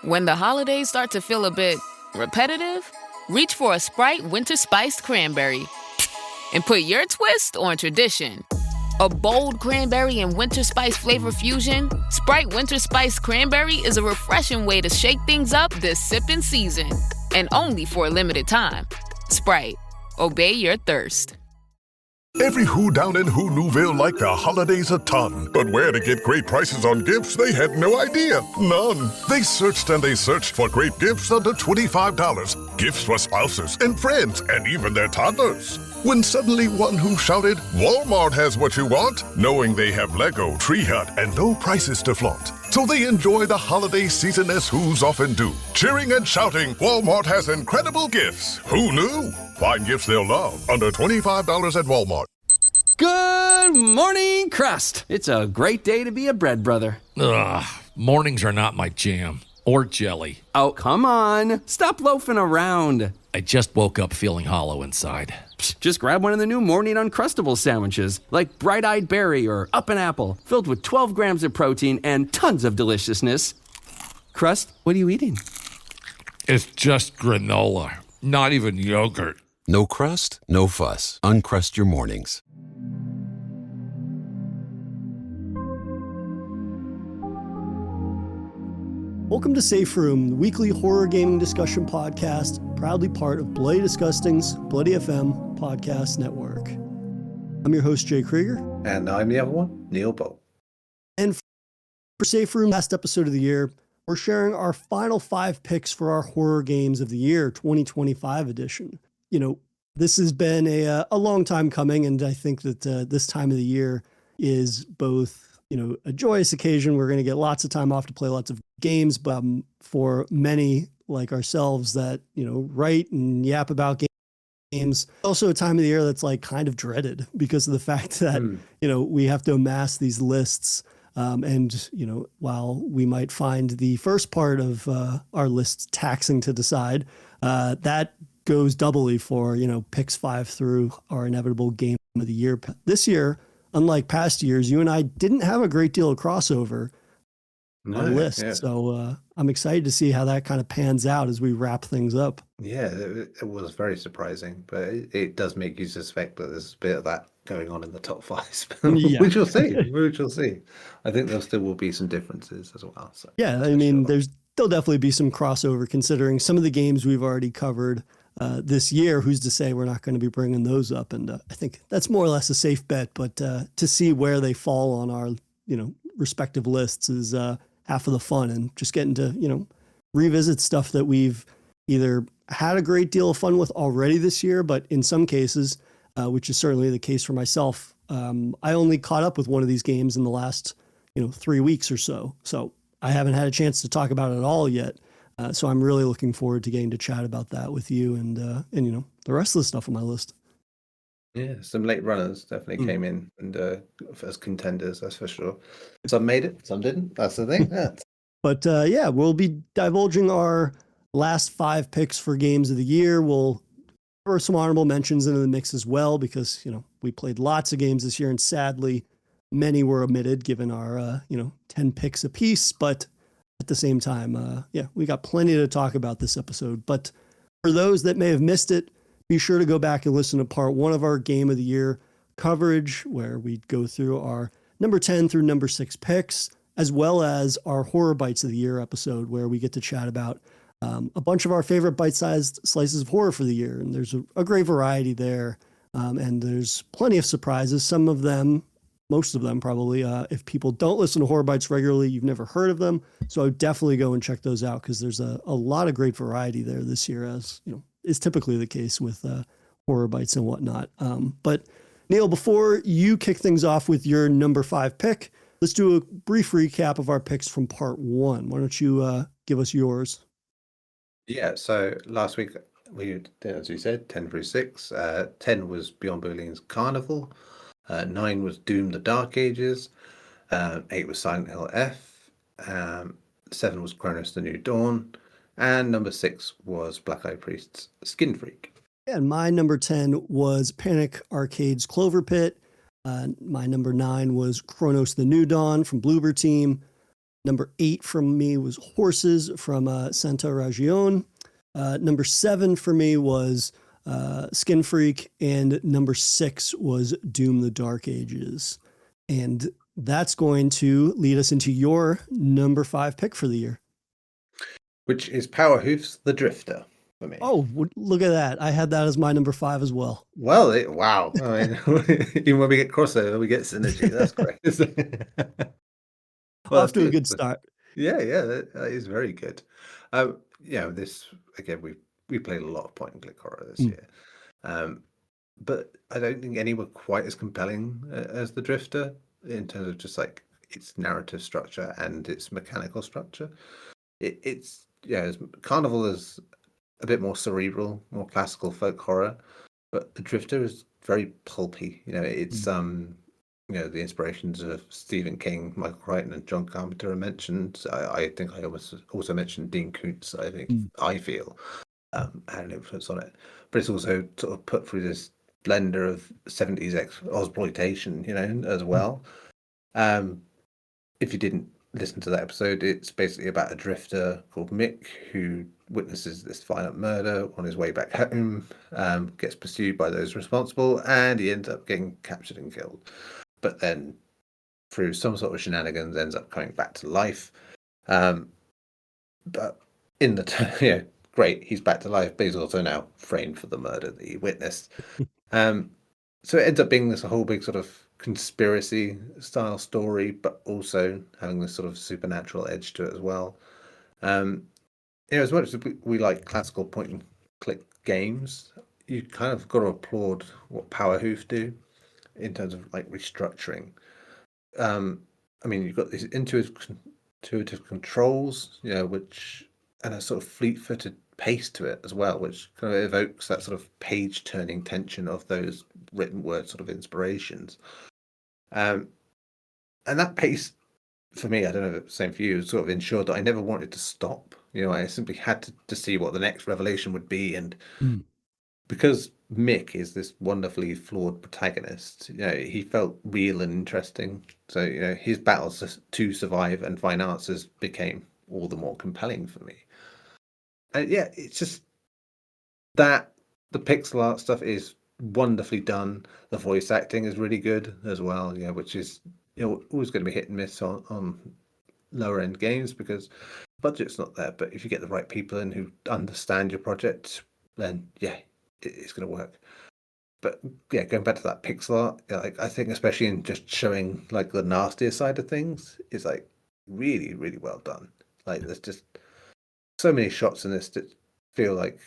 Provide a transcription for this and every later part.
When the holidays start to feel a bit repetitive, reach for a Sprite Winter Spiced Cranberry and put your twist on tradition. A bold cranberry and winter spice flavor fusion, Sprite Winter Spiced Cranberry is a refreshing way to shake things up this sipping season. And only for a limited time. Sprite. Obey your thirst. Every Who down in Who Newville liked the holidays a ton. But where to get great prices on gifts, they had no idea. None. They searched and they searched for great gifts under $25. Gifts for spouses and friends and even their toddlers. When suddenly one Who shouted, Walmart has what you want, knowing they have Lego, Tree Hut, and low prices to flaunt. So they enjoy the holiday season as Who's often do. Cheering and shouting, Walmart has incredible gifts. Who knew? Find gifts they'll love under $25 at Walmart. Good morning, Crust. It's a great day to be a bread brother. Ugh, mornings are not my jam. Or jelly. Oh, come on. Stop loafing around. I just woke up feeling hollow inside. Psst, just grab one of the new Morning Uncrustables sandwiches, like Bright-Eyed Berry or Up and Apple, filled with 12 grams of protein and tons of deliciousness. Crust, what are you eating? It's just granola, not even yogurt. No crust, no fuss. Uncrust your mornings. Welcome to Safe Room, the weekly horror gaming discussion podcast, proudly part of Bloody Disgusting's Bloody FM podcast network. I'm your host, Jay Krieger. And I'm the other one, Neil Bolt. And for Safe Room, last episode of the year, we're sharing our final 5 picks for our horror games of the year, 2025 edition. You know, this has been a long time coming, and I think that this time of the year is both a joyous occasion. We're going to get lots of time off to play lots of games, but for many like ourselves that, write and yap about games, also a time of the year that's like kind of dreaded because of the fact that, we have to amass these lists. And while we might find the first part of our list taxing to decide, that goes doubly for, picks 5 through our inevitable game of the year. This year, unlike past years, you and I didn't have a great deal of crossover on the list. Yeah. So I'm excited to see how that kind of pans out as we wrap things up. Yeah, it was very surprising, but it does make you suspect that there's a bit of that going on in the top 5. Yeah. We shall see. We shall see. I think there still will be some differences as well. So yeah, I mean, there'll definitely be some crossover considering some of the games we've already covered this year. Who's to say we're not going to be bringing those up? And I think that's more or less a safe bet. But to see where they fall on our, respective lists is half of the fun, and just getting to, revisit stuff that we've either had a great deal of fun with already this year, but in some cases, which is certainly the case for myself, I only caught up with one of these games in the last, 3 weeks or so. So I haven't had a chance to talk about it at all yet. So I'm really looking forward to getting to chat about that with you and the rest of the stuff on my list. Yeah, some late runners definitely came in and as contenders, that's for sure. Some made it, some didn't. That's the thing. Yeah. But we'll be divulging our last 5 picks for games of the year. We'll throw some honorable mentions into the mix as well because, we played lots of games this year and sadly many were omitted given our, 10 picks apiece. But at the same time, we got plenty to talk about this episode. But for those that may have missed it, be sure to go back and listen to part 1 of our Game of the Year coverage, where we go through our number 10 through number 6 picks, as well as our Horror Bites of the Year episode, where we get to chat about a bunch of our favorite bite-sized slices of horror for the year. And there's a great variety there. And there's plenty of surprises. Some of them, most of them probably, if people don't listen to Horror Bites regularly, you've never heard of them. So I would definitely go and check those out because there's a lot of great variety there this year, as is typically the case with Horror Bites and whatnot. But Neil, before you kick things off with your number 5 pick, let's do a brief recap of our picks from part 1. Why don't you give us yours? Yeah, so last week we did, as you said, 10 through 6. 10 was Beyond Boolean's Carnival. 9 was Doom the Dark Ages. 8 was Silent Hill F. 7 was Chronos the New Dawn. And number 6 was Black Eye Priest's Skin Freak. And my number 10 was Panic Arcade's Clover Pit. My number 9 was Chronos the New Dawn from Bloober Team. Number 8 from me was Horses from Santa Ragione. Number 7 for me was Skin Freak, and number 6 was Doom the Dark Ages. And that's going to lead us into your number 5 pick for the year. Which is Power Hoofs the Drifter for me. Oh, look at that. I had that as my number 5 as well. Well, wow. I mean, even when we get crossover, we get synergy. That's great. Well, off to a good start. Yeah, that is very good. This, again, we played a lot of point and click horror this year. But I don't think any were quite as compelling as the Drifter in terms of just like its narrative structure and its mechanical structure. Carnival is a bit more cerebral, more classical folk horror, but the Drifter is very pulpy. It's the inspirations of Stephen King, Michael Crichton, and John Carpenter are mentioned. I think I also mentioned Dean Koontz. I feel had an influence on it, but it's also sort of put through this blender of 70s exploitation, as well. If you didn't listen to that episode, it's basically about a drifter called Mick who witnesses this violent murder on his way back home, gets pursued by those responsible, and he ends up getting captured and killed. But then, through some sort of shenanigans, ends up coming back to life. But in the great, he's back to life, but he's also now framed for the murder that he witnessed. So it ends up being this whole big sort of conspiracy style story, but also having this sort of supernatural edge to it as well. As much as we like classical point and click games, you kind of got to applaud what Power Hoof do in terms of like restructuring. You've got these intuitive controls, which, and a sort of fleet-footed pace to it as well, which kind of evokes that sort of page-turning tension of those written word sort of inspirations. And that pace, for me, I don't know if it's the same for you, sort of ensured that I never wanted to stop. I simply had to see what the next revelation would be. And because Mick is this wonderfully flawed protagonist, he felt real and interesting. So, his battles to survive and find answers became all the more compelling for me. And it's just that the pixel art stuff is wonderfully done. The voice acting is really good as well, which is always going to be hit and miss on lower end games because budget's not there. But if you get the right people in who understand your project, then it's going to work. But going back to that pixel art, I think especially in just showing like the nastier side of things is like really, really well done. Like there's just so many shots in this that feel like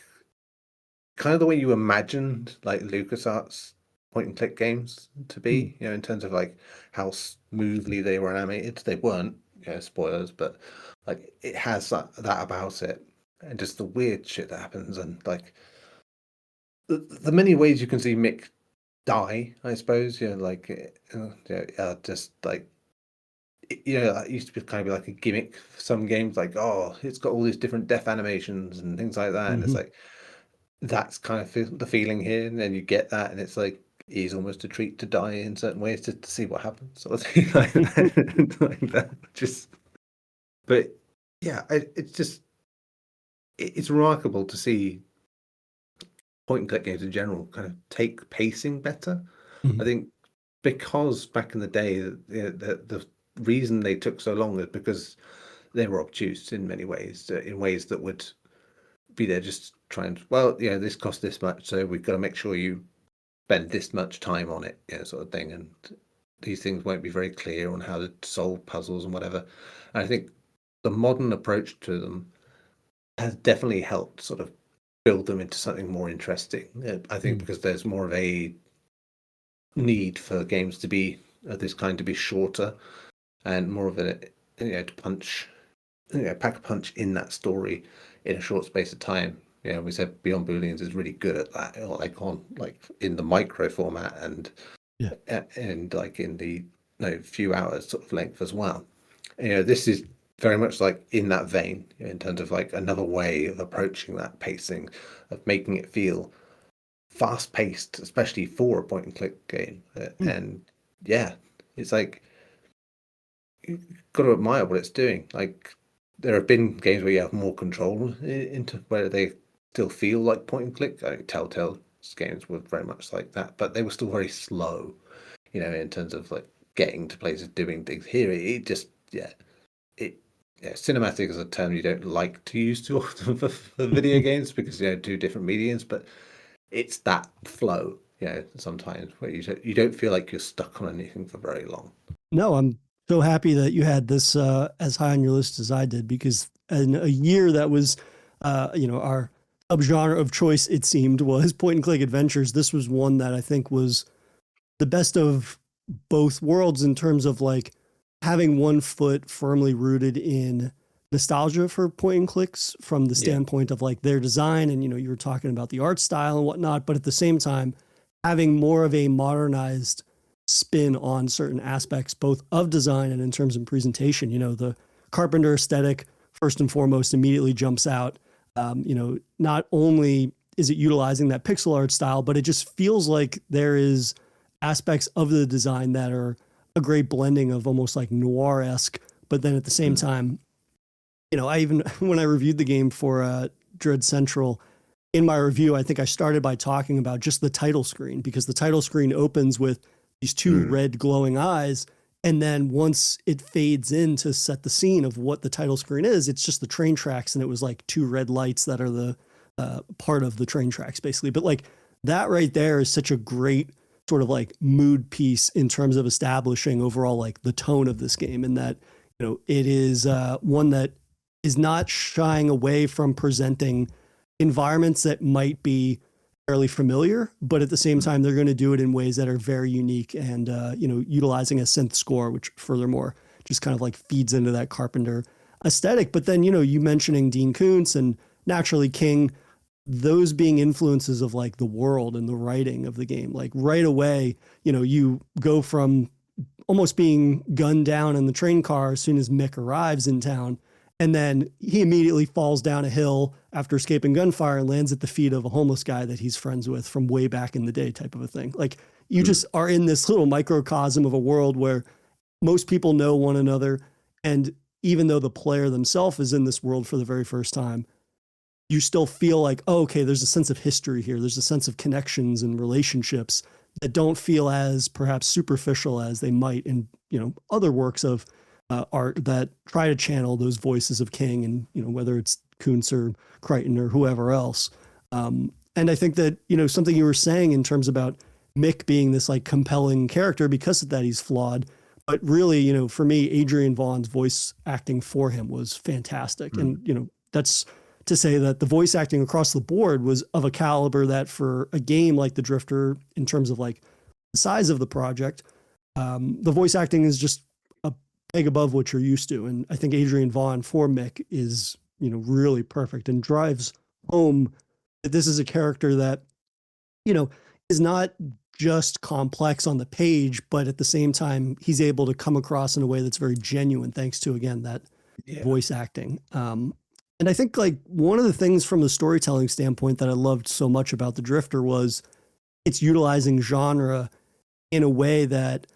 kind of the way you imagined like LucasArts point and click games to be, in terms of like how smoothly they were animated. They weren't, spoilers, but like it has that about it, and just the weird shit that happens, and like the many ways you can see Mick die, I suppose. Just like that used to be kind of like a gimmick for some games, like it's got all these different death animations and things like that, and it's like that's kind of the feeling here, and then you get that, and it's like he's almost a treat to die in certain ways to see what happens, sort of thing like that. Like that. But it's remarkable to see point and click games in general kind of take pacing better. I think because back in the day, the reason they took so long is because they were obtuse in many ways, in ways that would be there just trying to, this cost this much, so we've got to make sure you spend this much time on it, sort of thing. And these things won't be very clear on how to solve puzzles and whatever. And I think the modern approach to them has definitely helped sort of build them into something more interesting. I think because there's more of a need for games to be this kind to be shorter and more of a to punch, pack a punch in that story in a short space of time. We said Beyond Booleans is really good at that, like in the micro format and like in the few hours sort of length as well. This is very much like in that vein in terms of like another way of approaching that pacing, of making it feel fast paced, especially for a point and click game. And it's like you got to admire what it's doing. Like there have been games where you have more control into where they still feel like point and click. I think Telltale's games were very much like that, but they were still very slow, in terms of like getting to places, doing things. Here, it just cinematic is a term you don't like to use too often for video games because two different mediums, but it's that flow, sometimes where you don't feel like you're stuck on anything for very long. No, I'm so happy that you had this as high on your list as I did, because in a year that was, our subgenre of choice, it seemed, was point and click adventures. This was one that I think was the best of both worlds in terms of like having one foot firmly rooted in nostalgia for point and clicks from the standpoint of like their design. And, you were talking about the art style and whatnot, but at the same time, having more of a modernized spin on certain aspects, both of design and in terms of presentation. The Carpenter aesthetic, first and foremost, immediately jumps out. Not only is it utilizing that pixel art style, but it just feels like there is aspects of the design that are a great blending of almost like noir-esque, but then at the same time, I even, when I reviewed the game for Dread Central, in my review, I think I started by talking about just the title screen, because the title screen opens with these two red glowing eyes. And then once it fades in to set the scene of what the title screen is, it's just the train tracks. And it was like two red lights that are the part of the train tracks, basically. But like that right there is such a great sort of like mood piece in terms of establishing overall like the tone of this game, and that, it is one that is not shying away from presenting environments that might be fairly familiar, but at the same time, they're going to do it in ways that are very unique and, utilizing a synth score, which furthermore just kind of like feeds into that Carpenter aesthetic. But then, you mentioning Dean Koontz and naturally King, those being influences of like the world and the writing of the game, like right away, you go from almost being gunned down in the train car as soon as Mick arrives in town. And then he immediately falls down a hill after escaping gunfire and lands at the feet of a homeless guy that he's friends with from way back in the day, type of a thing. Like you just are in this little microcosm of a world where most people know one another. And even though the player themselves is in this world for the very first time, you still feel like, oh, okay, there's a sense of history here. There's a sense of connections and relationships that don't feel as perhaps superficial as they might in, other works of art that try to channel those voices of King and, whether it's Koontz or Crichton or whoever else. And I think that, something you were saying in terms about Mick being this like compelling character because of that he's flawed, but really, for me, Adrian Vaughn's voice acting for him was fantastic. And, that's to say that the voice acting across the board was of a caliber that for a game like The Drifter, in terms of like the size of the project, the voice acting is just peg above what you're used to. And I think Adrian Vaughn for Mick is, really perfect and drives home that this is a character that, is not just complex on the page, but at the same time, he's able to come across in a way that's very genuine, thanks to, again, that voice acting. And I think like one of the things from the storytelling standpoint that I loved so much about The Drifter was it's utilizing genre in a way that,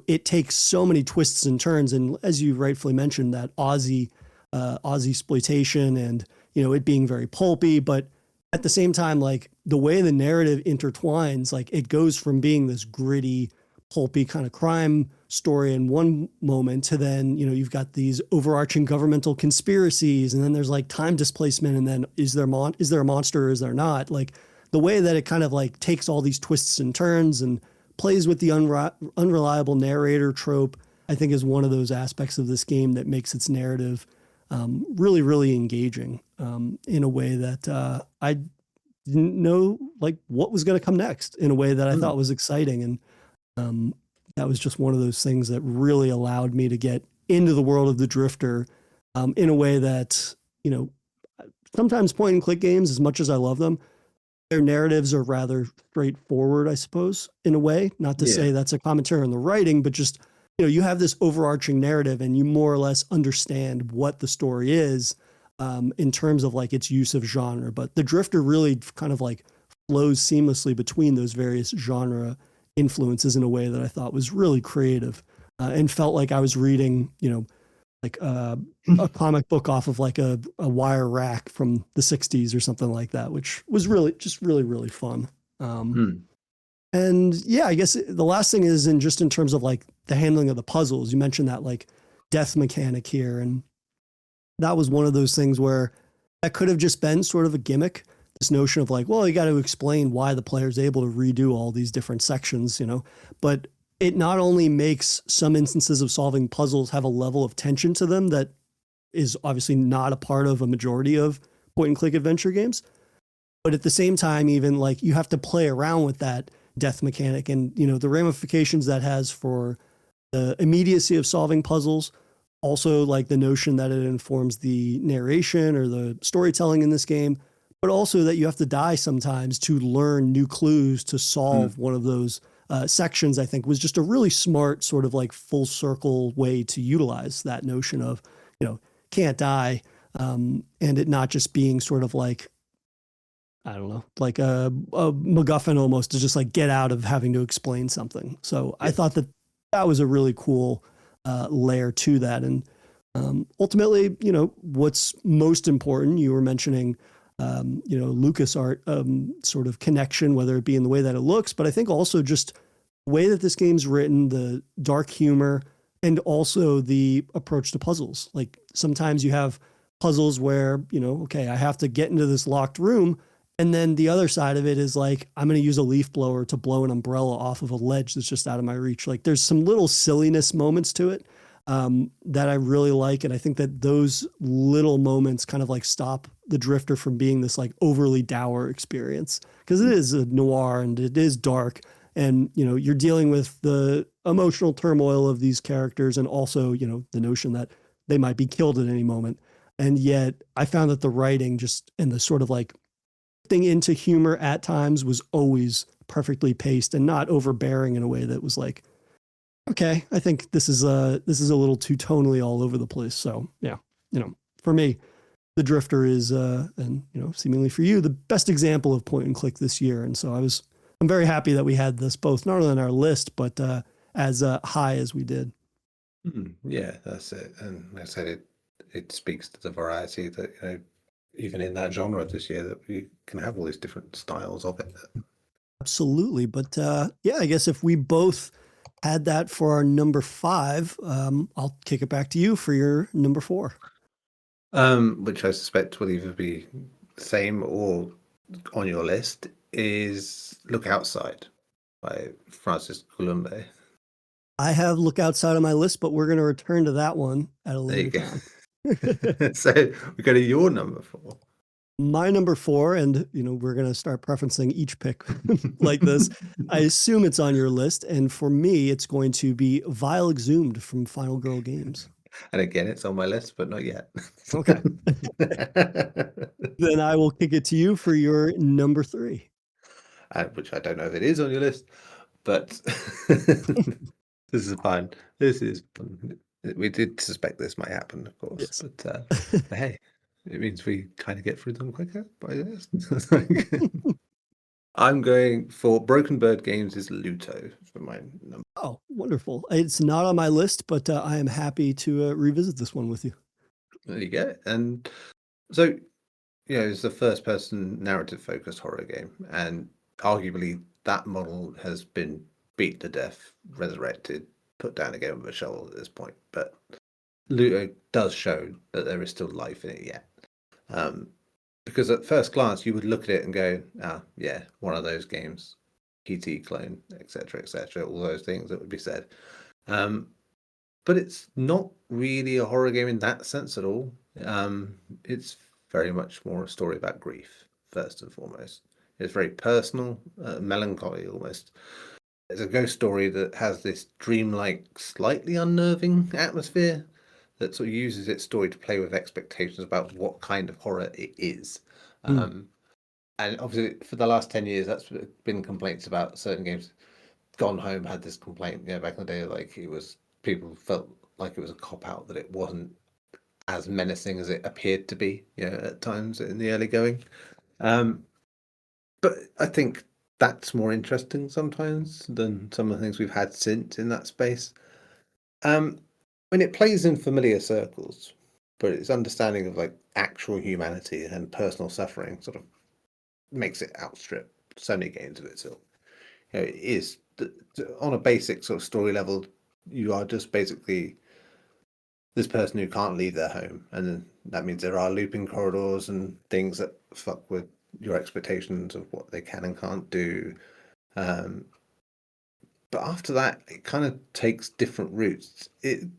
it takes so many twists and turns. And as you rightfully mentioned, that Aussie exploitation and, it being very pulpy, but at the same time, like the way the narrative intertwines, like it goes from being this gritty, pulpy kind of crime story in one moment to then, you've got these overarching governmental conspiracies, and then there's like time displacement. And then is there a monster or is there not? Like the way that it kind of like takes all these twists and turns and plays with the unreliable narrator trope, I think is one of those aspects of this game that makes its narrative really, really engaging in a way that I didn't know like what was going to come next, in a way that I thought was exciting. And that was just one of those things that really allowed me to get into the world of The Drifter in a way that, sometimes point and click games, as much as I love them, their narratives are rather straightforward, I suppose, in a way. Not to say that's a commentary on the writing, but just, you have this overarching narrative and you more or less understand what the story is in terms of like its use of genre. But The Drifter really kind of like flows seamlessly between those various genre influences in a way that I thought was really creative. and felt like I was reading, like a comic book off of like a wire rack from the 60s or something like that, which was really fun. And yeah, I guess the last thing is in terms of like the handling of the puzzles. You mentioned that like death mechanic here, and that was one of those things where that could have just been sort of a gimmick. This notion of like, well, you got to explain why the player's able to redo all these different sections, but it not only makes some instances of solving puzzles have a level of tension to them that is obviously not a part of a majority of point and click adventure games, but at the same time, even like you have to play around with that death mechanic and, the ramifications that has for the immediacy of solving puzzles. Also, like the notion that it informs the narration or the storytelling in this game, but also that you have to die sometimes to learn new clues to solve one of those sections, I think was just a really smart sort of like full circle way to utilize that notion of, can't die, and it not just being sort of like, I don't know, like a MacGuffin almost to just like get out of having to explain something. So I thought that was a really cool layer to that. And ultimately, what's most important, you were mentioning, LucasArts sort of connection, whether it be in the way that it looks, but I think also just the way that this game's written, the dark humor, and also the approach to puzzles. Like sometimes you have puzzles where, okay, I have to get into this locked room. And then the other side of it is like, I'm going to use a leaf blower to blow an umbrella off of a ledge that's just out of my reach. Like there's some little silliness moments to it that I really like. And I think that those little moments kind of like stop the Drifter from being this like overly dour experience, because it is a noir and it is dark. And, you're dealing with the emotional turmoil of these characters and also, the notion that they might be killed at any moment. And yet I found that the writing just and the sort of like thing into humor at times was always perfectly paced and not overbearing in a way that was like, okay, I think this is a little too tonally all over the place. So yeah, for me, the Drifter is, and seemingly for you, the best example of point and click this year. And so I'm very happy that we had this both not only on our list, but as high as we did. Yeah, that's it. And like I said, it speaks to the variety that, even in that genre this year, that we can have all these different styles of it. Absolutely. But yeah, I guess if we both had that for our number 5, I'll kick it back to you for your number 4. Which I suspect will either be the same or on your list, is Look Outside by Francis Coulombe. I have Look Outside on my list, but we're going to return to that one at a There you later go. time. So we go to your number 4. My number 4, and we're going to start preferencing each pick like this. I assume it's on your list, and for me, it's going to be Vile Exhumed from Final Girl Games. And again, it's on my list, but not yet. Okay. Then I will kick it to you for your number 3. Which I don't know if it is on your list, but this is fine. This is fun. We did suspect this might happen, of course, Yes. but hey, it means we kind of get through them quicker by this. I'm going for Broken Bird Games' Luto for my number. Oh, wonderful. It's not on my list, but I am happy to revisit this one with you. There you go. And so, it's a first-person narrative-focused horror game, and arguably that model has been beat to death, resurrected, put down again with a shovel at this point. But Luto does show that there is still life in it yet. Because at first glance, you would look at it and go, yeah, one of those games, PT clone, etc., all those things that would be said. But it's not really a horror game in that sense at all. It's very much more a story about grief, first and foremost. It's very personal, melancholy almost. It's a ghost story that has this dreamlike, slightly unnerving atmosphere that sort of uses its story to play with expectations about what kind of horror it is. And obviously, for the last 10 years, that's been complaints about certain games. Gone Home had this complaint, back in the day, like people felt like it was a cop-out, that it wasn't as menacing as it appeared to be, at times in the early going. But I think that's more interesting sometimes than some of the things we've had since in that space. When it plays in familiar circles, but its understanding of like actual humanity and personal suffering sort of makes it outstrip so many games of its ilk. It is on a basic sort of story level, you are just basically this person who can't leave their home, and that means there are looping corridors and things that fuck with your expectations of what they can and can't do. But after that, it kind of takes different routes. It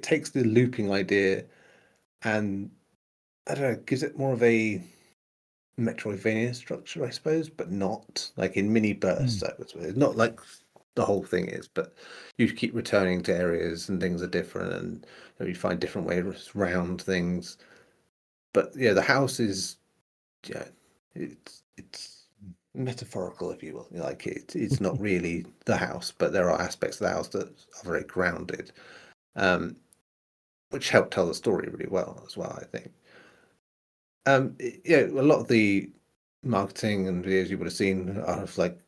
takes the looping idea and I don't know, gives it more of a Metroidvania structure, I suppose, but not like in mini bursts. It's not like the whole thing is, but you keep returning to areas and things are different, and you find different ways around things. But yeah, the house is, it's metaphorical, if you will. Like it's not really the house, but there are aspects of the house that are very grounded, which help tell the story really well as well, I think. A lot of the marketing and videos you would have seen are of like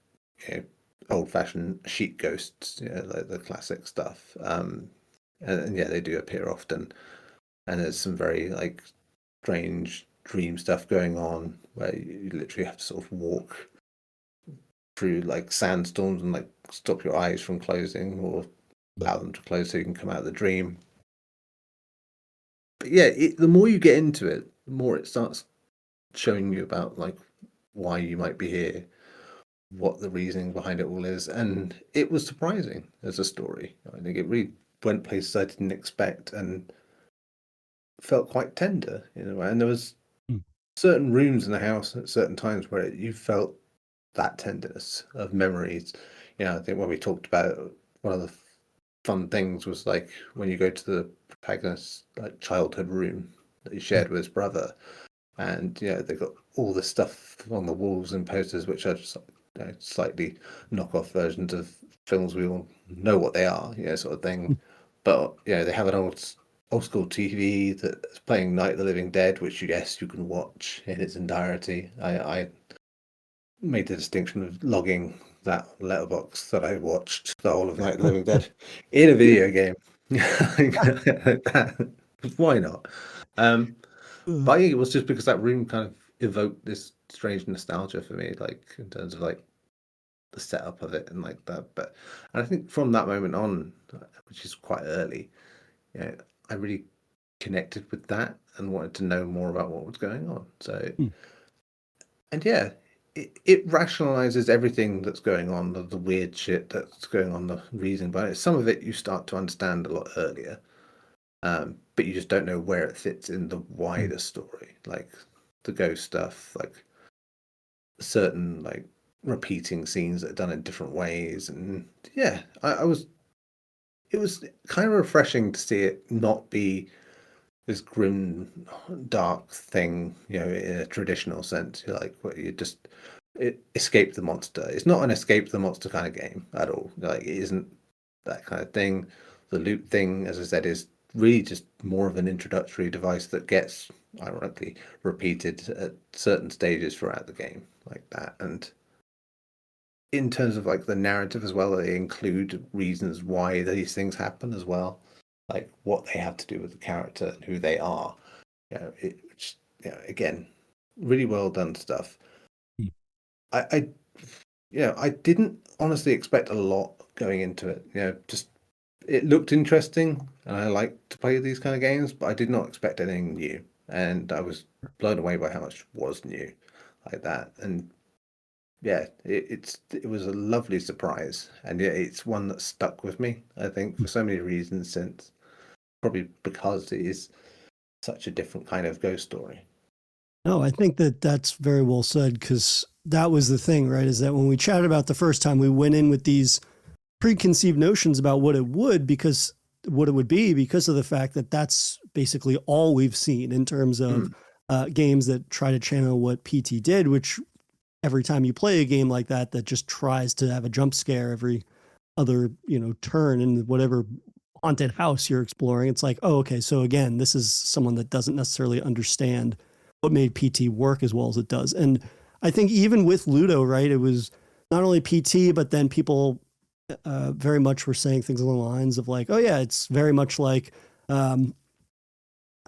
old-fashioned sheet ghosts, like the classic stuff. And yeah, they do appear often, and there's some very like strange dream stuff going on where you literally have to sort of walk through like sandstorms and like stop your eyes from closing or allow them to close so you can come out of the dream. But yeah, the more you get into it, the more it starts showing you about like why you might be here, what the reasoning behind it all is, and it was surprising as a story. I think it really went places I didn't expect and felt quite tender in a way. And there was certain rooms in the house at certain times where you felt that tenderness of memories. I think when we talked about it, one of the fun things was like when you go to the protagonist's like childhood room that he shared with his brother, and they've got all this stuff on the walls and posters which are just slightly knockoff versions of films we all know what they are, sort of thing. But they have an old school TV that's playing Night of the Living Dead, which yes, you can watch in its entirety. I made the distinction of logging that letterbox that I watched the whole of Night of the Living Dead in a video game. Why not? But I think it was just because that room kind of evoked this strange nostalgia for me, like in terms of like the setup of it and like that. And I think from that moment on, which is quite early, I really connected with that and wanted to know more about what was going on. So, and yeah, it rationalizes everything that's going on, the weird shit that's going on, the reason behind it. Some of it you start to understand a lot earlier, but you just don't know where it fits in the wider story, like the ghost stuff, like certain like repeating scenes that are done in different ways. And yeah, it was kind of refreshing to see it not be this grim, dark thing, in a traditional sense. Like where it escape the monster. It's not an escape the monster kind of game at all. Like it isn't that kind of thing. The loot thing, as I said, is really just more of an introductory device that gets ironically repeated at certain stages throughout the game, like that. And in terms of like the narrative as well, they include reasons why these things happen as well, like what they have to do with the character and who they are. Again, really well done stuff. I didn't honestly expect a lot going into it. Just it looked interesting, and I like to play these kind of games, but I did not expect anything new, and I was blown away by how much was new, like that. And yeah, it was a lovely surprise, and yeah, it's one that stuck with me, I think, for so many reasons, since probably because it is such a different kind of ghost story. No, I think that's very well said, because that was the thing, right? Is that when we chatted about the first time, we went in with these preconceived notions about what it would be, because of the fact that that's basically all we've seen in terms of games that try to channel what PT did, which every time you play a game like that just tries to have a jump scare every other, turn in whatever haunted house you're exploring. It's like, oh, okay. So again, this is someone that doesn't necessarily understand what made PT work as well as it does. And I think even with Ludo, right, it was not only PT, but then people very much were saying things along the lines of like, oh yeah, it's very much like the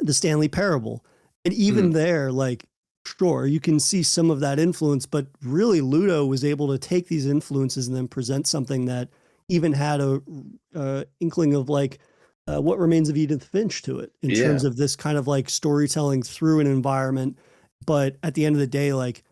Stanley Parable. And even there, like, sure, you can see some of that influence, but really Ludo was able to take these influences and then present something that even had a inkling of like What Remains of Edith Finch to it in terms of this kind of like storytelling through an environment. But at the end of the day, like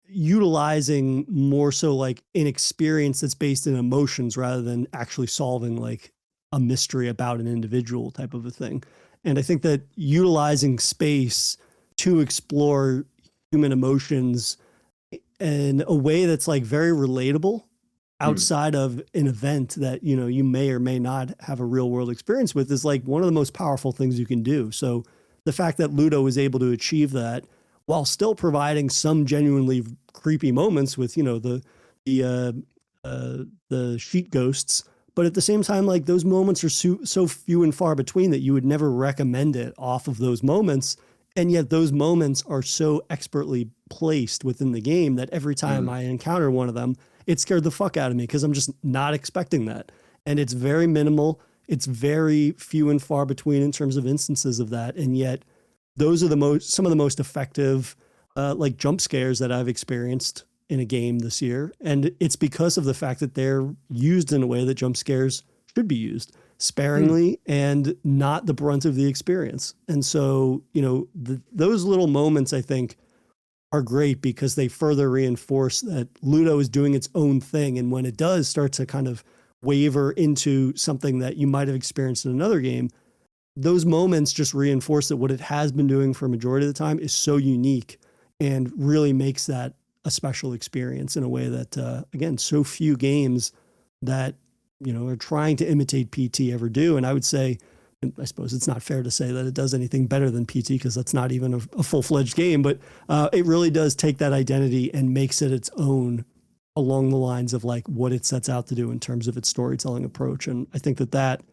utilizing more so like an experience that's based in emotions rather than actually solving like a mystery about an individual type of a thing. And I think that utilizing space to explore human emotions in a way that's like very relatable outside of an event that, you know, you may or may not have a real world experience with is like one of the most powerful things you can do. So the fact that Ludo was able to achieve that while still providing some genuinely creepy moments with, you know, the sheet ghosts, but at the same time, like those moments are so few and far between that you would never recommend it off of those moments. And yet those moments are so expertly placed within the game that every time I encounter one of them, it scared the fuck out of me because I'm just not expecting that. And it's very minimal. It's very few and far between in terms of instances of that. And yet those are some of the most effective like jump scares that I've experienced in a game this year. And it's because of the fact that they're used in a way that jump scares should be used, sparingly and not the brunt of the experience. And so, you know, those little moments I think are great because they further reinforce that Ludo is doing its own thing. And when it does start to kind of waver into something that you might have experienced in another game, those moments just reinforce that what it has been doing for a majority of the time is so unique and really makes that a special experience in a way that, again, so few games that, you know, are trying to imitate PT ever do. And I would say, I suppose it's not fair to say that it does anything better than PT because that's not even a full-fledged game, but it really does take that identity and makes it its own along the lines of like what it sets out to do in terms of its storytelling approach. And I think that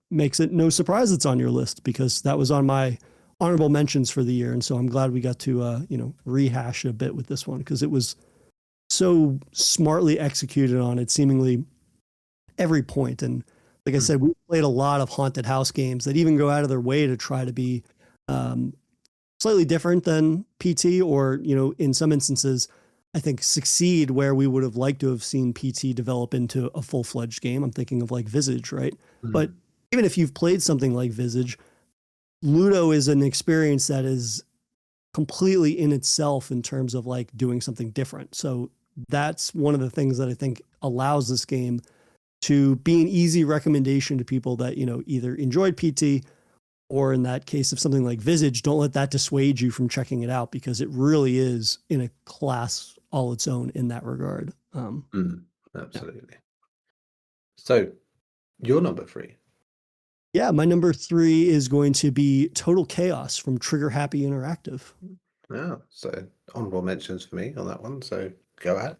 makes it no surprise it's on your list because that was on my honorable mentions for the year. And so I'm glad we got to, you know, rehash a bit with this one because it was so smartly executed on it, seemingly every point. And like I said, we played a lot of haunted house games that even go out of their way to try to be slightly different than PT or, you know, in some instances, I think succeed where we would have liked to have seen PT develop into a full-fledged game. I'm thinking of like Visage, right? But even if you've played something like Visage, Ludo is an experience that is completely in itself in terms of like doing something different. So that's one of the things that I think allows this game to be an easy recommendation to people that, you know, either enjoyed PT or in that case of something like Visage, don't let that dissuade you from checking it out because it really is in a class all its own in that regard. Absolutely. Yeah. So your number 3. Yeah, my number 3 is going to be Total Chaos from Trigger Happy Interactive. Yeah, so honorable mentions for me on that one. So go ahead.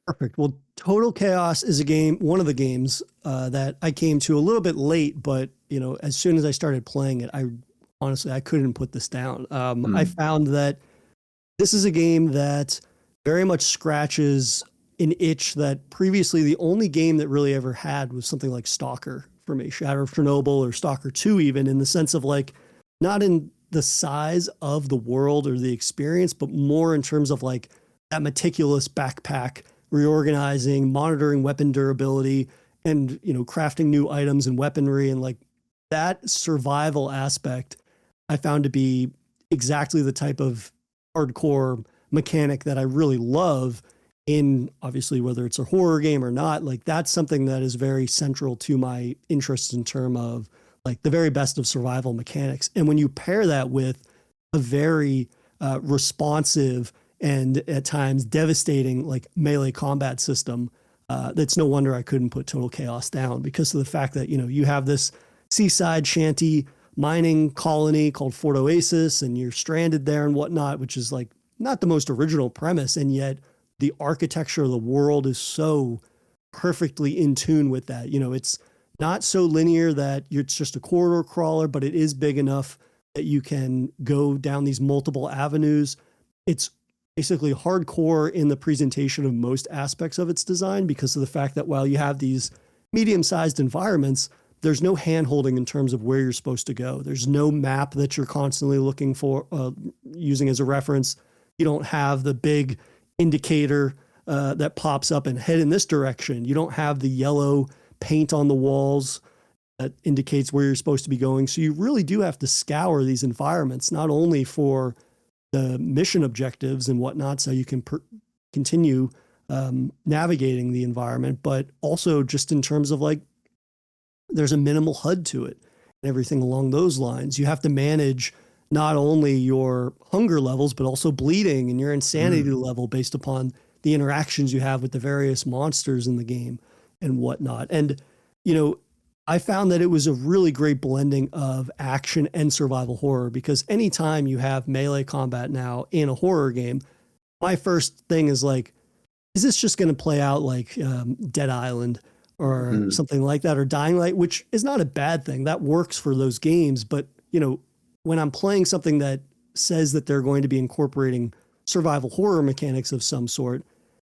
Perfect. Well, Total Chaos is one of the games that I came to a little bit late, but you know, as soon as I started playing it, I couldn't put this down. I found that this is a game that very much scratches an itch that previously the only game that really ever had was something like Stalker for me, Shadow of Chernobyl or Stalker 2, even in the sense of like, not in the size of the world or the experience, but more in terms of like that meticulous backpack, reorganizing, monitoring weapon durability, and, you know, crafting new items and weaponry. And like that survival aspect I found to be exactly the type of hardcore mechanic that I really love in, obviously, whether it's a horror game or not. Like that's something that is very central to my interests in terms of like the very best of survival mechanics. And when you pair that with a very responsive and at times devastating like melee combat system, that's no wonder I couldn't put Total Chaos down because of the fact that, you know, you have this seaside shanty mining colony called Fort Oasis and you're stranded there and whatnot, which is like not the most original premise. And yet the architecture of the world is so perfectly in tune with that. You know, it's not so linear that it's just a corridor crawler, but it is big enough that you can go down these multiple avenues. It's basically hardcore in the presentation of most aspects of its design because of the fact that while you have these medium-sized environments, there's no hand-holding in terms of where you're supposed to go. There's no map that you're constantly looking for, using as a reference. You don't have the big indicator that pops up and head in this direction. You don't have the yellow paint on the walls that indicates where you're supposed to be going. So you really do have to scour these environments, not only for the mission objectives and whatnot, so you can continue navigating the environment, but also just in terms of like, there's a minimal HUD to it and everything along those lines. You have to manage not only your hunger levels, but also bleeding and your insanity level based upon the interactions you have with the various monsters in the game and whatnot. And, you know, I found that it was a really great blending of action and survival horror, because anytime you have melee combat now in a horror game, my first thing is like, is this just going to play out like Dead Island or something like that, or Dying Light, which is not a bad thing. That works for those games. But, you know, when I'm playing something that says that they're going to be incorporating survival horror mechanics of some sort,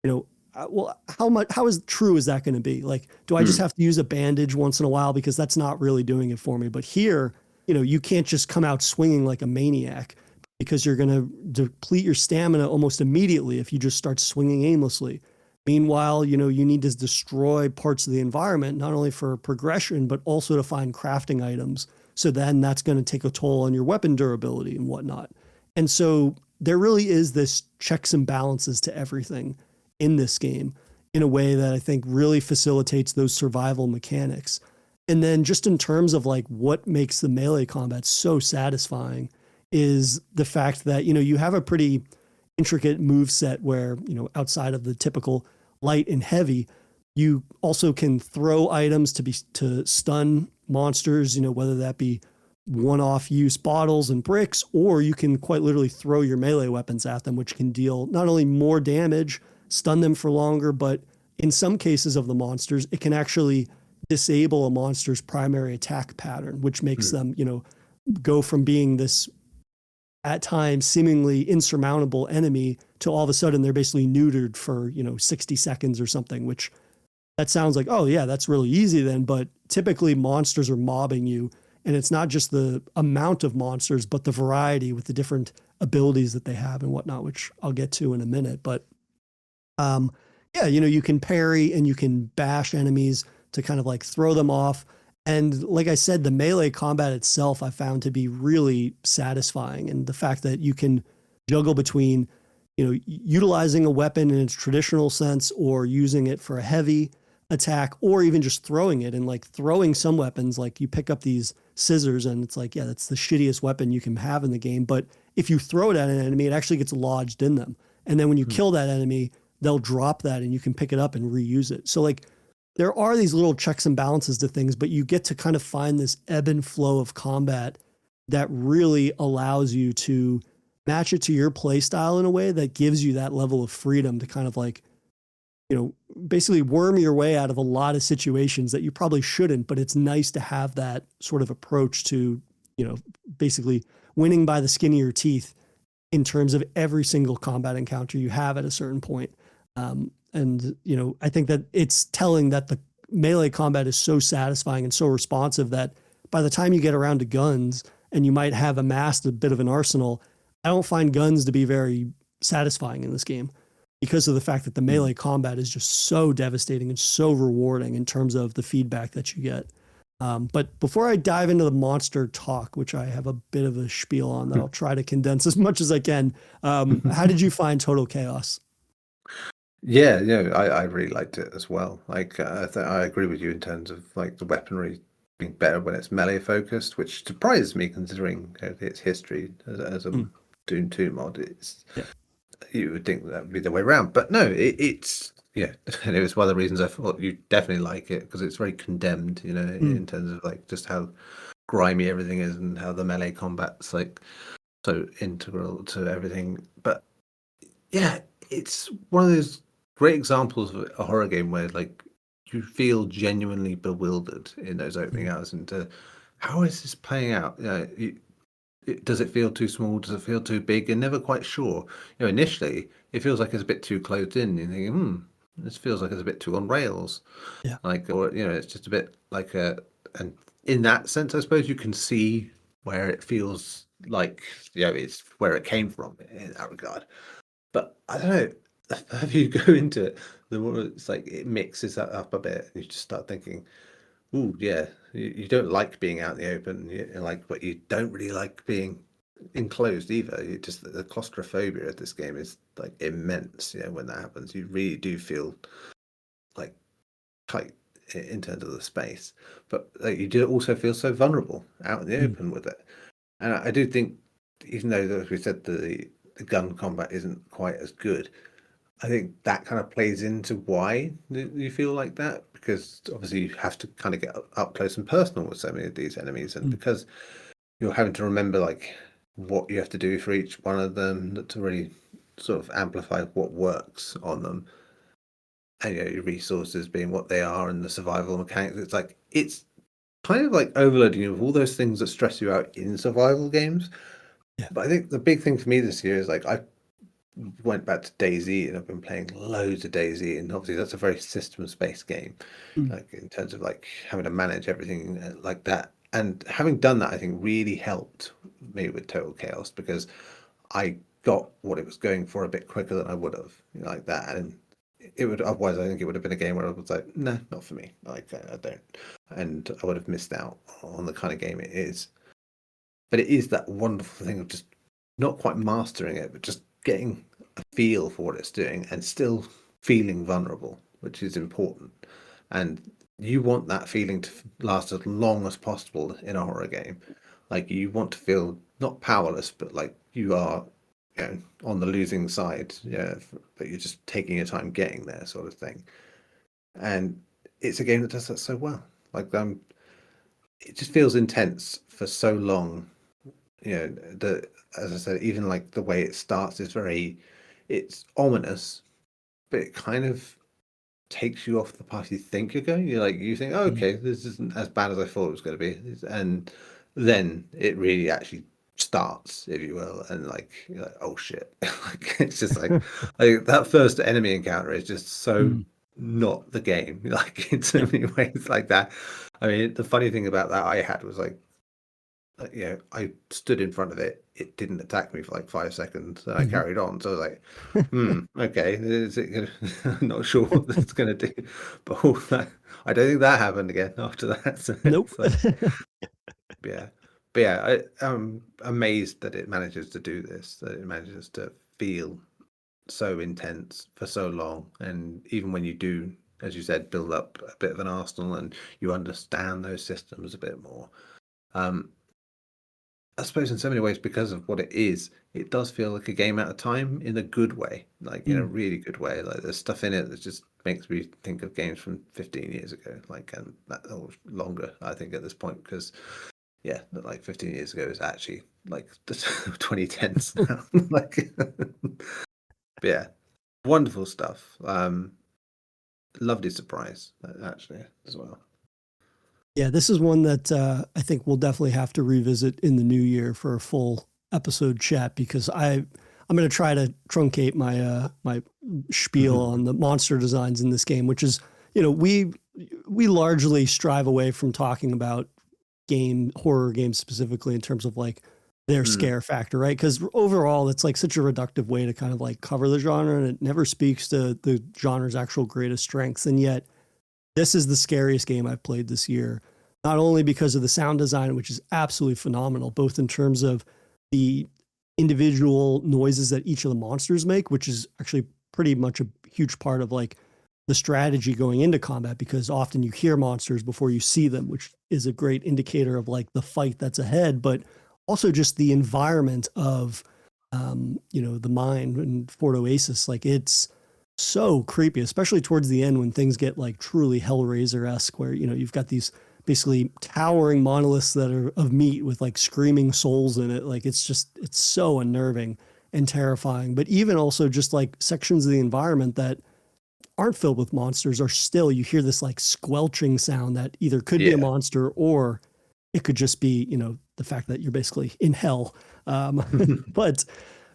you know, well, how is true is that going to be? Like, do I just have to use a bandage once in a while because that's not really doing it for me? But here, you know, you can't just come out swinging like a maniac because you're going to deplete your stamina almost immediately if you just start swinging aimlessly. Meanwhile, you know, you need to destroy parts of the environment, not only for progression, but also to find crafting items. So then that's going to take a toll on your weapon durability and whatnot. And so there really is this checks and balances to everything in this game in a way that I think really facilitates those survival mechanics. And then just in terms of like what makes the melee combat so satisfying is the fact that, you know, you have a pretty intricate move set where, you know, outside of the typical light and heavy, you also can throw items to stun monsters, you know, whether that be one-off use bottles and bricks, or you can quite literally throw your melee weapons at them, which can deal not only more damage, stun them for longer, but in some cases of the monsters, it can actually disable a monster's primary attack pattern, which makes them, you know, go from being this at times seemingly insurmountable enemy to all of a sudden they're basically neutered for, you know, 60 seconds or something, which that sounds like, oh yeah, that's really easy then. But typically monsters are mobbing you, and it's not just the amount of monsters, but the variety with the different abilities that they have and whatnot, which I'll get to in a minute. But yeah, you know, you can parry and you can bash enemies to kind of like throw them off. And like I said, the melee combat itself I found to be really satisfying. And the fact that you can juggle between, you know, utilizing a weapon in its traditional sense or using it for a heavy attack, or even just throwing it. And like throwing some weapons, like you pick up these scissors and it's like, yeah, that's the shittiest weapon you can have in the game. But if you throw it at an enemy, it actually gets lodged in them. And then when you kill that enemy, they'll drop that and you can pick it up and reuse it. So like there are these little checks and balances to things, but you get to kind of find this ebb and flow of combat that really allows you to match it to your play style in a way that gives you that level of freedom to kind of like, you know, basically worm your way out of a lot of situations that you probably shouldn't, but it's nice to have that sort of approach to, you know, basically winning by the skin of your teeth in terms of every single combat encounter you have at a certain point. And, you know, I think that it's telling that the melee combat is so satisfying and so responsive that by the time you get around to guns and you might have amassed a bit of an arsenal, I don't find guns to be very satisfying in this game because of the fact that the melee combat is just so devastating and so rewarding in terms of the feedback that you get. But before I dive into the monster talk, which I have a bit of a spiel on that I'll try to condense as much as I can, how did you find Total Chaos? Yeah, I really liked it as well. Like, I agree with you in terms of like the weaponry being better when it's melee focused, which surprises me considering its history as a Doom 2 mod. It's you would think that would be the way around, but no, it's yeah, and it was one of the reasons I thought you definitely like it because it's very condemned, you know, in terms of like just how grimy everything is and how the melee combat's like so integral to everything. But yeah, it's one of those great examples of a horror game where like you feel genuinely bewildered in those opening hours into how is this playing out. You know, does it feel too small? Does it feel too big? You're never quite sure. Initially it feels like it's a bit too closed in. You're thinking, this feels like it's a bit too on rails. Yeah. Like, or it's just a bit like and in that sense, I suppose you can see where it feels like it's where it came from in that regard. But I don't know. If you go into it, the more it's like it mixes that up a bit, and you just start thinking, "Ooh, yeah, you don't like being out in the open, but you don't really like being enclosed either. You just the claustrophobia of this game is like immense. When that happens, you really do feel like tight in terms of the space, but like, you do also feel so vulnerable out in the open with it. And I do think, even though, as we said, the gun combat isn't quite as good, I think that kind of plays into why you feel like that, because obviously you have to kind of get up close and personal with so many of these enemies, and because you're having to remember like what you have to do for each one of them to really sort of amplify what works on them, and your resources being what they are and the survival mechanics. It's kind of like overloading you with all those things that stress you out in survival games. Yeah. But I think the big thing for me this year is like I went back to DayZ, and I've been playing loads of DayZ, and obviously that's a very systems-based game, like in terms of like having to manage everything like that. And having done that, I think really helped me with Total Chaos, because I got what it was going for a bit quicker than I would have, like that. And it would otherwise, I think it would have been a game where I was like, no, not for me. Like I don't, and I would have missed out on the kind of game it is. But it is that wonderful thing of just not quite mastering it, but just getting a feel for what it's doing and still feeling vulnerable, which is important. And you want that feeling to last as long as possible in a horror game. Like you want to feel not powerless, but like you are on the losing side, but you're just taking your time getting there, sort of thing. And it's a game that does that so well. Like it just feels intense for so long. As I said, even like the way it starts is it's ominous, but it kind of takes you off the path you think you're going. You think, oh, okay, this isn't as bad as I thought it was going to be, and then it really actually starts, if you will, and like you're like, oh shit. Like it's just like that first enemy encounter is just so not the game, like in so many ways like that. I mean, the funny thing about that I had was like I stood in front of it. It didn't attack me for like 5 seconds, and I carried on. So I was like, okay, is it gonna, I'm not sure what that's going to do. But I don't think that happened again after that. So Nope. yeah. But yeah, I'm amazed that it manages to do this, that it manages to feel so intense for so long. And even when you do, as you said, build up a bit of an arsenal and you understand those systems a bit more, I suppose in so many ways, because of what it is, it does feel like a game at a time in a good way, like in a really good way. Like there's stuff in it that just makes me think of games from 15 years ago, like and that or longer, I think, at this point, because like 15 years ago is actually like the 2010s now. Like, but yeah, wonderful stuff. Lovely surprise actually as well. Yeah, this is one that I think we'll definitely have to revisit in the new year for a full episode chat, because I'm going to try to truncate my my spiel on the monster designs in this game, which is, we largely strive away from talking about horror games specifically in terms of like their scare factor, right? Because overall, it's like such a reductive way to kind of like cover the genre, and it never speaks to the genre's actual greatest strengths. And yet, this is the scariest game I've played this year, not only because of the sound design, which is absolutely phenomenal, both in terms of the individual noises that each of the monsters make, which is actually pretty much a huge part of like the strategy going into combat, because often you hear monsters before you see them, which is a great indicator of like the fight that's ahead, but also just the environment of, the mine and Fort Oasis. Like it's so creepy, especially towards the end when things get like truly Hellraiser-esque, where, you've got these basically towering monoliths that are of meat with like screaming souls in it. Like it's so unnerving and terrifying. But even also just like sections of the environment that aren't filled with monsters are still, you hear this like squelching sound that either could be a monster, or it could just be, the fact that you're basically in hell. But,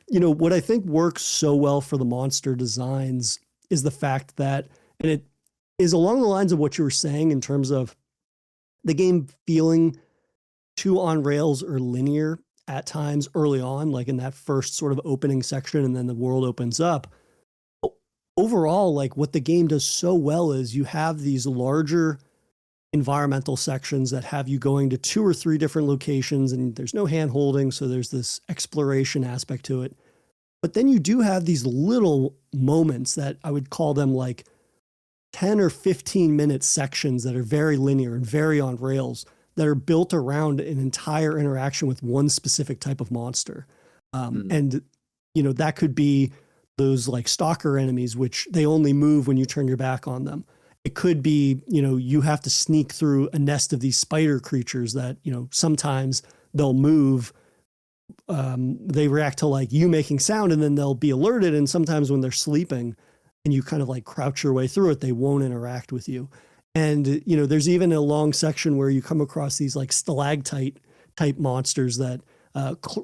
what I think works so well for the monster designs is the fact that, and it is along the lines of what you were saying in terms of the game feeling too on rails or linear at times early on, like in that first sort of opening section, and then the world opens up. Overall, like what the game does so well is you have these larger environmental sections that have you going to 2 or 3 different locations, and there's no hand holding. So there's this exploration aspect to it. But then you do have these little moments that I would call them like 10 or 15 minute sections that are very linear and very on rails that are built around an entire interaction with one specific type of monster. And, that could be those like stalker enemies, which they only move when you turn your back on them. It could be, you have to sneak through a nest of these spider creatures that, sometimes they'll move. They react to like you making sound and then they'll be alerted. And sometimes when they're sleeping and you kind of like crouch your way through it, they won't interact with you. And, there's even a long section where you come across these like stalactite type monsters that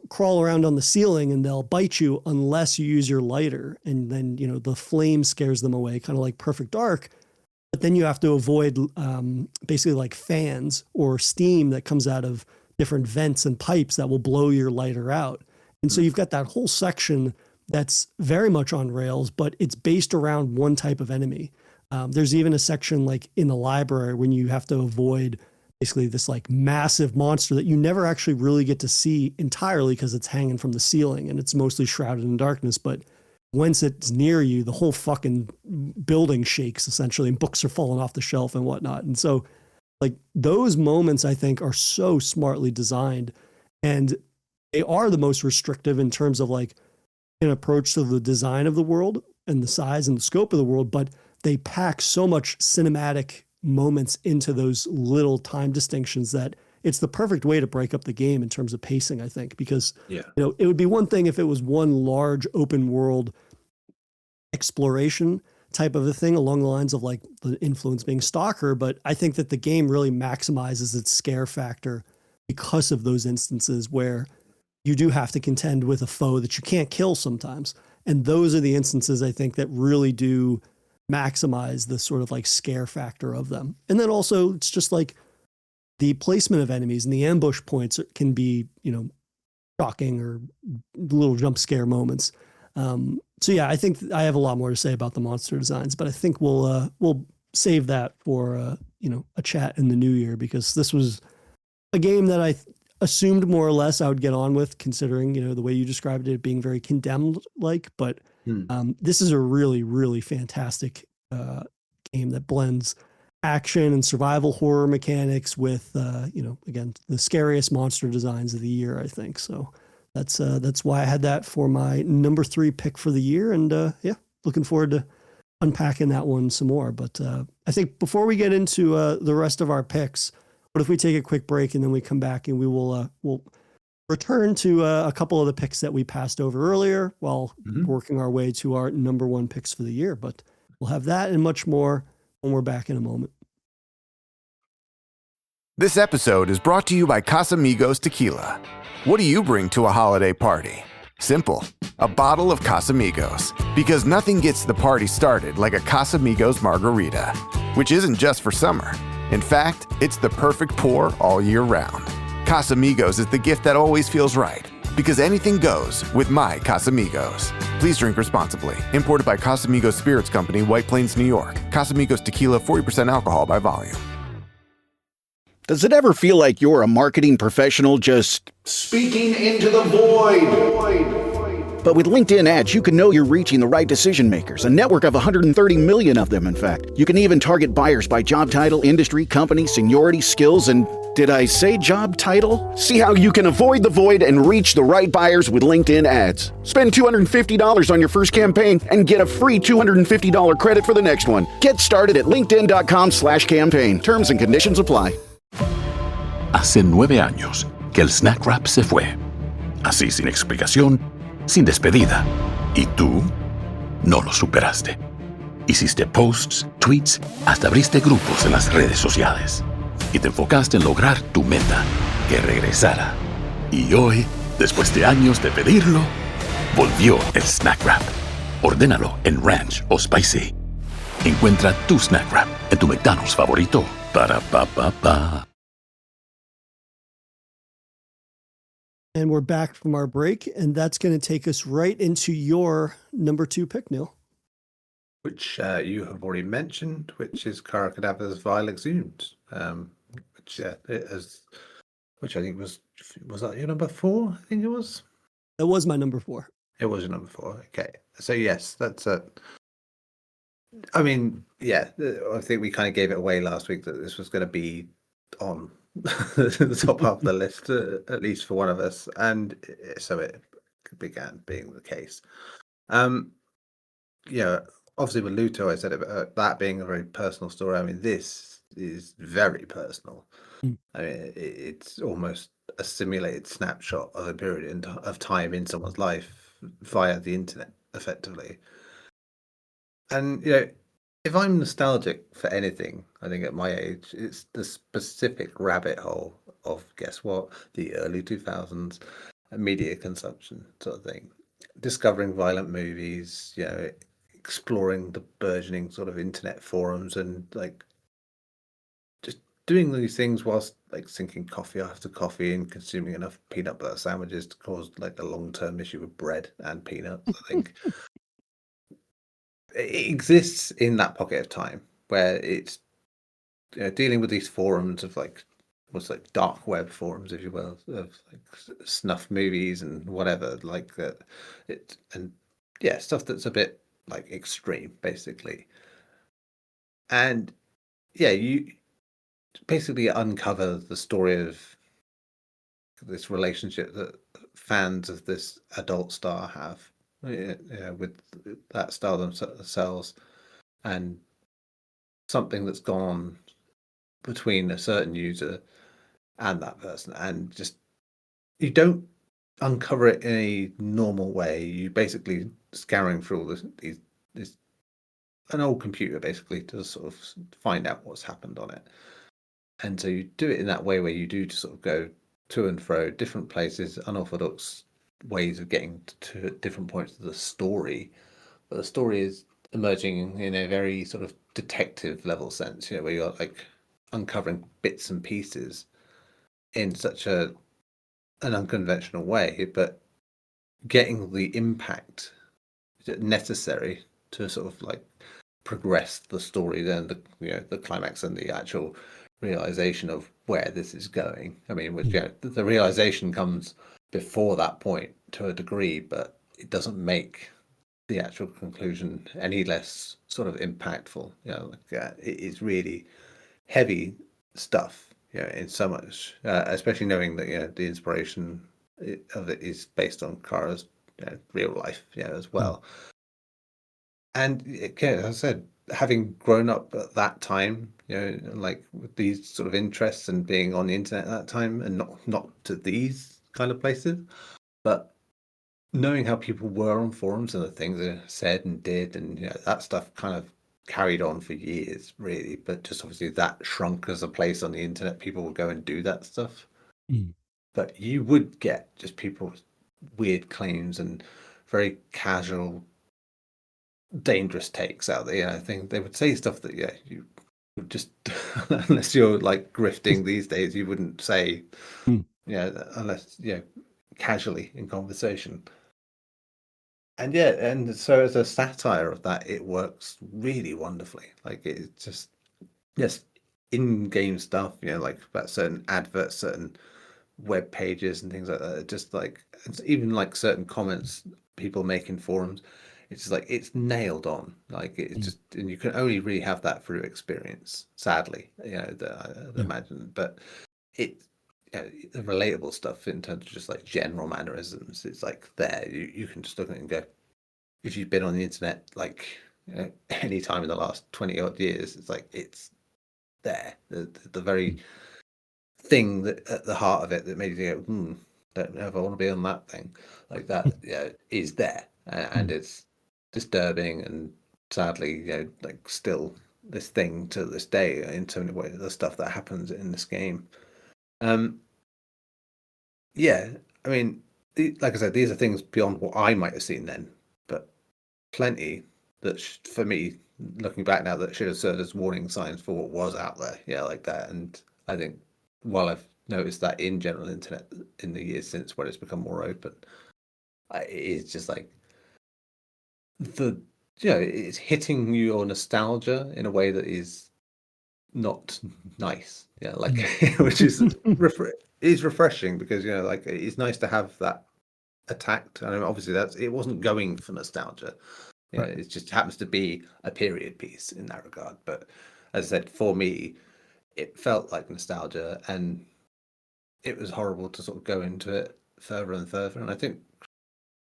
crawl around on the ceiling and they'll bite you unless you use your lighter. And then, the flame scares them away, kind of like Perfect Dark. But then you have to avoid basically like fans or steam that comes out of different vents and pipes that will blow your lighter out. And so you've got that whole section that's very much on rails, but it's based around one type of enemy. There's even a section like in the library when you have to avoid basically this like massive monster that you never actually really get to see entirely because it's hanging from the ceiling and it's mostly shrouded in darkness. But once it's near you, the whole fucking building shakes essentially and books are falling off the shelf and whatnot. And so like those moments I think are so smartly designed, and they are the most restrictive in terms of like an approach to the design of the world and the size and the scope of the world, but they pack so much cinematic moments into those little time distinctions that it's the perfect way to break up the game in terms of pacing, I think, because, it would be one thing if it was one large open world exploration type of a thing along the lines of like the influence being Stalker. But I think that the game really maximizes its scare factor because of those instances where you do have to contend with a foe that you can't kill sometimes. And those are the instances I think that really do maximize the sort of like scare factor of them. And then also it's just like the placement of enemies and the ambush points can be, shocking or little jump scare moments. So yeah, I think I have a lot more to say about the monster designs, but I think we'll save that for a chat in the new year, because this was a game that I assumed more or less I would get on with, considering the way you described it being very Condemned like. But this is a really, really fantastic game that blends action and survival horror mechanics with again, the scariest monster designs of the year, I think. So that's why I had that for my number 3 pick for the year. And looking forward to unpacking that one some more. But I think before we get into the rest of our picks, what if we take a quick break and then we come back and we'll return to a couple of the picks that we passed over earlier while working our way to our number 1 picks for the year. But we'll have that and much more when we're back in a moment. This episode is brought to you by Casamigos Tequila. What do you bring to a holiday party? Simple. A bottle of Casamigos. Because nothing gets the party started like a Casamigos margarita, which isn't just for summer. In fact, it's the perfect pour all year round. Casamigos is the gift that always feels right, because anything goes with my Casamigos. Please drink responsibly. Imported by Casamigos Spirits Company, White Plains, New York. Casamigos Tequila, 40% alcohol by volume. Does it ever feel like you're a marketing professional just speaking into the void? But with LinkedIn ads, you can know you're reaching the right decision makers, a network of 130 million of them, in fact. You can even target buyers by job title, industry, company, seniority, skills, and did I say job title? See how you can avoid the void and reach the right buyers with LinkedIn ads. Spend $250 on your first campaign and get a free $250 credit for the next one. Get started at linkedin.com/campaign. Terms and conditions apply. Hace 9 años que el Snack Wrap se fue. Así, sin explicación, sin despedida. ¿Y tú? No lo superaste. Hiciste posts, tweets, hasta abriste grupos en las redes sociales. Y te enfocaste en lograr tu meta, que regresara. Y hoy, después de años de pedirlo, volvió el Snack Wrap. Ordénalo en Ranch o Spicy. Encuentra tu Snack Wrap en tu McDonald's favorito. Para pa pa pa. And we're back from our break, and that's going to take us right into your number 2 pick, Neil. Which you have already mentioned, which is Kara Cadaver's Vile Exhumed, which I think was that your number 4? I think it was. That was my number 4. It was your number 4. Okay, so yes, that's a. I mean, yeah, I think we kind of gave it away last week that this was going to be on the top half of the list, at least for one of us, and so it began being the case. Yeah, obviously with Luto, I said about that being a very personal story. I mean, this is very personal. I mean, it's almost a simulated snapshot of a period of time in someone's life via the internet, effectively. And if I'm nostalgic for anything, I think at my age, it's the specific rabbit hole of, guess what, the early 2000s media consumption sort of thing. Discovering violent movies, exploring the burgeoning sort of internet forums, and like just doing these things whilst like sinking coffee after coffee and consuming enough peanut butter sandwiches to cause like a long-term issue with bread and peanuts. I think it exists in that pocket of time where it's dealing with these forums of like what's like dark web forums, if you will, of like snuff movies and whatever like that. Stuff that's a bit like extreme, basically. And you basically uncover the story of this relationship that fans of this adult star have with that star themselves, and something that's gone on between a certain user and that person, and just you don't uncover it in a normal way. You basically scouring through all this an old computer basically to sort of find out what's happened on it. And so you do it in that way where you do to sort of go to and fro different places, unorthodox ways of getting to different points of the story. But the story is emerging in a very sort of detective level sense, where you're like uncovering bits and pieces in such an unconventional way, but getting the impact necessary to sort of like progress the story, then the climax and the actual realization of where this is going. I mean, which the realization comes before that point to a degree, but it doesn't make the actual conclusion any less sort of impactful. It is really heavy stuff, in so much, especially knowing that the inspiration of it is based on Kara's real life, as well. And as I said, having grown up at that time, like with these sort of interests and being on the internet at that time, and not to these kind of places, but knowing how people were on forums and the things they said and did, and that stuff kind of carried on for years, really. But just obviously that shrunk as a place on the internet. People would go and do that stuff. But you would get just people's weird claims and very casual, dangerous takes out there. I think they would say stuff that you would just unless you're like grifting these days, you wouldn't say unless casually in conversation. And and so as a satire of that, it works really wonderfully. Like it's just in-game stuff, like about certain adverts, certain web pages and things like that. Just like it's even like certain comments people make in forums. It's just like it's nailed on. Like it's just, and you can only really have that through experience. Sadly, I imagine, but it. The relatable stuff in terms of just like general mannerisms, it's like there you can just look at it and go, if you've been on the internet like any time in the last 20 odd years, it's like it's there, the very thing that at the heart of it that made you go, don't know if I want to be on that thing, like that is there, and it's disturbing and sadly like still this thing to this day, in so many ways, the stuff that happens in this game. Yeah, I mean, like I said, these are things beyond what I might have seen then, but plenty that for me, looking back now, that should have served as warning signs for what was out there. Yeah, like that. And I think while I've noticed that in general internet in the years since, when it's become more open, it's just like it's hitting your nostalgia in a way that is not nice. Yeah, like which is is refreshing, because like it's nice to have that attacked. I mean, obviously it wasn't going for nostalgia. Right. It just happens to be a period piece in that regard. But as I said, for me, it felt like nostalgia, and it was horrible to sort of go into it further and further. And I think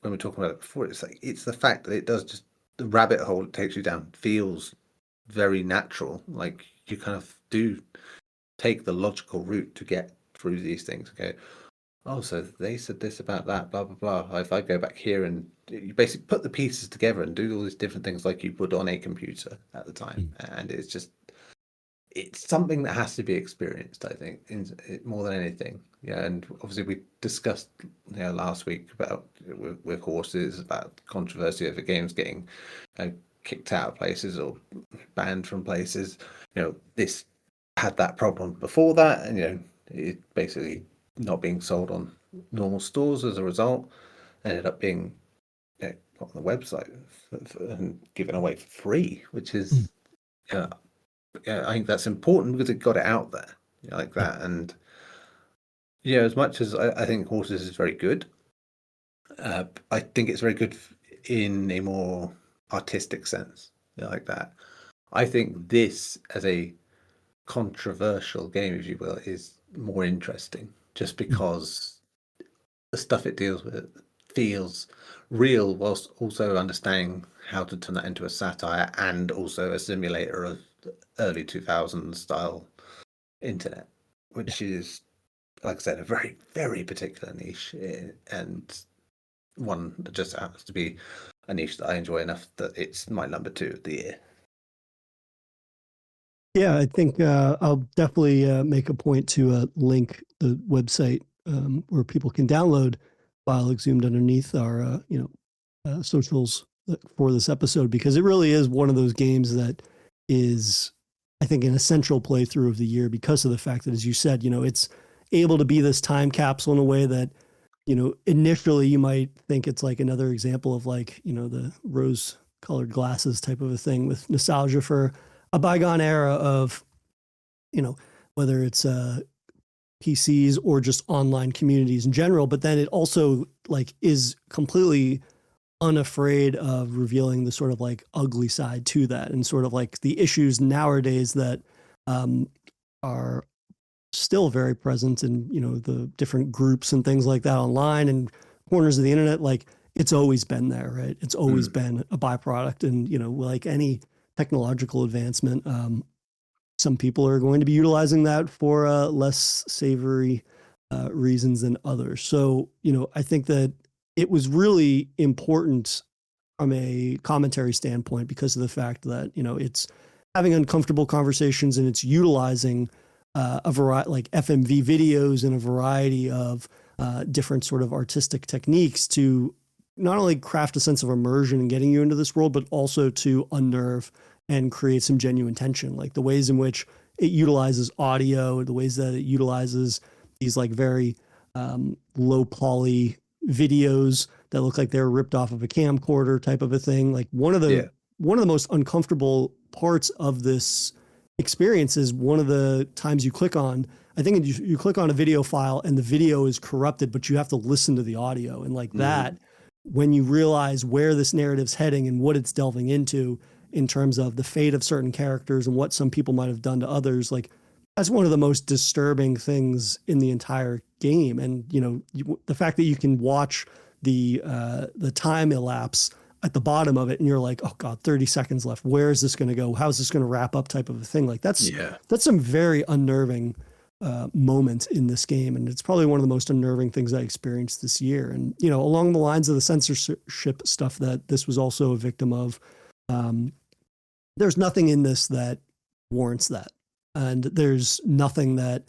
when we're talking about it before, it's the fact that it does just, the rabbit hole it takes you down feels very natural. Like you kind of do take the logical route to get through these things. Okay. Oh, so they said this about that, blah, blah, blah. If I go back here and you basically put the pieces together and do all these different things like you would on a computer at the time. And it's something that has to be experienced, I think, more than anything. Yeah. And obviously we discussed last week about with horses, about controversy over games getting kicked out of places or banned from places. This had that problem before that, and it basically not being sold on normal stores as a result, ended up being put on the website and given away for free, which is I think that's important because it got it out there like that. And as much as I think Horses is very good, I think it's very good in a more artistic sense like that. I think this as a controversial game, if you will, is more interesting, just because the stuff it deals with feels real, whilst also understanding how to turn that into a satire and also a simulator of early 2000s style internet, which is, like I said, a very, very particular niche, and one that just happens to be a niche that I enjoy enough that it's my number 2 of the year. Yeah, I think I'll definitely make a point to link the website where people can download File Exhumed underneath our socials for this episode, because it really is one of those games that is, I think, an essential playthrough of the year, because of the fact that, as you said, it's able to be this time capsule in a way that, initially you might think it's like another example of like, the rose-colored glasses type of a thing with nostalgia for a bygone era of, whether it's PCs or just online communities in general. But then it also like is completely unafraid of revealing the sort of like ugly side to that, and sort of like the issues nowadays that are still very present in, the different groups and things like that online and corners of the internet. Like it's always been there, right? It's always been a byproduct. And, like any technological advancement, some people are going to be utilizing that for less savory reasons than others. So, I think that it was really important from a commentary standpoint because of the fact that, it's having uncomfortable conversations, and it's utilizing a variety, like FMV videos and a variety of different sort of artistic techniques to not only craft a sense of immersion and getting you into this world, but also to unnerve and create some genuine tension. Like the ways in which it utilizes audio, the ways that it utilizes these like very low poly videos that look like they're ripped off of a camcorder type of a thing. Like one of the most uncomfortable parts of this experience is one of the times you click on, I think you click on a video file and the video is corrupted, but you have to listen to the audio. And like that, when you realize where this narrative's heading and what it's delving into in terms of the fate of certain characters and what some people might have done to others, like that's one of the most disturbing things in the entire game. And, the fact that you can watch the time elapse at the bottom of it and you're like, oh God, 30 seconds left. Where is this going to go? How is this going to wrap up type of a thing? Like that's some very unnerving moment in this game. And it's probably one of the most unnerving things I experienced this year. And, along the lines of the censorship stuff that this was also a victim of, there's nothing in this that warrants that. And there's nothing that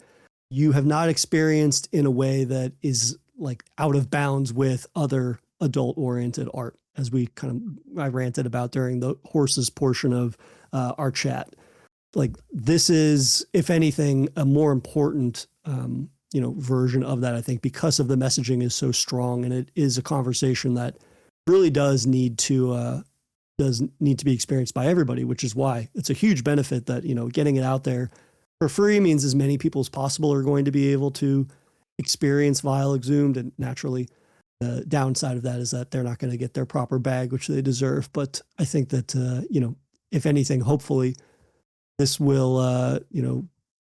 you have not experienced in a way that is like out of bounds with other adult oriented art, as I ranted about during the horses portion of our chat. Like, this is, if anything, a more important, version of that, I think, because of the messaging is so strong, and it is a conversation that really does need to be experienced by everybody, which is why it's a huge benefit that, getting it out there for free means as many people as possible are going to be able to experience Vile Exhumed. And naturally, the downside of that is that they're not going to get their proper bag, which they deserve. But I think that, if anything, hopefully this will,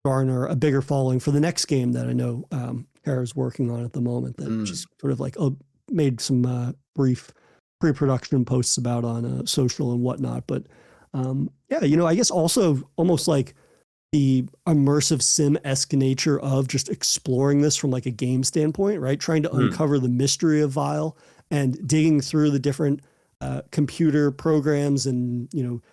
garner a bigger following for the next game that I know Kara's working on at the moment, that she's sort of like made some brief pre-production posts about on social and whatnot. But I guess also almost like the immersive sim-esque nature of just exploring this from like a game standpoint, right? Trying to uncover the mystery of Vile and digging through the different computer programs and,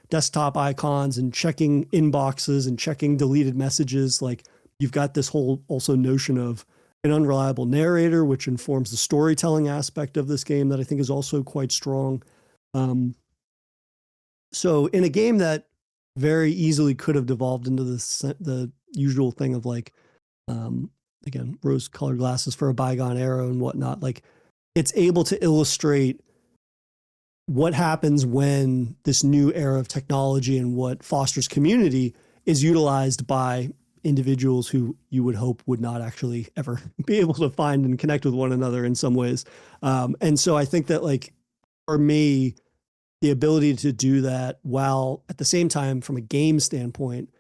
desktop icons and checking inboxes and checking deleted messages. Like, you've got this whole also notion of an unreliable narrator, which informs the storytelling aspect of this game that I think is also quite strong. So in a game that very easily could have devolved into the usual thing of like, again, rose-colored glasses for a bygone era and whatnot, like, it's able to illustrate what happens when this new era of technology and what fosters community is utilized by individuals who you would hope would not actually ever be able to find and connect with one another in some ways. And so I think that, like, for me, the ability to do that while at the same time, from a game standpoint,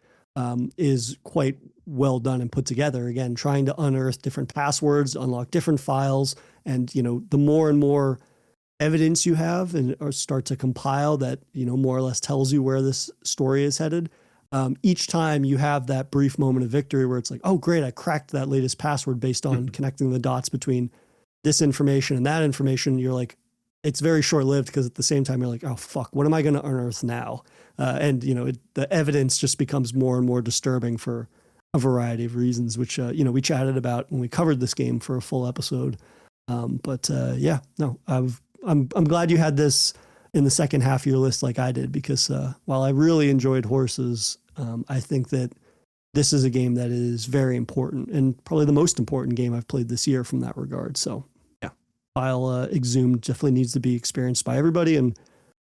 is quite well done and put together. Again, trying to unearth different passwords, unlock different files. And, the more and more evidence you have or start to compile that, more or less tells you where this story is headed. Each time you have that brief moment of victory where it's like, oh, great, I cracked that latest password based on connecting the dots between this information and that information. You're like, it's very short-lived, because at the same time you're like, oh, fuck, what am I going to unearth now? And, the evidence just becomes more and more disturbing for a variety of reasons, which, we chatted about when we covered this game for a full episode. I'm glad you had this in the second half of your list like I did, because while I really enjoyed Horses, I think that this is a game that is very important, and probably the most important game I've played this year from that regard. So yeah, Vile Exhumed definitely needs to be experienced by everybody. And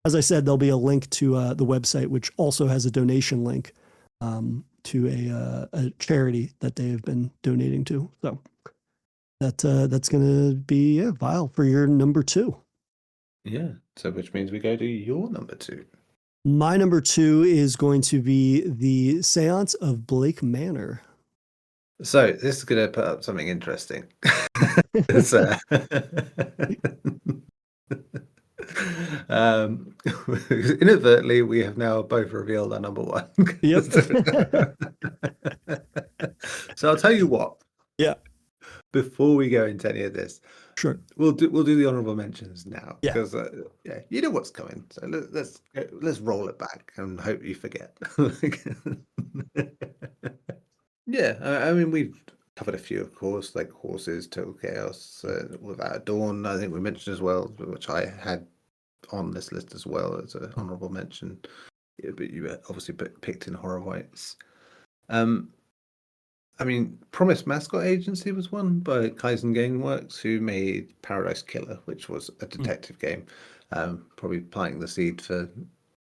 as I said, there'll be a link to the website, which also has a donation link to a charity that they have been donating to. So that's going to be Vile for your number 2. Yeah. So which means we go to your number 2. My number 2 is going to be The Seance of Blake Manor. So this is going to put up something interesting. Inadvertently, we have now both revealed our number 1. Yep. So I'll tell you what. Yeah. Before we go into any of this, sure, we'll do the honorable mentions now, Yeah. because you know what's coming. So let's roll it back and hope you forget. Yeah, I mean, we've covered a few, of course, like Horses, Total Chaos, Without a Dawn. I think we mentioned as well, which I had on this list as well as an honorable mention. Yeah, but you obviously picked in Horror Whites. I mean, Promise Mascot Agency was one by Kaizen Gameworks, who made Paradise Killer, which was a detective game. Probably planting the seed for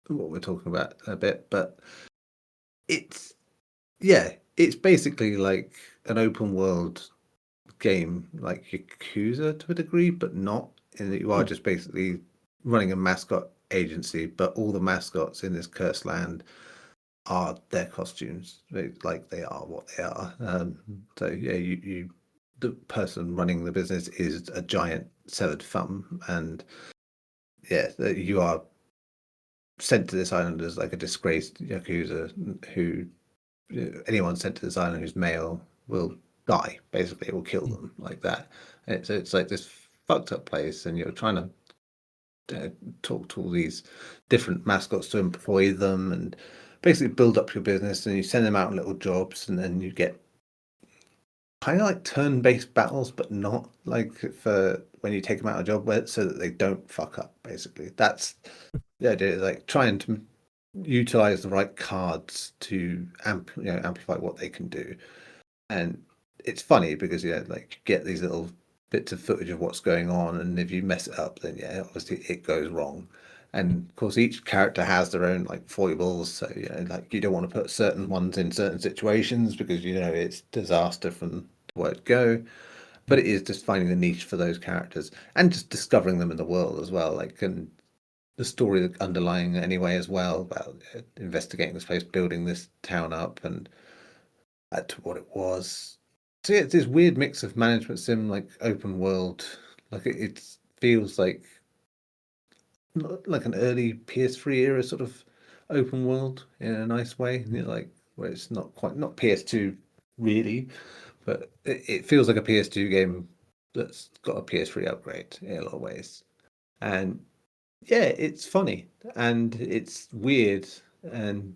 what we're talking about a bit, but it's basically like an open world game, like Yakuza to a degree, but not in that you are just basically running a mascot agency, but all the mascots in this cursed land are their costumes, like they are what they are. So yeah, you the person running the business is a giant severed thumb, and yeah, you are sent to this island as like a disgraced Yakuza who anyone sent to this island who's male will die, basically. It will kill them like that. And it's like this fucked up place, and you're trying to talk to all these different mascots to employ them and basically build up your business, and you send them out on little jobs, and then you get kind of like turn-based battles, but not like for when you take them out of job, so that they don't fuck up. Basically, that's the idea. Like trying to utilize the right cards to amplify what they can do, and it's funny because like you get these little bits of footage of what's going on, and if you mess it up, then obviously it goes wrong. And of course, each character has their own like foibles. So like you don't want to put certain ones in certain situations because it's disaster from the word go. But it is just finding the niche for those characters and just discovering them in the world as well. Like and the story underlying anyway as well about investigating this place, building this town up, and to what it was. So it's this weird mix of management sim, like open world. Like it feels like an early PS3 era sort of open world in a nice way. Like where it's not PS2 really, but it feels like a PS2 game that's got a PS3 upgrade in a lot of ways. And yeah, it's funny and it's weird, and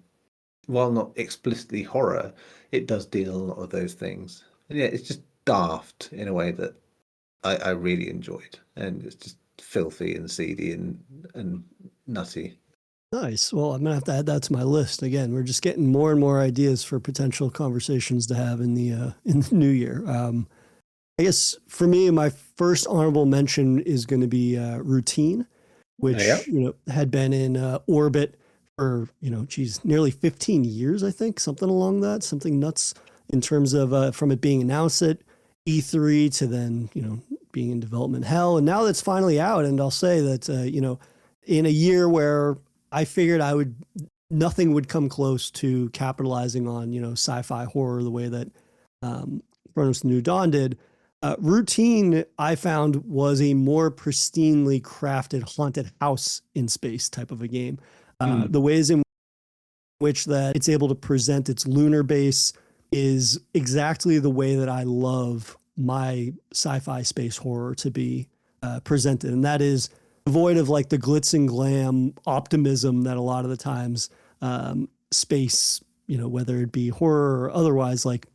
while not explicitly horror, it does deal a lot of those things. And yeah, it's just daft in a way that I really enjoyed, and it's just filthy and seedy and nutty. Nice. Well, I'm gonna have to add that to my list. Again, we're just getting more and more ideas for potential conversations to have in the new year. I guess for me, my first honorable mention is going to be Routine, which had been in orbit for nearly 15 years. I think something along that, something nuts in terms of from it being announced at E3 to then being in development hell, and now that's finally out. And I'll say that in a year where I figured nothing would come close to capitalizing on sci-fi horror the way that Furnace New Dawn did. Routine, I found, was a more pristinely crafted haunted house in space type of a game. The ways in which that it's able to present its lunar base is exactly the way that I love my sci-fi space horror to be presented. And that is devoid of like the glitz and glam optimism that a lot of the times space, whether it be horror or otherwise, like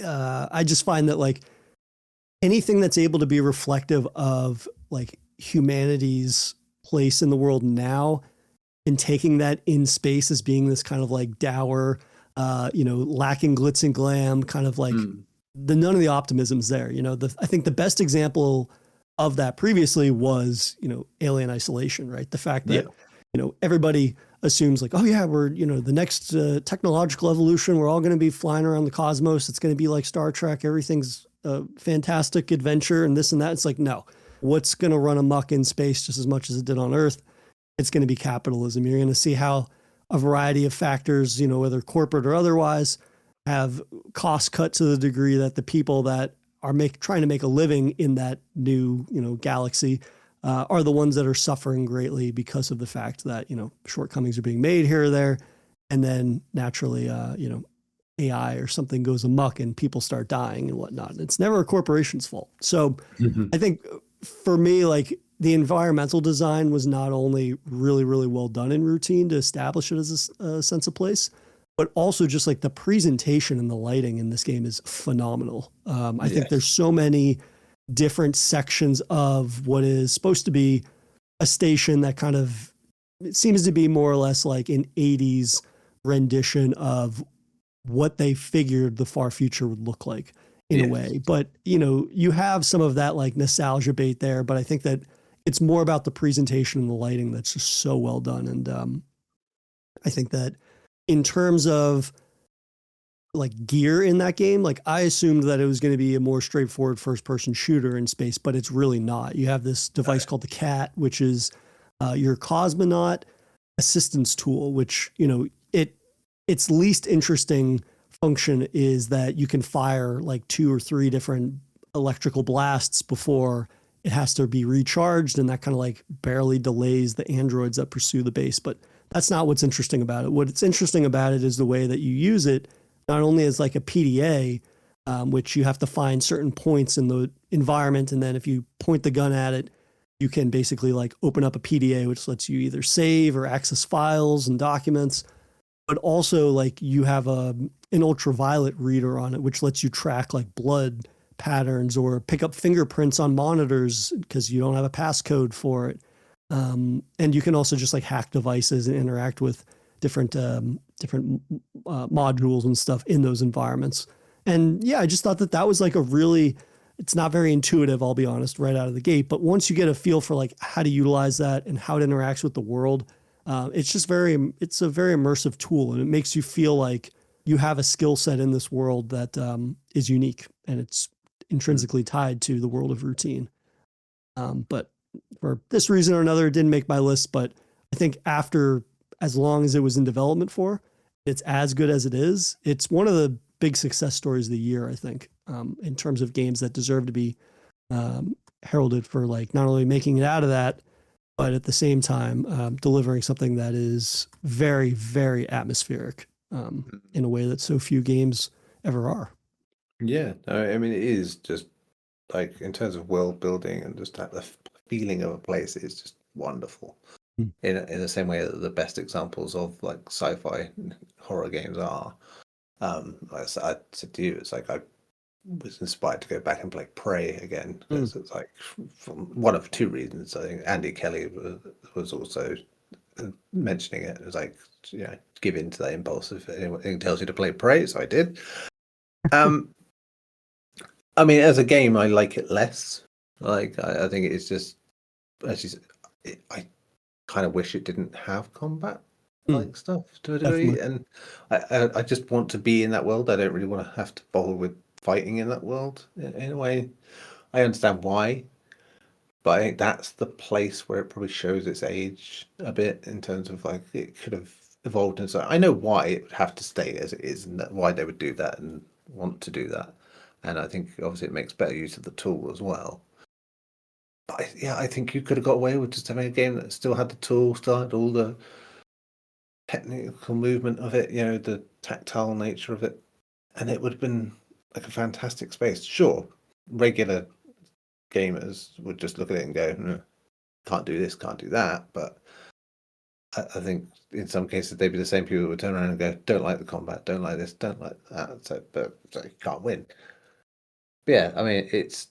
I just find that like anything that's able to be reflective of like humanity's place in the world now and taking that in space as being this kind of like dour, lacking glitz and glam, kind of like none of the optimism's there. I think the best example of that previously was, Alien Isolation, right? The fact that, everybody assumes like, oh yeah, we're, the next technological evolution, we're all going to be flying around the cosmos. It's going to be like Star Trek. Everything's a fantastic adventure and this and that. It's like, no, what's going to run amok in space just as much as it did on Earth? It's going to be capitalism. You're going to see how a variety of factors, whether corporate or otherwise, have cost cut to the degree that the people that are trying to make a living in that new, galaxy are the ones that are suffering greatly because of the fact that, shortcomings are being made here or there. And then naturally, AI or something goes amok and people start dying and whatnot. And it's never a corporation's fault. So I think for me, like the environmental design was not only really, really well done in Routine to establish it as a sense of place, but also just like the presentation and the lighting in this game is phenomenal. I think there's so many different sections of what is supposed to be a station that kind of, it seems to be more or less like an 80s rendition of what they figured the far future would look like in a way. But, you have some of that like nostalgia bait there, but I think that it's more about the presentation and the lighting that's just so well done. And I think that in terms of like gear in that game, like I assumed that it was going to be a more straightforward first person shooter in space, but it's really not. You have this device called the CAT, which is your cosmonaut assistance tool, which, its least interesting function is that you can fire like 2 or 3 different electrical blasts before it has to be recharged. And that kind of like barely delays the androids that pursue the base. But that's not what's interesting about it. What's interesting about it is the way that you use it, not only as like a PDA, which you have to find certain points in the environment. And then if you point the gun at it, you can basically like open up a PDA, which lets you either save or access files and documents. But also like you have an ultraviolet reader on it, which lets you track like blood patterns or pick up fingerprints on monitors because you don't have a passcode for it. And you can also just like hack devices and interact with different modules and stuff in those environments. And yeah, I just thought that was like it's not very intuitive, I'll be honest, right out of the gate. But once you get a feel for like how to utilize that and how it interacts with the world, it's a very immersive tool, and it makes you feel like you have a skill set in this world that is unique, and it's intrinsically tied to the world of Routine. But for this reason or another, it didn't make my list. But I think as long as it was in development for, it's as good as it is. It's one of the big success stories of the year, I think, in terms of games that deserve to be heralded for like not only making it out of that, but at the same time delivering something that is very, very atmospheric in a way that so few games ever are. Yeah, I mean, it is just like in terms of world building and just the feeling of a place, it's just wonderful. In the same way that the best examples of like sci-fi horror games are. Like I said to you, it's like I was inspired to go back and play Prey again because it's like from one of two reasons. I think Andy Kelly was also mentioning it. It was like, give in to that impulse if anything tells you to play Prey, so I did. I mean, as a game, I like it less. Like I think it's just, as you said, I kind of wish it didn't have combat like stuff to a degree. Definitely. And I just want to be in that world. I don't really want to have to bother with fighting in that world in a way. I understand why, but I think that's the place where it probably shows its age a bit in terms of like it could have evolved. And so I know why it would have to stay as it is and why they would do that and want to do that. And I think obviously it makes better use of the tool as well. But I think you could have got away with just having a game that still had the tool, still had all the technical movement of it, the tactile nature of it, and it would have been like a fantastic space. Sure, regular gamers would just look at it and go, no, can't do this, can't do that. But I think in some cases they'd be the same people who would turn around and go, don't like the combat, don't like this, don't like that. So you can't win. But yeah, I mean, it's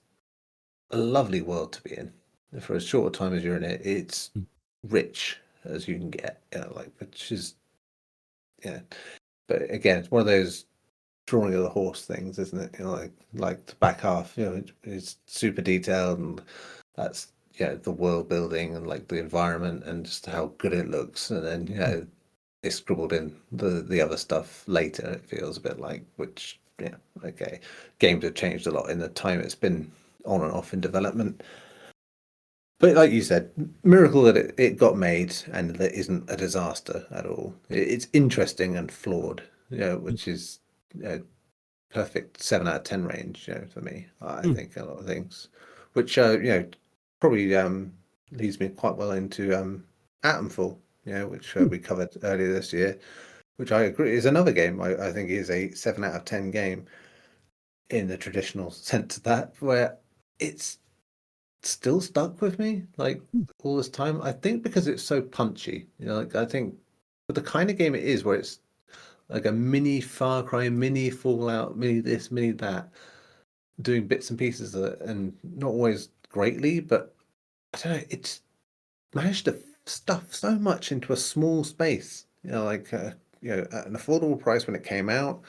a lovely world to be in. For as short a time as you're in it, it's rich as you can get, which is, But again, it's one of those drawing of the horse things, isn't it? Like the back half, it's super detailed, and that's the world building and like the environment and just how good it looks, and then they scribbled in the other stuff later. It feels a bit like, which okay, games have changed a lot in the time it's been on and off in development. But like you said, miracle that it got made and that isn't a disaster at all. It's interesting and flawed, which is perfect 7 out of 10 range, for me. I think a lot of things, which probably leads me quite well into Atomfall, which we covered earlier this year, which I agree is another game I think is a 7 out of 10 game in the traditional sense of that, where it's still stuck with me like all this time. I think because it's so punchy, I think for the kind of game it is, where it's like a mini Far Cry, mini Fallout, mini this, mini that, doing bits and pieces of it, and not always greatly, but I don't know, it's managed to stuff so much into a small space, at an affordable price when it came out,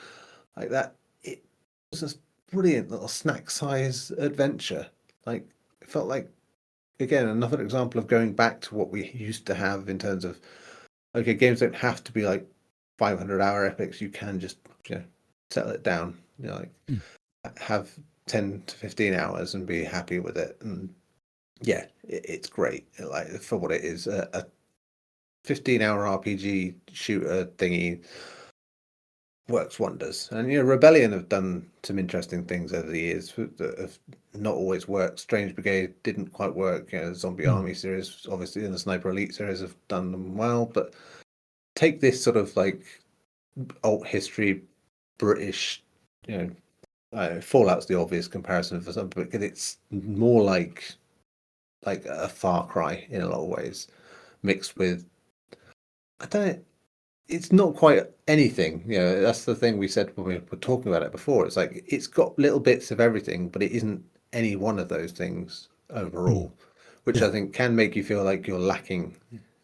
like that. It was this brilliant little snack size adventure. Like, it felt like, again, another example of going back to what we used to have in terms of, okay, games don't have to be like 500-hour epics. You can just settle it down, have 10 to 15 hours and be happy with it. And it's great. Like, for what it is, a 15-hour RPG shooter thingy works wonders. And Rebellion have done some interesting things over the years that have not always worked. Strange Brigade didn't quite work. The Zombie Army series, obviously, and the Sniper Elite series have done them well. But take this sort of like alt history British, Fallout's the obvious comparison for some, because it's more like a Far Cry in a lot of ways, mixed with, I don't know, it's not quite anything. You know, that's the thing we said when we were talking about it before. It's like it's got little bits of everything, but it isn't any one of those things overall, which I think can make you feel like you're lacking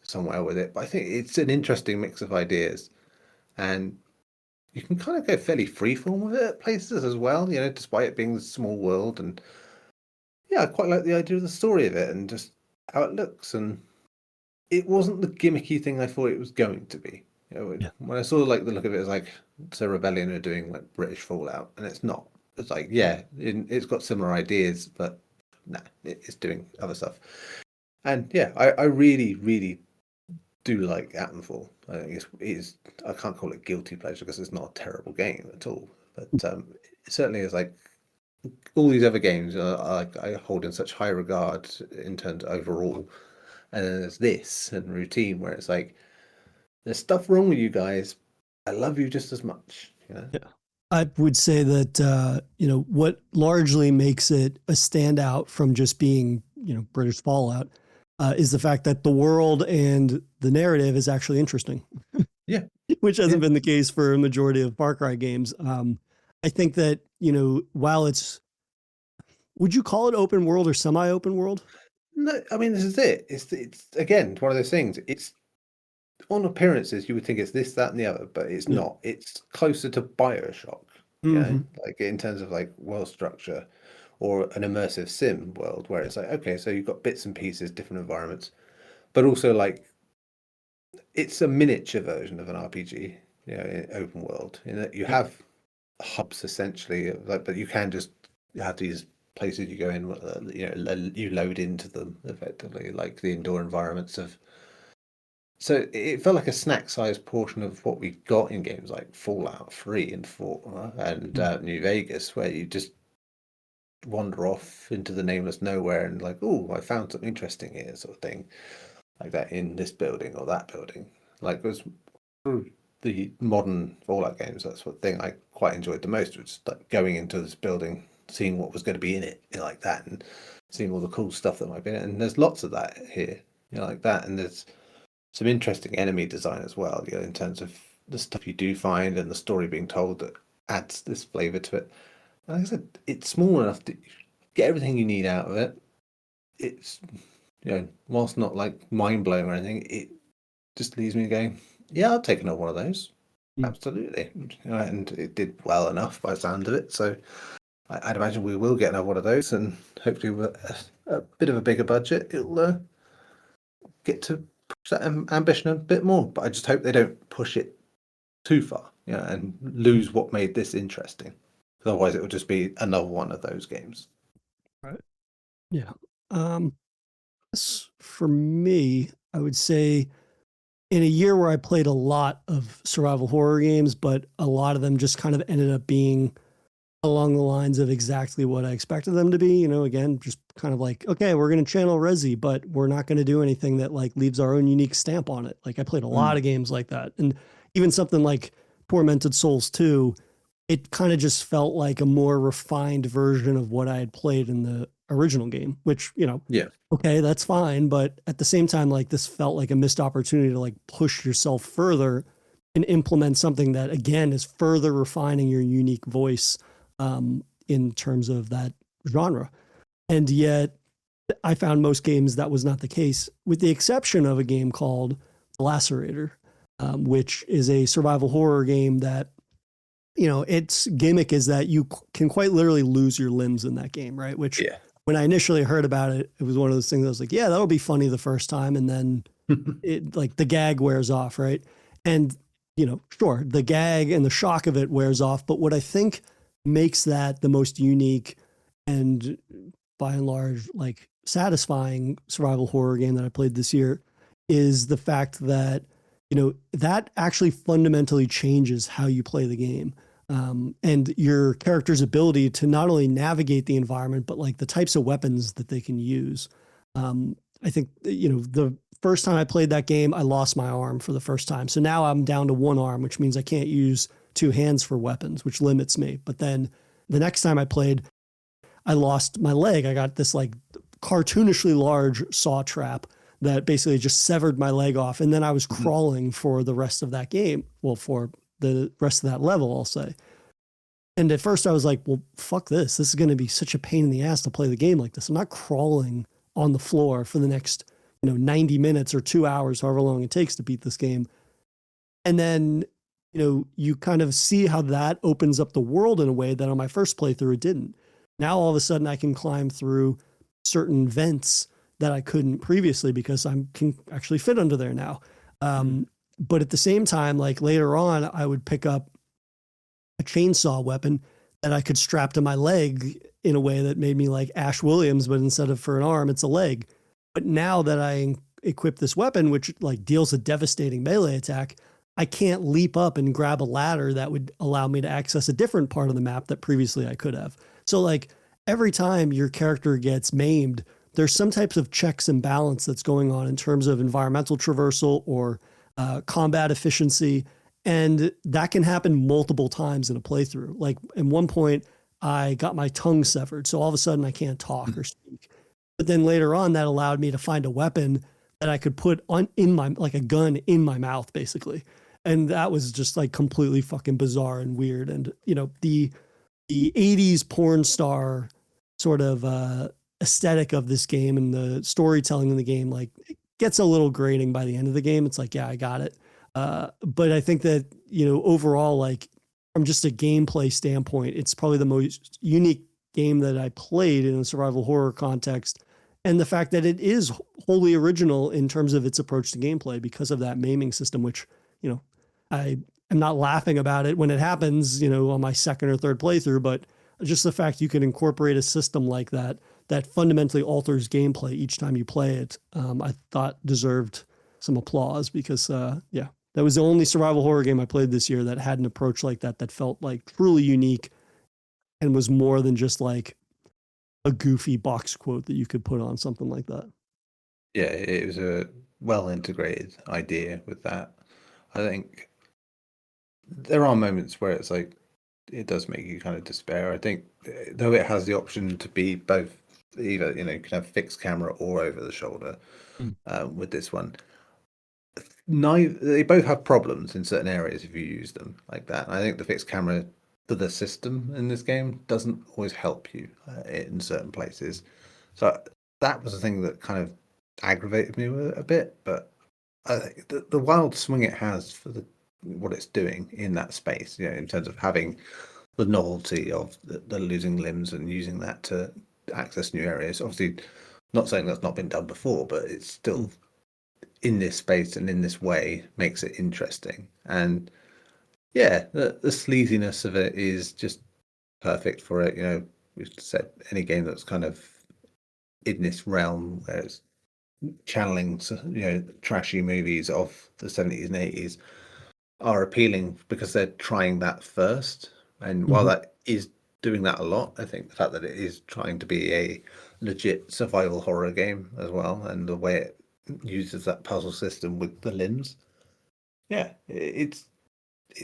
somewhere with it. But I think it's an interesting mix of ideas, and you can kind of go fairly freeform with it at places as well. You know, despite it being a small world, and yeah, I quite like the idea of the story of it and just how it looks. And it wasn't the gimmicky thing I thought it was going to be. You know, when I saw like the look of it, it was like so Rebellion are doing like British Fallout, and it's not. It's like it's got similar ideas, but nah, it's doing other stuff. And yeah, I really, really do like Atomfall. I think it's I can't call it guilty pleasure because it's not a terrible game at all, but it certainly is like all these other games I hold in such high regard in terms of overall. And then there's this and Routine where it's like there's stuff wrong with you guys. I love you just as much. You know? Yeah. I would say that, what largely makes it a standout from just being, British Fallout is the fact that the world and the narrative is actually interesting. Yeah. Which hasn't been the case for a majority of Far Cry games. I think that, while would you call it open world or semi-open world? No, I mean, this is it. It's again, one of those things. It's on appearances, you would think it's this, that, and the other, but it's not. It's closer to BioShock, like in terms of like world structure or an immersive sim world where it's like, okay, so you've got bits and pieces, different environments, but also like it's a miniature version of an RPG, in open world, in that you have hubs essentially, like, but you have these places you go in, you load into them effectively, like the indoor environments of. So it felt like a snack-sized portion of what we got in games like Fallout 3 and 4 and New Vegas, where you just wander off into the nameless nowhere and like, oh, I found something interesting here, sort of thing, like that in this building or that building. Like it was the modern Fallout games. That's what thing I quite enjoyed the most, was like going into this building, seeing what was going to be in it, like that, and seeing all the cool stuff that might be in it. And there's lots of that here, like that, and there's some interesting enemy design as well, in terms of the stuff you do find and the story being told that adds this flavor to it. And like I said, it's small enough to get everything you need out of it. It's, whilst not like mind blowing or anything, it just leaves me going, yeah, I'll take another one of those. Absolutely. And it did well enough by the sound of it. So I'd imagine we will get another one of those, and hopefully with a bit of a bigger budget, it'll get to push that ambition a bit more. But I just hope they don't push it too far, and lose what made this interesting. Otherwise, it will just be another one of those games. Right. Yeah. For me, I would say in a year where I played a lot of survival horror games, but a lot of them just kind of ended up being along the lines of exactly what I expected them to be, again, just kind of like, okay, we're going to channel Resi, but we're not going to do anything that like leaves our own unique stamp on it. Like I played a lot of games like that. And even something like Tormented Souls 2, it kind of just felt like a more refined version of what I had played in the original game, which, okay, that's fine. But at the same time, like this felt like a missed opportunity to like push yourself further and implement something that again is further refining your unique voice in terms of that genre. And yet I found most games that was not the case, with the exception of a game called The Lacerator, which is a survival horror game that, its gimmick is that you can quite literally lose your limbs in that game, right? Which when I initially heard about it, it was one of those things I was like, yeah, that'll be funny the first time. And then it like the gag wears off, right? And, sure, the gag and the shock of it wears off. But what I think makes that the most unique and by and large, like satisfying survival horror game that I played this year is the fact that, that actually fundamentally changes how you play the game. And your character's ability to not only navigate the environment, but like the types of weapons that they can use. I think, the first time I played that game, I lost my arm for the first time. So now I'm down to one arm, which means I can't use two hands for weapons, which limits me. But then the next time I played, I lost my leg. I got this like cartoonishly large saw trap that basically just severed my leg off. And then I was crawling for the rest of that game. Well, for the rest of that level, I'll say. And at first I was like, well, fuck this. This is going to be such a pain in the ass to play the game like this. I'm not crawling on the floor for the next, 90 minutes or 2 hours, however long it takes to beat this game. And then, you kind of see how that opens up the world in a way that on my first playthrough, it didn't. Now, all of a sudden I can climb through certain vents that I couldn't previously because I can actually fit under there now. But at the same time, like later on, I would pick up a chainsaw weapon that I could strap to my leg in a way that made me like Ash Williams, but instead of for an arm, it's a leg. But now that I equip this weapon, which like deals a devastating melee attack, I can't leap up and grab a ladder that would allow me to access a different part of the map that previously I could have. So like every time your character gets maimed, there's some types of checks and balance that's going on in terms of environmental traversal or combat efficiency. And that can happen multiple times in a playthrough. Like at one point I got my tongue severed. So all of a sudden I can't talk or speak. But then later on that allowed me to find a weapon that I could put in my, like a gun in my mouth basically. And that was just like completely fucking bizarre and weird. And, the 80s porn star sort of aesthetic of this game and the storytelling in the game, like it gets a little grating by the end of the game. It's like, yeah, I got it. But I think that, overall, like from just a gameplay standpoint, it's probably the most unique game that I played in a survival horror context. And the fact that it is wholly original in terms of its approach to gameplay because of that maiming system, which, I am not laughing about it when it happens, on my second or third playthrough, but just the fact you can incorporate a system like that fundamentally alters gameplay each time you play it, I thought deserved some applause because, that was the only survival horror game I played this year that had an approach like that felt like truly unique and was more than just like a goofy box quote that you could put on something like that. Yeah, it was a well integrated idea with that. I think there are moments where it's like it does make you kind of despair. I think though it has the option to be both either you can have fixed camera or over the shoulder with this one. They both have problems in certain areas if you use them like that. And I think the fixed camera for the system in this game doesn't always help you in certain places. So that was the thing that kind of aggravated me a bit. But I think the wild swing it has for what it's doing in that space, in terms of having the novelty of the losing limbs and using that to access new areas. Obviously, not saying that's not been done before, but it's still in this space and in this way makes it interesting. And yeah, the sleaziness of it is just perfect for it. We've said any game that's kind of in this realm where it's channeling, trashy movies of the 70s and 80s are appealing because they're trying that first. And while that is doing that a lot, I think the fact that it is trying to be a legit survival horror game as well, and the way it uses that puzzle system with the limbs, it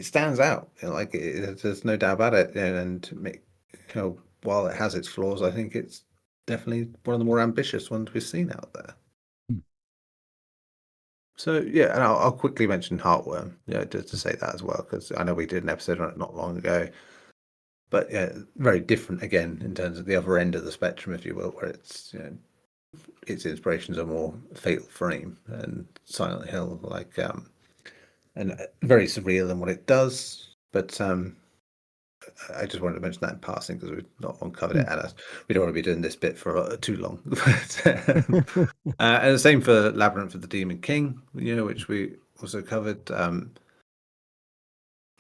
stands out. There's no doubt about it. And while it has its flaws, I think it's definitely one of the more ambitious ones we've seen out there. So yeah, and I'll quickly mention Heartworm, just to say that as well, because I know we did an episode on it not long ago. But yeah, very different again in terms of the other end of the spectrum, if you will, where it's its inspirations are more Fatal Frame and Silent Hill, and very surreal in what it does. But I just wanted to mention that in passing because we've not long covered it, and we don't want to be doing this bit for too long. And the same for Labyrinth of the Demon King, which we also covered.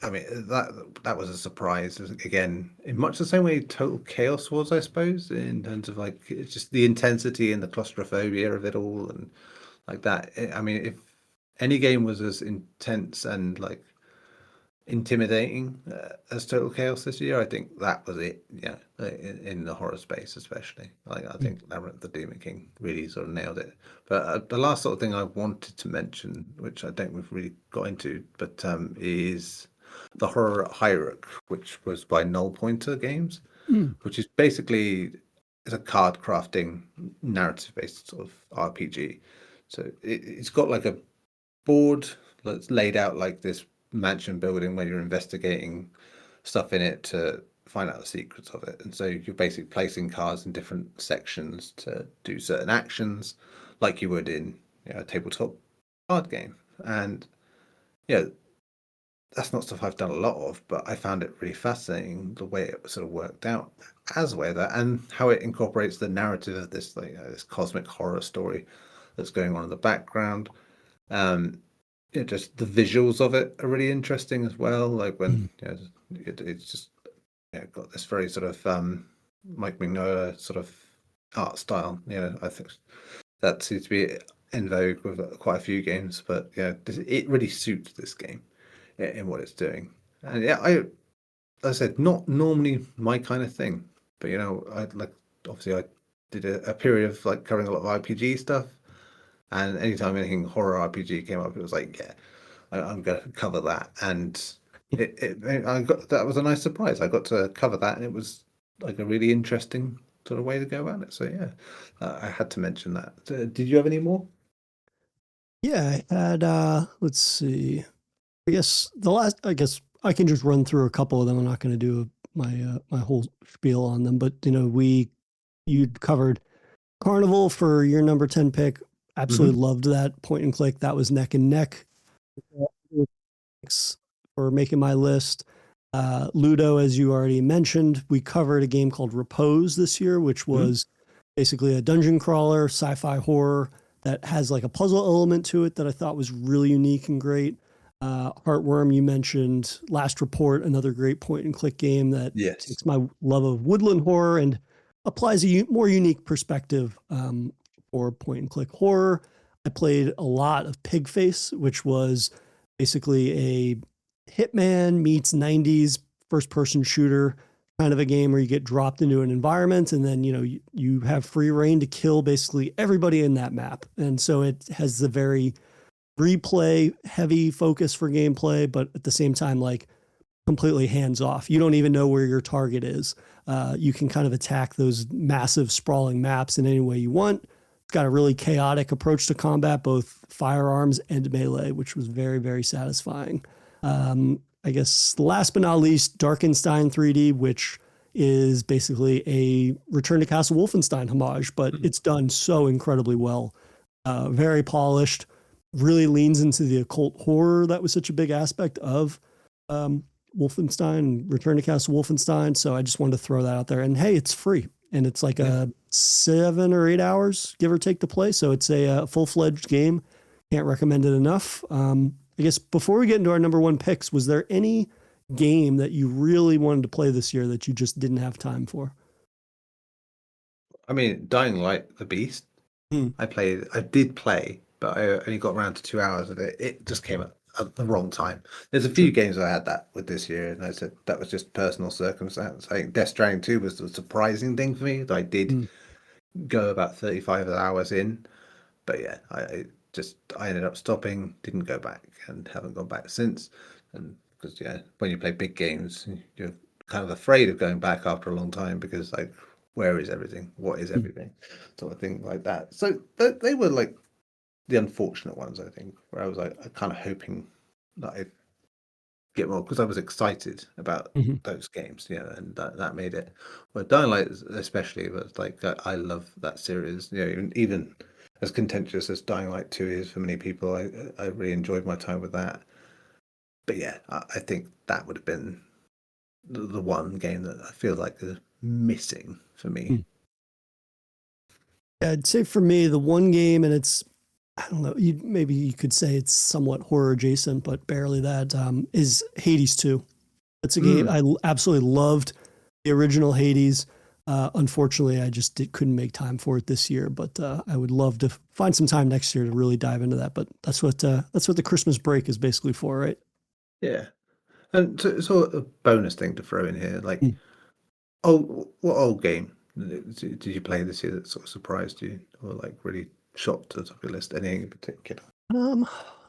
I mean, that was a surprise again, in much the same way Total Chaos was, I suppose, in terms of it's just the intensity and the claustrophobia of it all, and like that. I mean, if any game was as intense and intimidating as Total Chaos this year, I think that was it. Yeah, in the horror space, especially. I think Labyrinth of the Demon King really sort of nailed it. But the last sort of thing I wanted to mention, which I don't think we've really got into, but is the Horror Hierarch, which was by Null Pointer Games, which is basically a card crafting narrative based sort of RPG. So it's got like a board that's laid out like this mansion building where you're investigating stuff in it to find out the secrets of it. And so you're basically placing cards in different sections to do certain actions like you would in a tabletop card game. And that's not stuff I've done a lot of, but I found it really fascinating the way it sort of worked out as a way of that, and how it incorporates the narrative of this this cosmic horror story that's going on in the background. Just the visuals of it are really interesting as well. Like when it's just got this very sort of Mike Mignola sort of art style. I think that seems to be in vogue with quite a few games, but it really suits this game in what it's doing. And I said, not normally my kind of thing, but I did a period of like covering a lot of RPG stuff, and anytime anything horror RPG came up, it was like, I'm going to cover that. And that was a nice surprise. I got to cover that, and it was like a really interesting sort of way to go about it. So I had to mention that. Did you have any more? Yeah, I had, let's see. I guess I can just run through a couple of them. I'm not going to do my whole spiel on them, but you covered Carnival for your number 10 pick. Absolutely loved that point and click. That was neck and neck for making my list. Ludo, as you already mentioned, we covered a game called Repose this year, which was basically a dungeon crawler, sci-fi horror that has like a puzzle element to it that I thought was really unique and great. Heartworm, you mentioned. Last Report, another great point and click game that takes my love of woodland horror and applies a more unique perspective for point and click horror. I played a lot of Pigface, which was basically a Hitman meets 90s first person shooter kind of a game where you get dropped into an environment and then you have free reign to kill basically everybody in that map. And so it has the very replay heavy focus for gameplay, but at the same time, like completely hands off. You don't even know where your target is. You can kind of attack those massive sprawling maps in any way you want. It's got a really chaotic approach to combat, both firearms and melee, which was very, very satisfying. I guess last but not least, Darkenstein 3D, which is basically a Return to Castle Wolfenstein homage, but it's done so incredibly well. Very polished, really leans into the occult horror that was such a big aspect of Wolfenstein, Return to Castle Wolfenstein. So I just wanted to throw that out there. And hey, it's free. And it's like 7 or 8 hours, give or take, to play. So it's a full-fledged game. Can't recommend it enough. I guess before we get into our number one picks, was there any game that you really wanted to play this year that you just didn't have time for? I mean, Dying Light, The Beast. I did play, but I only got around to 2 hours of it. It just came at the wrong time. There's a few games I had that with this year, and I said that was just personal circumstance. I think Death Stranding 2 was the surprising thing for me. That I did go about 35 hours in, but I ended up stopping, didn't go back, and haven't gone back since. And because when you play big games, you're kind of afraid of going back after a long time because like, where is everything? What is everything? Sort of thing like that. So they were like the unfortunate ones, I think, where I was like kind of hoping that I'd get more because I was excited about those games, and that made it. But Dying Light especially was like, I love that series, even as contentious as Dying Light 2 is for many people, I really enjoyed my time with that. But I think that would have been the one game that I feel like is missing for me. Yeah, I'd say for me, the one game, and it's, I don't know, maybe you could say it's somewhat horror adjacent, but barely that, is Hades 2. It's a game I absolutely loved, the original Hades. Unfortunately, I just couldn't make time for it this year, but I would love to find some time next year to really dive into that. But that's what the Christmas break is basically for, right? Yeah, and so a bonus thing to throw in here, like, what old game did you play this year that sort of surprised you, or like really shot to the top of your list? Anything in particular?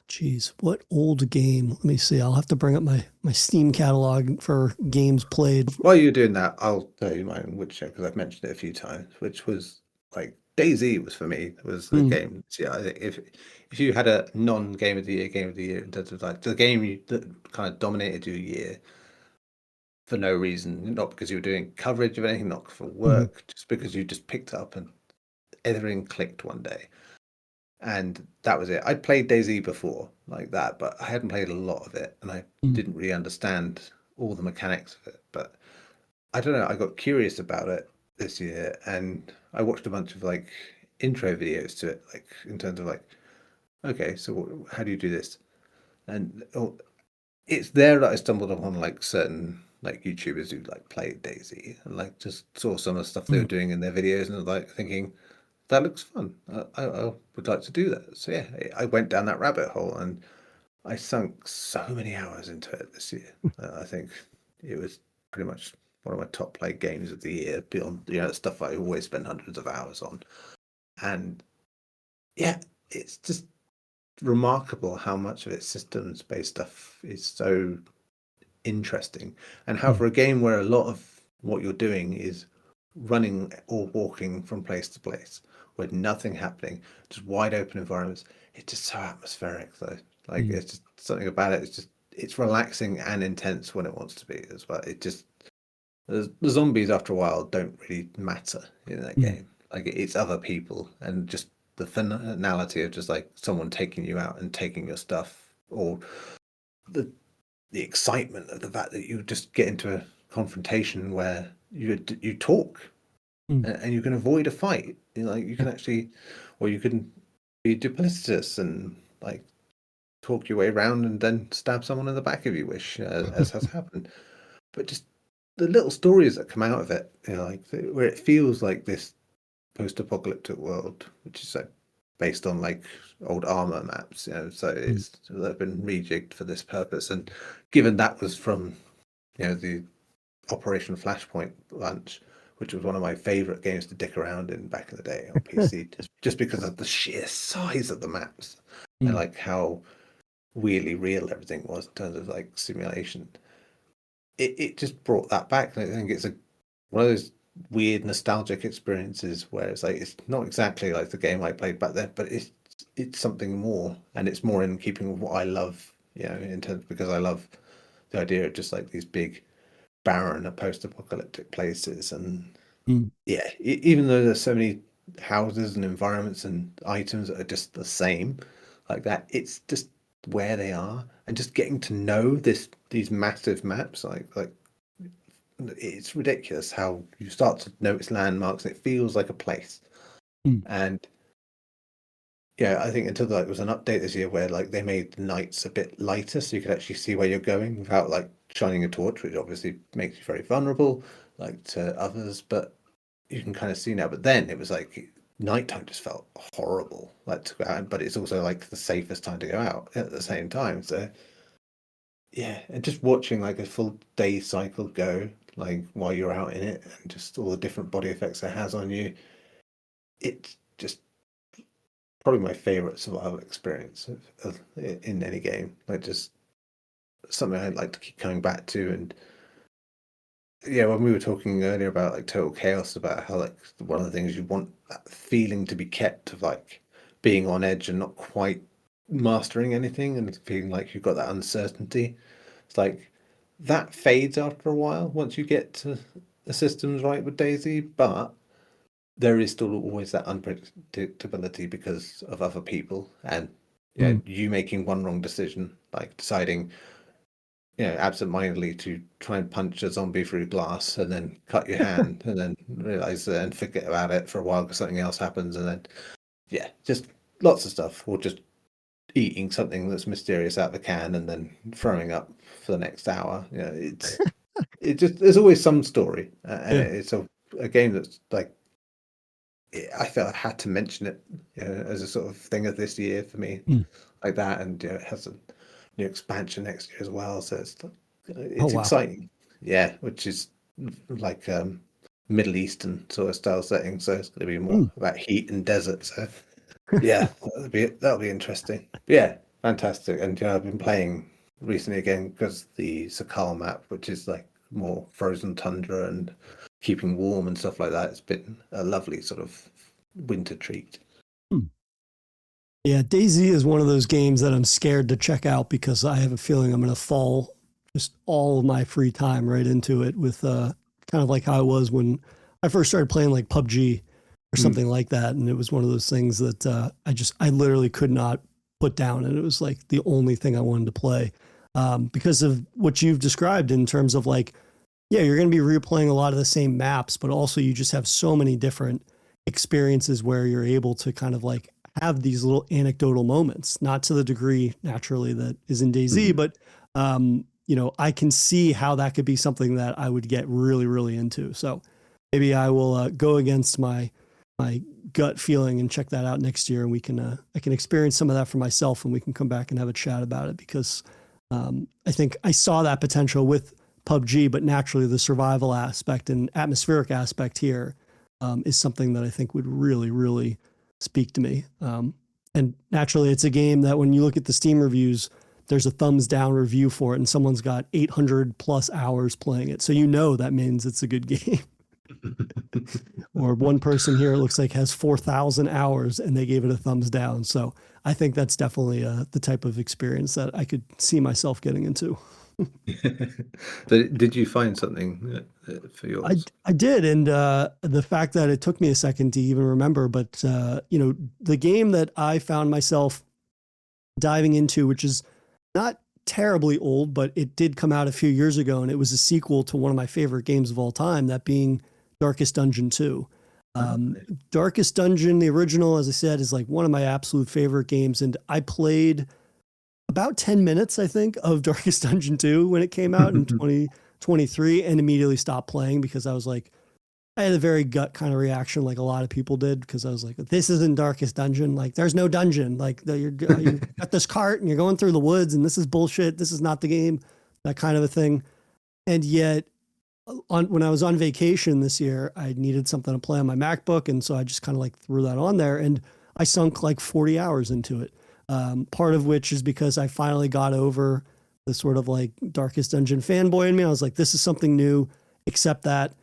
Geez, what old game? Let me see. I'll have to bring up my Steam catalog for games played. While you're doing that, I'll tell you mine, which because I've mentioned it a few times, which was like DayZ was for me was the game. Yeah, I think if you had a non-game of the year in terms of like the game that kind of dominated your year for no reason, not because you were doing coverage of anything, not for work, just because you just picked up and everything clicked one day. And that was it. I'd played DayZ before like that, but I hadn't played a lot of it, and I didn't really understand all the mechanics of it. But I don't know, I got curious about it this year, and I watched a bunch of like intro videos to it, like in terms of like, okay, so how do you do this? And it's there that I stumbled upon like certain like YouTubers who like played DayZ, and like just saw some of the stuff they were doing in their videos, and I was like thinking, that looks fun. I would like to do that. So yeah, I went down that rabbit hole, and I sunk so many hours into it this year. I think it was pretty much one of my top played games of the year, beyond the stuff I always spend hundreds of hours on. And yeah, it's just remarkable how much of its systems based stuff is so interesting, and how for a game where a lot of what you're doing is running or walking from place to place with nothing happening, just wide open environments, it's just so atmospheric though. Like it's just something about it. It's relaxing and intense when it wants to be as well. It just, the zombies after a while don't really matter in that game. Like it's other people, and just the finality of just like someone taking you out and taking your stuff, or the excitement of the fact that you just get into a confrontation where you talk and you can avoid a fight. Like you can actually, or you can be duplicitous and like talk your way around and then stab someone in the back if you wish, as has happened. But just the little stories that come out of it, like where it feels like this post-apocalyptic world, which is like based on like old armor maps, so they've been rejigged for this purpose. And given that was from the Operation Flashpoint launch, which was one of my favorite games to dick around in back in the day on PC, just because of the sheer size of the maps and like how weirdly real everything was in terms of like simulation. It just brought that back, and I think it's one of those weird nostalgic experiences where it's like it's not exactly like the game I played back then, but it's something more, and it's more in keeping with what I love, in terms, because I love the idea of just like these big barren post-apocalyptic places. And even though there's so many houses and environments and items that are just the same like that, it's just where they are, and just getting to know these massive maps, like it's ridiculous how you start to notice landmarks and it feels like a place. And I think until there was an update this year where like they made the nights a bit lighter, so you could actually see where you're going without like shining a torch, which obviously makes you very vulnerable like to others, but you can kind of see now. But then it was like nighttime just felt horrible, like to go out, but it's also like the safest time to go out at the same time. So and just watching like a full day cycle go, like while you're out in it, and just all the different body effects it has on you, it's just probably my favorite survival experience in any game. Like just something I'd like to keep coming back to. And when we were talking earlier about like Total Chaos, about how like one of the things you want that feeling to be kept of like being on edge and not quite mastering anything, and feeling like you've got that uncertainty. It's like that fades after a while once you get to the systems right with DayZ, but there is still always that unpredictability because of other people, and you making one wrong decision, like deciding absentmindedly to try and punch a zombie through glass and then cut your hand and then realize and forget about it for a while because something else happens, and then just lots of stuff, or just eating something that's mysterious out of the can and then throwing up for the next hour. It's there's always some story, and it's a game that's like, I felt I had to mention it as a sort of thing of this year for me, like that. And it has a new expansion next year as well, so it's exciting. Which is like Middle Eastern sort of style setting, so it's going to be more about heat and desert. So that'll be interesting. Fantastic. And I've been playing recently again because the Sakal map, which is like more frozen tundra and keeping warm and stuff like that, it's been a lovely sort of winter treat. Yeah, DayZ is one of those games that I'm scared to check out because I have a feeling I'm going to fall just all of my free time right into it with kind of like how I was when I first started playing like PUBG or something like that. And it was one of those things that I literally could not put down. And it was like the only thing I wanted to play because of what you've described in terms of like, yeah, you're going to be replaying a lot of the same maps, but also you just have so many different experiences where you're able to kind of like have these little anecdotal moments, not to the degree naturally that is in DayZ, but I can see how that could be something that I would get really, really into. So maybe I will go against my gut feeling and check that out next year, and we can I can experience some of that for myself, and we can come back and have a chat about it because I think I saw that potential with PUBG, but naturally the survival aspect and atmospheric aspect here is something that I think would really, really speak to me. And naturally it's a game that when you look at the Steam reviews, there's a thumbs down review for it and someone's got 800 plus hours playing it. So that means it's a good game. Or one person here, it looks like, has 4,000 hours and they gave it a thumbs down. So I think that's definitely the type of experience that I could see myself getting into. But did you find something for yours? I did, and the fact that it took me a second to even remember, but the game that I found myself diving into, which is not terribly old, but it did come out a few years ago, and it was a sequel to one of my favorite games of all time, that being Darkest Dungeon 2. Darkest Dungeon, the original, as I said, is like one of my absolute favorite games, and I played about 10 minutes, I think, of Darkest Dungeon 2 when it came out in 2023 and immediately stopped playing because I was like, I had a very gut kind of reaction like a lot of people did because I was like, this isn't Darkest Dungeon. Like, there's no dungeon. Like, you're got this cart and you're going through the woods and this is bullshit. This is not the game, that kind of a thing. And yet, when I was on vacation this year, I needed something to play on my MacBook. And so I just kind of like threw that on there and I sunk like 40 hours into it. Part of which is because I finally got over the sort of like Darkest Dungeon fanboy in me. I was like, this is something new, accept that,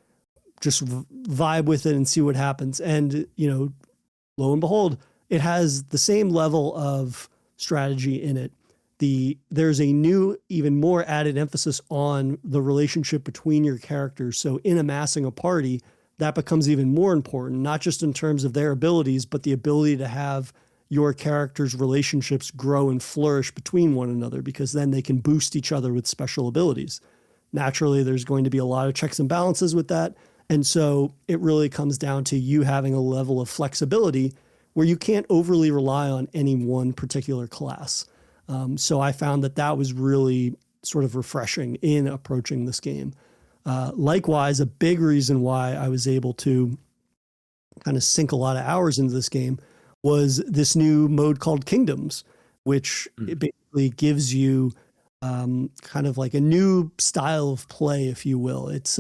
just vibe with it and see what happens. And, lo and behold, it has the same level of strategy in it. There's a new, even more added emphasis on the relationship between your characters. So in amassing a party, that becomes even more important, not just in terms of their abilities, but the ability to have your characters' relationships grow and flourish between one another, because then they can boost each other with special abilities. Naturally, there's going to be a lot of checks and balances with that. And so it really comes down to you having a level of flexibility where you can't overly rely on any one particular class. So I found that was really sort of refreshing in approaching this game. Likewise, a big reason why I was able to kind of sink a lot of hours into this game was this new mode called Kingdoms, which it basically gives you kind of like a new style of play, if you will. It's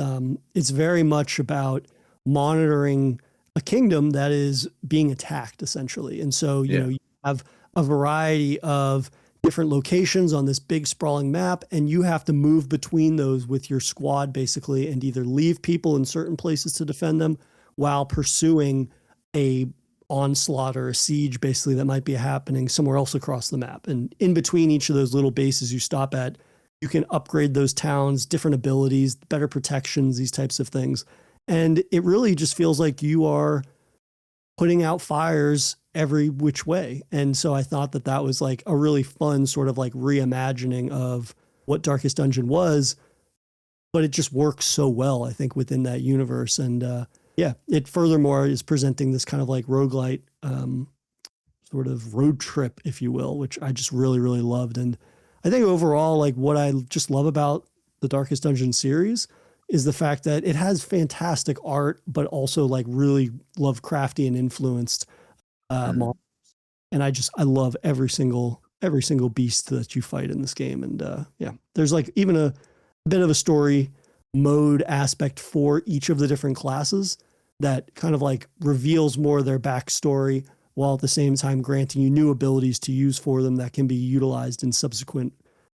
very much about monitoring a kingdom that is being attacked, essentially. And so, you have a variety of different locations on this big sprawling map, and you have to move between those with your squad, basically, and either leave people in certain places to defend them while pursuing a onslaught or a siege, basically, that might be happening somewhere else across the map. And in between each of those little bases you stop at, you can upgrade those towns, different abilities, better protections, these types of things. And it really just feels like you are putting out fires every which way. And so I thought that was like a really fun sort of like reimagining of what Darkest Dungeon was, but it just works so well, I think, within that universe. And it furthermore is presenting this kind of like roguelite sort of road trip, if you will, which I just really, really loved. And I think overall, like what I just love about the Darkest Dungeon series is the fact that it has fantastic art, but also like really Lovecraftian influenced monsters. And I love every single beast that you fight in this game. And there's like even a bit of a story mode aspect for each of the different classes that kind of like reveals more of their backstory, while at the same time granting you new abilities to use for them that can be utilized in subsequent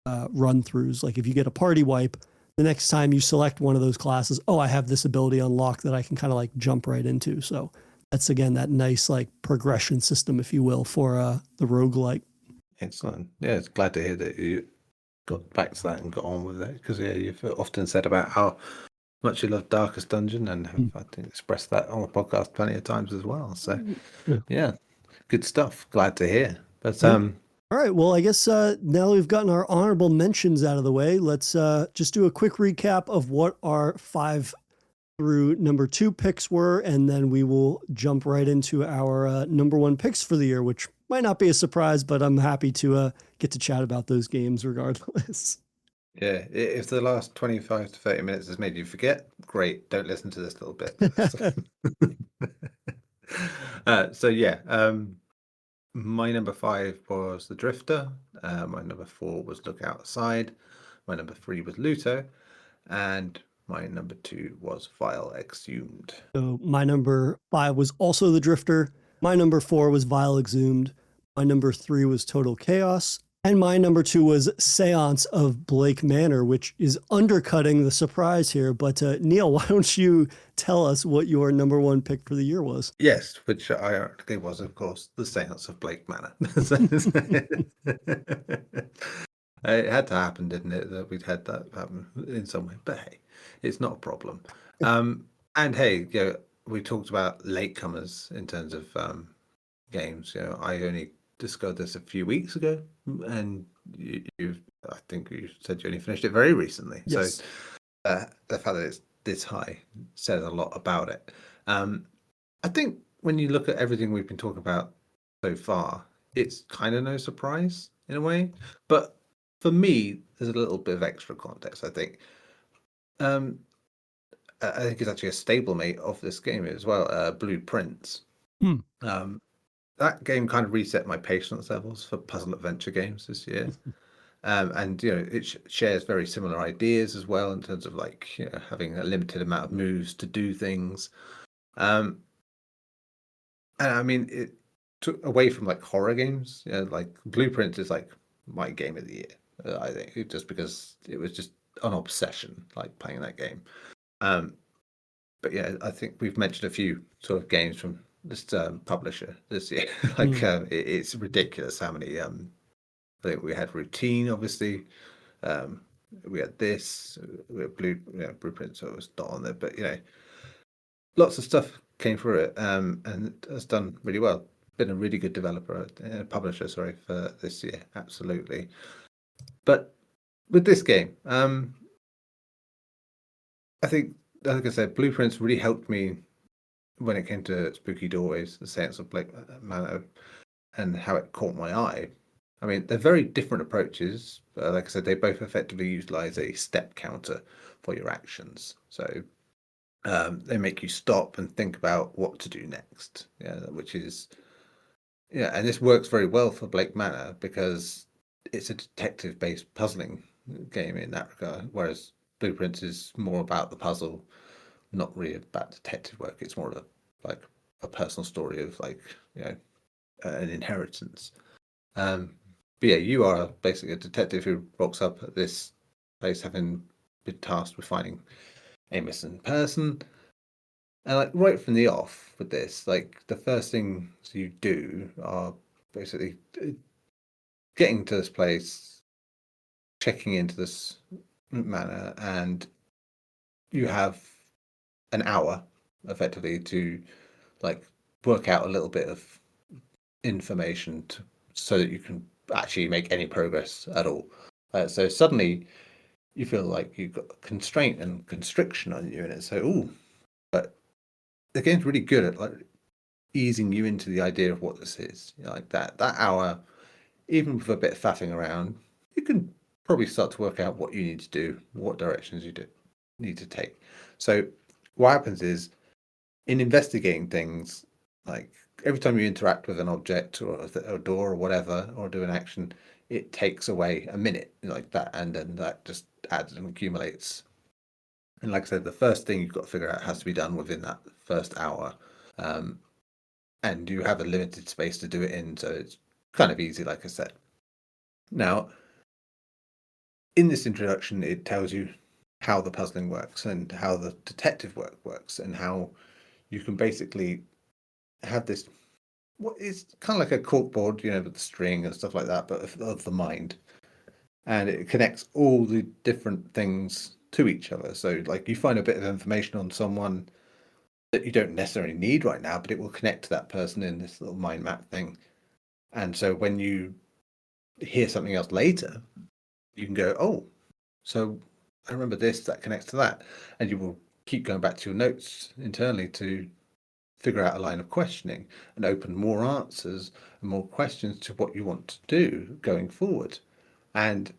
run-throughs. Like if you get a party wipe, the next time you select one of those classes, I have this ability unlocked that I can kind of like jump right into. So that's again that nice like progression system, if you will, for the roguelike. Excellent. Yeah, it's glad to hear that you got back to that and got on with it, because yeah, you've often said about how much you love Darkest Dungeon, and have, I think, expressed that on the podcast plenty of times as well. So yeah, good stuff. Glad to hear. But all right, well, I guess now we've gotten our honorable mentions out of the way, let's just do a quick recap of what our 5 through number 2 picks were, and then we will jump right into our number 1 picks for the year, which might not be a surprise, but I'm happy to get to chat about those games regardless. Yeah, if the last 25 to 30 minutes has made you forget, great. Don't listen to this little bit. So yeah, my number 5 was The Drifter. My number 4 was Look Outside. My number 3 was Luto. And my number 2 was Vile Exhumed. So my number 5 was also The Drifter. My number 4 was Vile Exhumed. My number 3 was Total Chaos. And my number 2 was Seance of Blake Manor, which is undercutting the surprise here. But Neil, why don't you tell us what your number 1 pick for the year was? Yes, which ironically was, of course, The Seance of Blake Manor. It had to happen, didn't it? That we'd had that happen in some way. But hey, it's not a problem. And hey, we talked about latecomers in terms of games. I only discovered this a few weeks ago, and I think you said you only finished it very recently. Yes. So the fact that it's this high says a lot about it. I think when you look at everything we've been talking about so far, it's kind of no surprise in a way. But for me, there's a little bit of extra context, I think. I think it's actually a stablemate of this game as well, Blueprints. That game kind of reset my patience levels for puzzle adventure games this year. And it shares very similar ideas as well in terms of like having a limited amount of moves to do things. And I mean, it took away from like horror games. Like Blueprints is like my game of the year. I think just because it was just an obsession, like playing that game. But yeah, I think we've mentioned a few sort of games from this publisher this year. Like it's ridiculous how many. I think we had Routine, obviously. We had this. We had Blueprint, so it was not on there. But lots of stuff came through it, and has done really well. Been a really good developer, publisher, sorry, for this year. Absolutely. But with this game, I think, like I said, Blueprints really helped me when it came to Spooky Doorways, The Seance of Blake Manor, and how it caught my eye. I mean, they're very different approaches. Like I said, they both effectively utilize a step counter for your actions. So they make you stop and think about what to do next. Which is, and this works very well for Blake Manor because it's a detective-based puzzling game in that regard, whereas Blueprints is more about the puzzle, not really about detective work. It's more of a personal story of an inheritance. But yeah, you are basically a detective who rocks up at this place having been tasked with finding a missing person. And like right from the off with this, like the first things you do are basically getting to this place, checking into this manor, and you have an hour effectively to work out a little bit of information so that you can actually make any progress at all. So suddenly you feel like you've got constraint and constriction on you, and it's but the game's really good at easing you into the idea of what this is. Like that hour, even with a bit of faffing around, you can probably start to work out what you need to do, what directions you need to take. So what happens is, in investigating things, like every time you interact with an object or a door or whatever, or do an action, it takes away a minute like that, and then that just adds and accumulates. And like I said, the first thing you've got to figure out has to be done within that first hour, and you have a limited space to do it in, so it's kind of easy, like I said. Now, in this introduction, it tells you how the puzzling works and how the detective work works, and how you can basically have this, what is kind of like a corkboard, with the string and stuff like that, but of the mind. And it connects all the different things to each other. So like you find a bit of information on someone that you don't necessarily need right now, but it will connect to that person in this little mind map thing. And so when you hear something else later, you can go, oh, so I remember this, that connects to that. And you will keep going back to your notes internally to figure out a line of questioning and open more answers and more questions to what you want to do going forward. And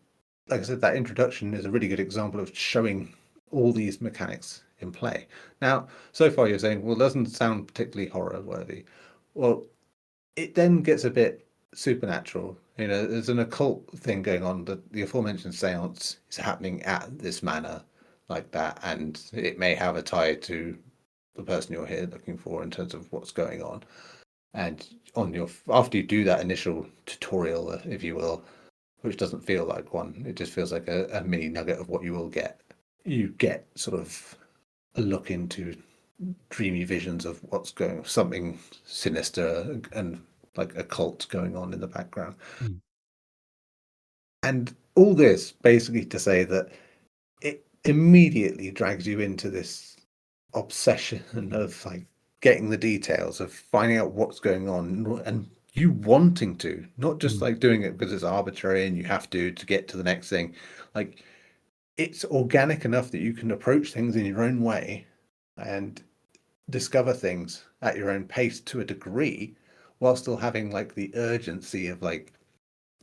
like I said, that introduction is a really good example of showing all these mechanics in play. Now, so far you're saying, well, it doesn't sound particularly horror worthy. Well, it then gets a bit supernatural. There's an occult thing going on. The aforementioned seance is happening at this manor like that, and it may have a tie to the person you're here looking for in terms of what's going on. And after you do that initial tutorial, if you will, which doesn't feel like one, it just feels like a mini nugget of what you will get. You get sort of a look into dreamy visions of what's going, something sinister and like a cult going on in the background. And all this basically to say that it immediately drags you into this obsession of like getting the details, of finding out what's going on, and you wanting to, not just like doing it because it's arbitrary and you have to get to the next thing. Like it's organic enough that you can approach things in your own way and discover things at your own pace to a degree, while still having like the urgency of like,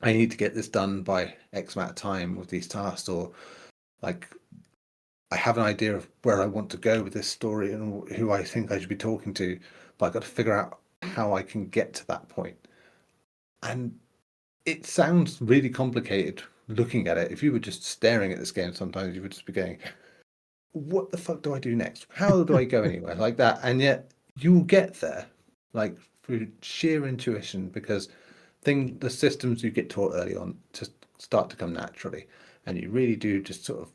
I need to get this done by X amount of time with these tasks, or like I have an idea of where I want to go with this story and who I think I should be talking to, but I've got to figure out how I can get to that point. And it sounds really complicated looking at it. If you were just staring at this game, sometimes you would just be going, what the fuck do I do next? How do I go anywhere like that? And yet you'll get there, like through sheer intuition, because the systems you get taught early on just start to come naturally, and you really do just sort of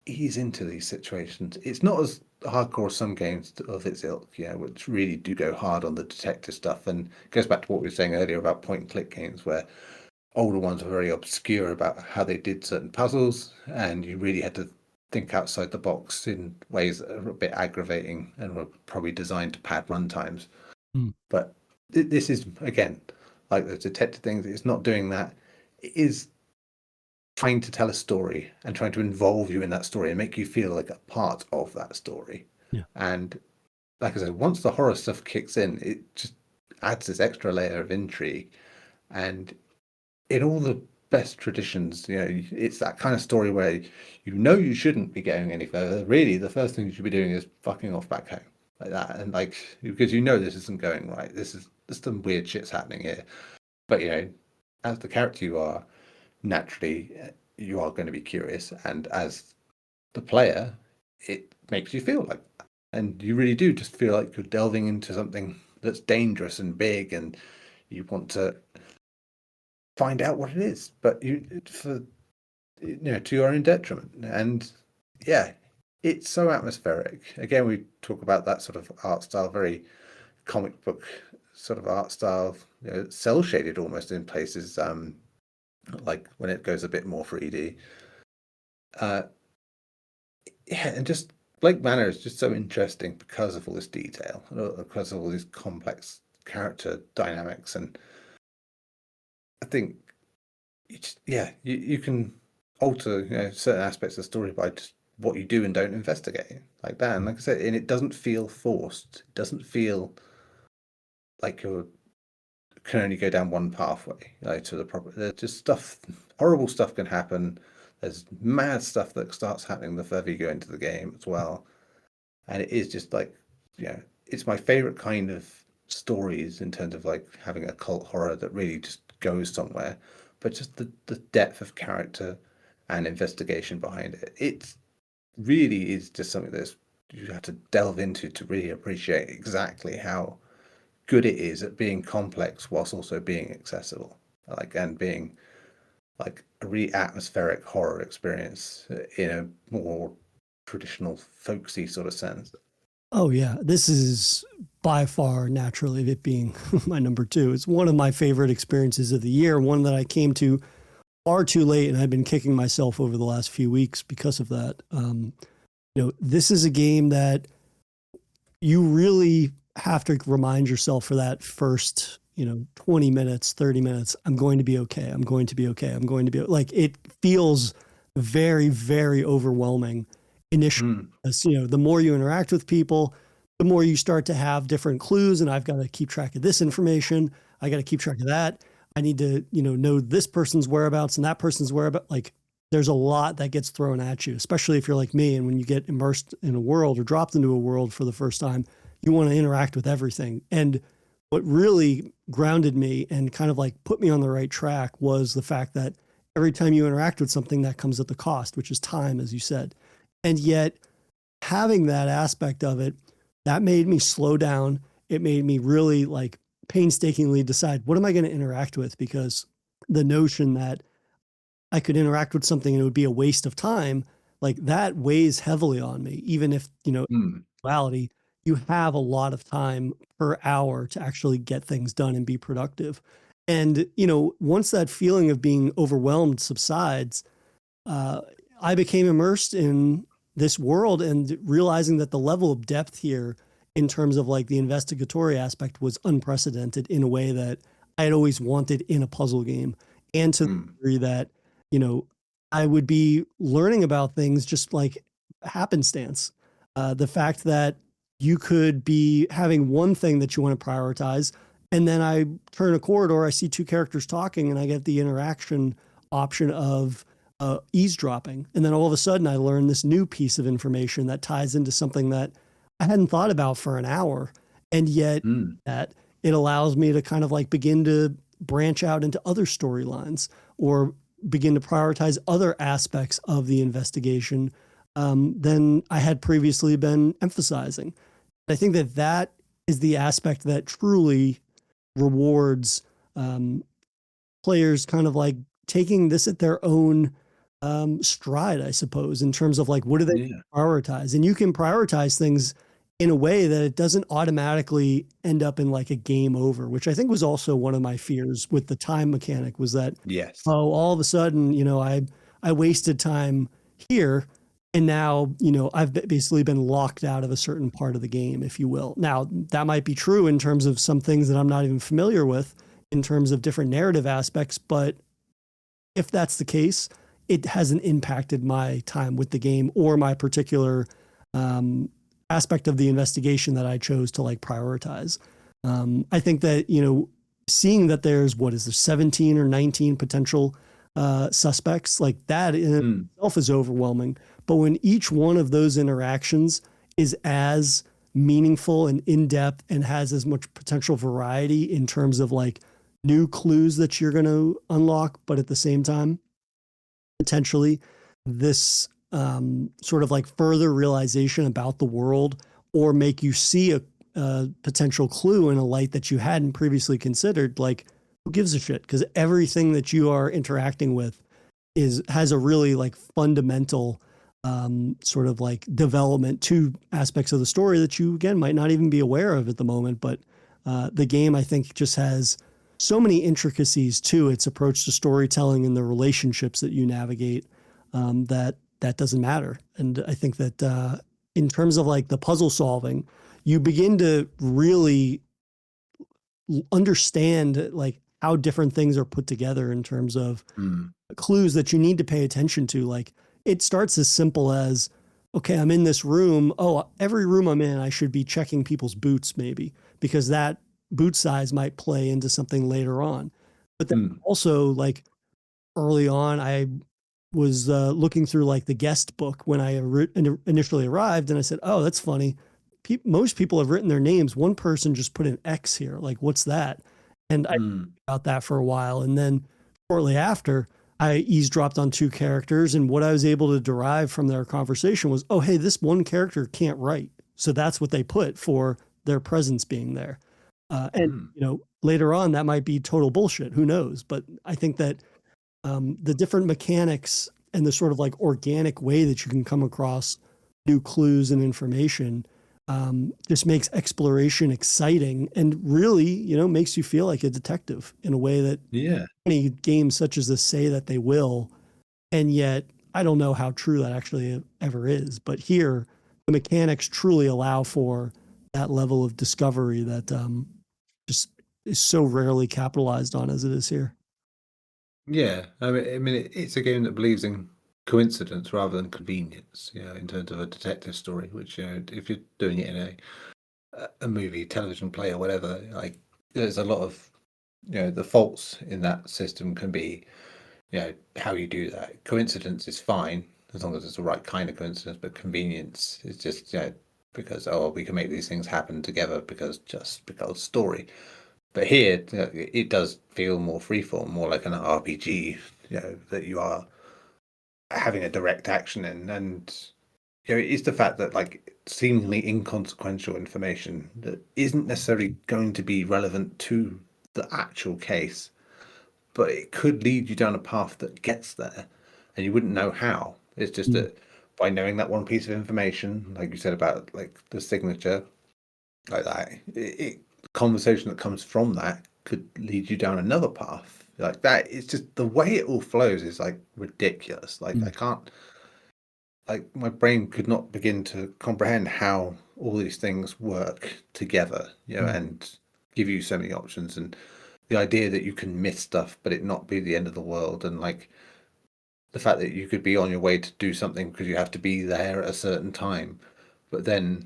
ease into these situations. It's not as hardcore as some games of its ilk, which really do go hard on the detective stuff, and it goes back to what we were saying earlier about point and click games, where older ones were very obscure about how they did certain puzzles, and you really had to think outside the box in ways that are a bit aggravating and were probably designed to pad run times. But this is, again, like the detective things, it's not doing that. It is trying to tell a story and trying to involve you in that story and make you feel like a part of that story. And like I said, once the horror stuff kicks in, it just adds this extra layer of intrigue. And in all the best traditions, it's that kind of story where you shouldn't be going any further. Really, the first thing you should be doing is fucking off back home like that, and like, because this isn't going right. There's some weird shit's happening here. But as the character you are, naturally you are going to be curious, and as the player, it makes you feel like that. And you really do just feel like you're delving into something that's dangerous and big, and you want to find out what it is, but to your own detriment. And it's so atmospheric. Again, we talk about that sort of art style, very comic book sort of art style, cell shaded almost in places, like when it goes a bit more 3D. And just Blake Manor is just so interesting because of all this detail, because of all these complex character dynamics. And I think you can alter certain aspects of the story by just what you do and don't investigate like that. And like I said, and it doesn't feel forced. It doesn't feel like you can only go down one pathway to the proper. There's just horrible stuff can happen. There's mad stuff that starts happening the further you go into the game as well. And it is just like, it's my favorite kind of stories in terms of like having a cult horror that really just goes somewhere, but just the depth of character and investigation behind it. It really is just something that you have to delve into to really appreciate exactly how good it is at being complex whilst also being accessible, and being like a really atmospheric horror experience in a more traditional folksy sort of sense. Oh yeah, this is by far, naturally, it being my number 2. It's one of my favorite experiences of the year, one that I came to far too late, and I've been kicking myself over the last few weeks because of that. This is a game that you really have to remind yourself for that first, 20 minutes, 30 minutes, I'm going to be okay. I'm going to be okay. I'm going to be like, it feels very, very overwhelming initially. As, the more you interact with people, the more you start to have different clues, and I've got to keep track of this information. I got to keep track of that. I need to, know this person's whereabouts and that person's whereabouts. Like, there's a lot that gets thrown at you, especially if you're like me. And when you get immersed in a world or dropped into a world for the first time, you want to interact with everything. And what really grounded me and kind of like put me on the right track was the fact that every time you interact with something, that comes at the cost, which is time, as you said. And yet having that aspect of it, that made me slow down. It made me really like painstakingly decide, what am I going to interact with? Because the notion that I could interact with something and it would be a waste of time, like that weighs heavily on me. Even if, in reality, you have a lot of time per hour to actually get things done and be productive. And, once that feeling of being overwhelmed subsides, I became immersed in this world and realizing that the level of depth here in terms of like the investigatory aspect was unprecedented in a way that I had always wanted in a puzzle game. And to the degree that, I would be learning about things just like happenstance. The fact that you could be having one thing that you want to prioritize, and then I turn a corridor, I see 2 characters talking, and I get the interaction option of eavesdropping. And then all of a sudden I learn this new piece of information that ties into something that I hadn't thought about for an hour. And yet that it allows me to kind of like begin to branch out into other storylines or begin to prioritize other aspects of the investigation than I had previously been emphasizing. I think that that is the aspect that truly rewards players kind of like taking this at their own stride, I suppose, in terms of like, what do they prioritize? And you can prioritize things in a way that it doesn't automatically end up in like a game over, which I think was also one of my fears with the time mechanic was that, all of a sudden, I wasted time here. And now, I've basically been locked out of a certain part of the game, if you will. Now, that might be true in terms of some things that I'm not even familiar with in terms of different narrative aspects. But if that's the case, it hasn't impacted my time with the game or my particular aspect of the investigation that I chose to like prioritize. I think that, seeing that there's 17 or 19 potential suspects, like that in itself is overwhelming. But when each one of those interactions is as meaningful and in-depth and has as much potential variety in terms of like new clues that you're going to unlock, but at the same time, potentially this sort of like further realization about the world or make you see a potential clue in a light that you hadn't previously considered, like who gives a shit? Because everything that you are interacting with has a really like fundamental sort of like development to aspects of the story that you, again, might not even be aware of at the moment. But the game, I think, just has so many intricacies to its approach to storytelling and the relationships that you navigate that doesn't matter. And I think that in terms of like the puzzle solving, you begin to really understand like how different things are put together in terms of clues that you need to pay attention to. Like it starts as simple as, okay, I'm in this room. Oh, every room I'm in, I should be checking people's boots maybe, because that boot size might play into something later on. But then also like early on, I was looking through like the guest book when I initially arrived, and I said, oh, that's funny. Most people have written their names. One person just put an X here. Like, what's that? And I thought about that for a while. And then shortly after, I eavesdropped on two characters. And what I was able to derive from their conversation was, oh, hey, this one character can't write. So that's what they put for their presence being there. And, you know, later on, that might be total bullshit. Who knows? But I think that the different mechanics and the sort of like organic way that you can come across new clues and information just makes exploration exciting and really, makes you feel like a detective in a way that many games such as this say that they will. And yet, I don't know how true that actually ever is. But here, the mechanics truly allow for that level of discovery that just is so rarely capitalized on as it is here. Yeah, I mean, it's a game that believes in coincidence rather than convenience. In terms of a detective story, which if you're doing it in a movie, television play, or whatever, like there's a lot of the faults in that system can be how you do that. Coincidence is fine as long as it's the right kind of coincidence, but convenience is just because we can make these things happen together because story. But here, it does feel more freeform, more like an RPG, that you are having a direct action in. And it's the fact that like seemingly inconsequential information that isn't necessarily going to be relevant to the actual case, but it could lead you down a path that gets there, and you wouldn't know how. It's just that by knowing that one piece of information, like you said about like the signature, like that, conversation that comes from that could lead you down another path like that. It's just the way it all flows is like ridiculous. Like I can't, like my brain could not begin to comprehend how all these things work together, and give you so many options, and the idea that you can miss stuff but it not be the end of the world, and like the fact that you could be on your way to do something because you have to be there at a certain time, but then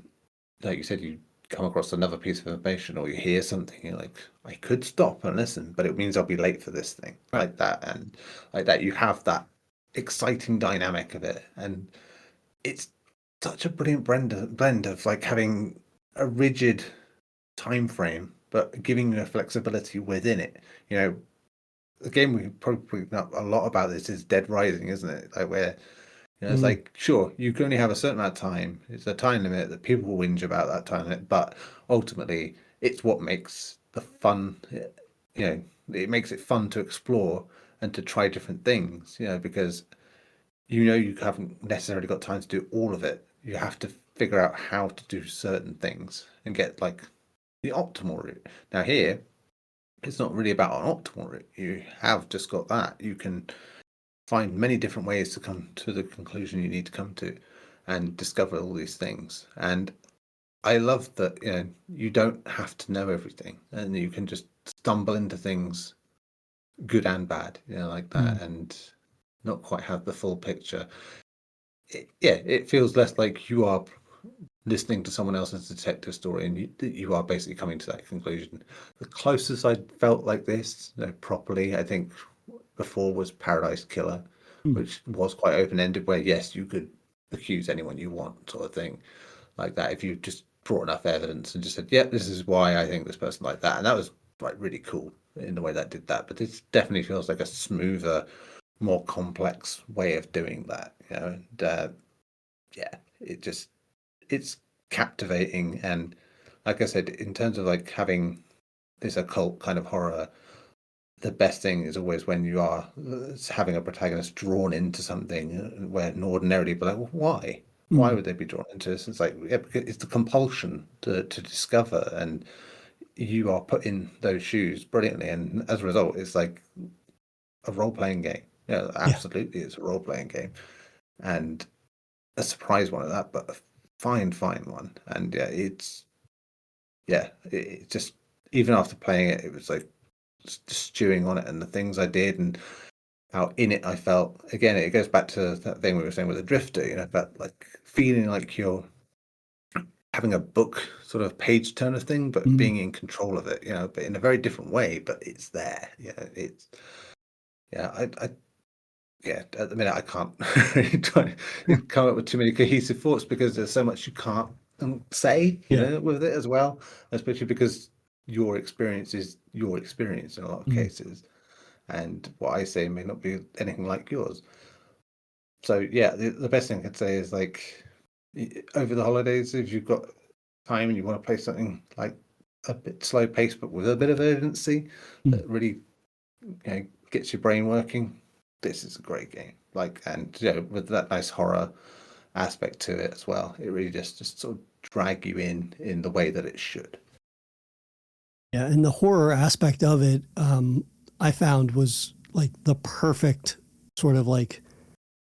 like you said, you come across another piece of information or you hear something, you're like, I could stop and listen, but it means I'll be late for this thing, like that. And like that, you have that exciting dynamic of it, and it's such a brilliant blend of like having a rigid time frame but giving you a flexibility within it. The game we probably know a lot about this is Dead Rising, isn't it? Like where it's like, sure, you can only have a certain amount of time. It's a time limit that people will whinge about that time limit, but ultimately it's what makes the fun. It makes it fun to explore and to try different things, because you haven't necessarily got time to do all of it. You have to figure out how to do certain things and get like the optimal route. Now here, it's not really about an optimal route. You have just got that. You can find many different ways to come to the conclusion you need to come to and discover all these things. And I love that you don't have to know everything, and you can just stumble into things, good and bad, like that, and not quite have the full picture. It feels less like you are listening to someone else's detective story and you are basically coming to that conclusion. The closest I felt like this properly, I think, before was Paradise Killer, which was quite open-ended, where yes, you could accuse anyone you want, sort of thing, like that, if you just brought enough evidence and just said, yeah, this is why I think this person like that. And that was like really cool in the way that did that. But this definitely feels like a smoother, more complex way of doing that, and it's captivating. And like I said, in terms of like having this occult kind of horror, the best thing is always when you are having a protagonist drawn into something where ordinarily be like, well, why would they be drawn into this? It's like, it's the compulsion to discover, and you are put in those shoes brilliantly, and as a result it's like a role-playing game. Absolutely, it's a role-playing game, and a surprise one at that, but a fine one. And it just, even after playing it, it was like stewing on it, and the things I did and how in it I felt. Again, it goes back to that thing we were saying with the Drifter, about like feeling like you're having a book sort of page turner thing, but being in control of it, but in a very different way, but it's there. At the minute I can't try to come up with too many cohesive thoughts because there's so much you can't say with it as well, especially because your experience is your experience in a lot of cases, and what I say may not be anything like yours. So the best thing I could say is, like, over the holidays, if you've got time and you want to play something like a bit slow paced but with a bit of urgency that really gets your brain working, this is a great game. Like, and with that nice horror aspect to it as well, it really just sort of drag you in the way that it should. Yeah, and the horror aspect of it, I found was like the perfect sort of like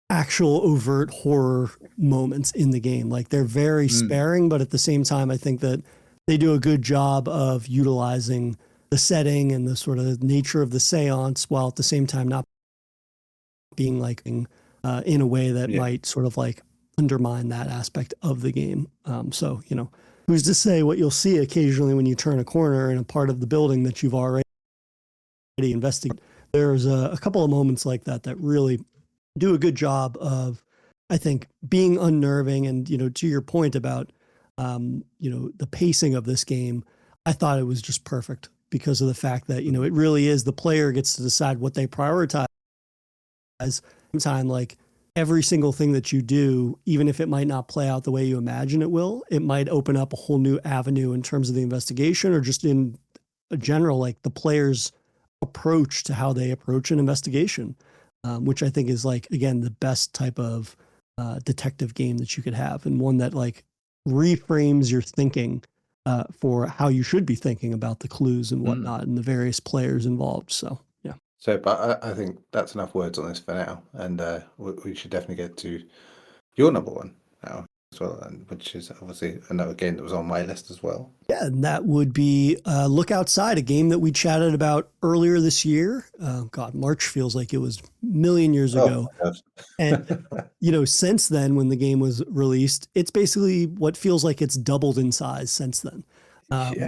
actual overt horror moments in the game. Like they're very sparing, but at the same time, I think that they do a good job of utilizing the setting and the sort of nature of the seance while at the same time not being like in a way that might sort of like undermine that aspect of the game. So, you know, who's to say what you'll see occasionally when you turn a corner in a part of the building that you've already investigated. There's a couple of moments like that that really do a good job of, I think, being unnerving. And, you know, to your point about, you know, the pacing of this game, I thought it was just perfect because of the fact that, you know, it really is the player gets to decide what they prioritize. Time, like every single thing that you do, even if it might not play out the way you imagine it will, it might open up a whole new avenue in terms of the investigation or just in general, like the player's approach to how they approach an investigation, which I think is like, again, the best type of detective game that you could have, and one that like reframes your thinking for how you should be thinking about the clues and whatnot and the various players involved. So, yeah. So, but I think that's enough words on this for now, and we should definitely get to your number one now as well, and which is obviously another game that was on my list as well. Yeah, and that would be Look Outside, a game that we chatted about earlier this year. God, March feels like it was a million years ago. And, you know, since then, when the game was released, it's basically what feels like it's doubled in size since then.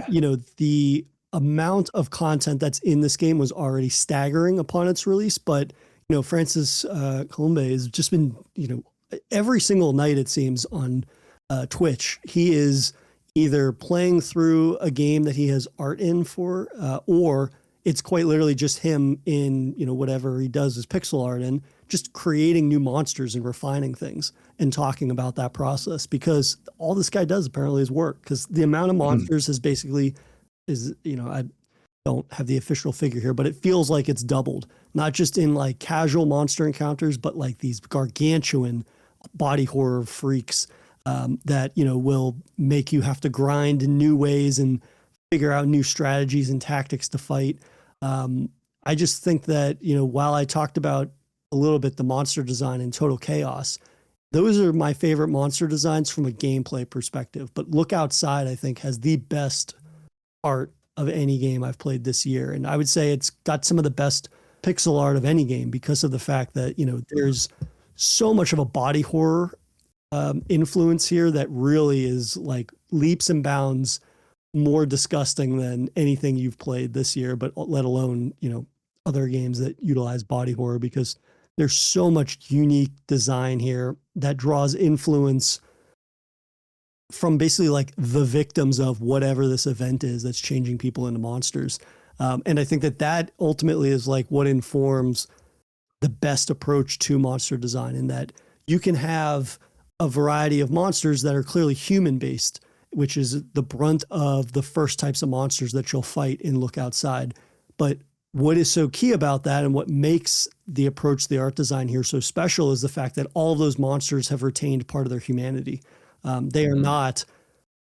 You know, the amount of content that's in this game was already staggering upon its release, but, you know, Francis Colombe has just been, you know, every single night, it seems, on Twitch, he is either playing through a game that he has art in for, or it's quite literally just him in, you know, whatever he does his pixel art in, just creating new monsters and refining things and talking about that process, because all this guy does apparently is work, because the amount of monsters has basically is, you know, I don't have the official figure here, but it feels like it's doubled, not just in like casual monster encounters, but like these gargantuan body horror freaks that, you know, will make you have to grind in new ways and figure out new strategies and tactics to fight. I just think that, you know, while I talked about a little bit the monster design in Total Chaos, those are my favorite monster designs from a gameplay perspective. But Look Outside, I think, has the best art of any game I've played this year. And I would say it's got some of the best pixel art of any game because of the fact that, you know, there's so much of a body horror influence here that really is like leaps and bounds more disgusting than anything you've played this year, but let alone, you know, other games that utilize body horror, because there's so much unique design here that draws influence from basically like the victims of whatever this event is that's changing people into monsters. And I think that that ultimately is like what informs the best approach to monster design, in that you can have a variety of monsters that are clearly human based, which is the brunt of the first types of monsters that you'll fight in Look Outside. But what is so key about that, and what makes the approach to the art design here so special, is the fact that all of those monsters have retained part of their humanity. They are not,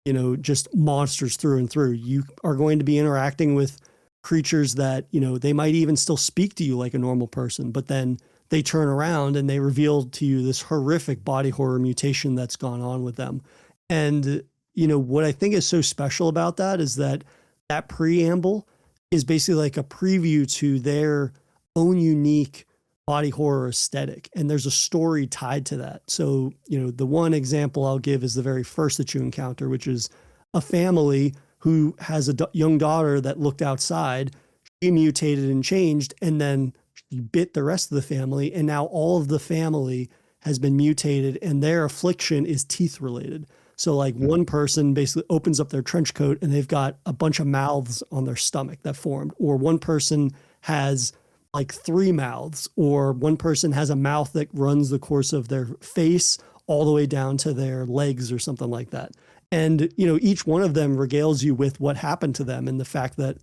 you know, just monsters through and through. You are going to be interacting with creatures that, you know, they might even still speak to you like a normal person, but then they turn around and they reveal to you this horrific body horror mutation that's gone on with them. And, you know, what I think is so special about that is that that preamble is basically like a preview to their own unique body horror aesthetic. And there's a story tied to that. So, you know, the one example I'll give is the very first that you encounter, which is a family who has a young daughter that looked outside. She mutated and changed, and then she bit the rest of the family. And now all of the family has been mutated, and their affliction is teeth related. So like one person basically opens up their trench coat and they've got a bunch of mouths on their stomach that formed, or one person has like 3 mouths, or one person has a mouth that runs the course of their face all the way down to their legs or something like that. And, you know, each one of them regales you with what happened to them, and the fact that,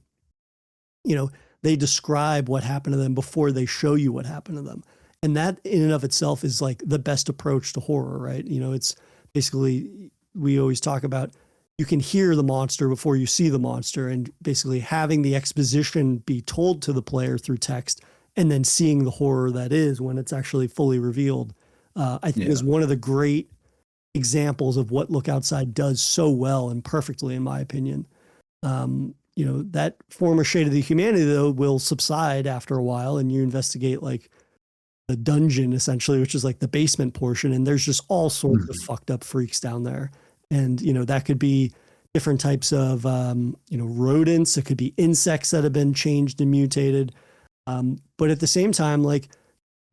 you know, they describe what happened to them before they show you what happened to them. And that in and of itself is like the best approach to horror, right? You know, it's basically we always talk about, you can hear the monster before you see the monster, and basically having the exposition be told to the player through text and then seeing the horror that is when it's actually fully revealed, I think is one of the great examples of what Look Outside does so well and perfectly, in my opinion. That former shade of the humanity, though, will subside after a while, and you investigate like the dungeon, essentially, which is like the basement portion, and there's just all sorts of fucked up freaks down there. And, that could be different types of, rodents. It could be insects that have been changed and mutated. But at the same time, like,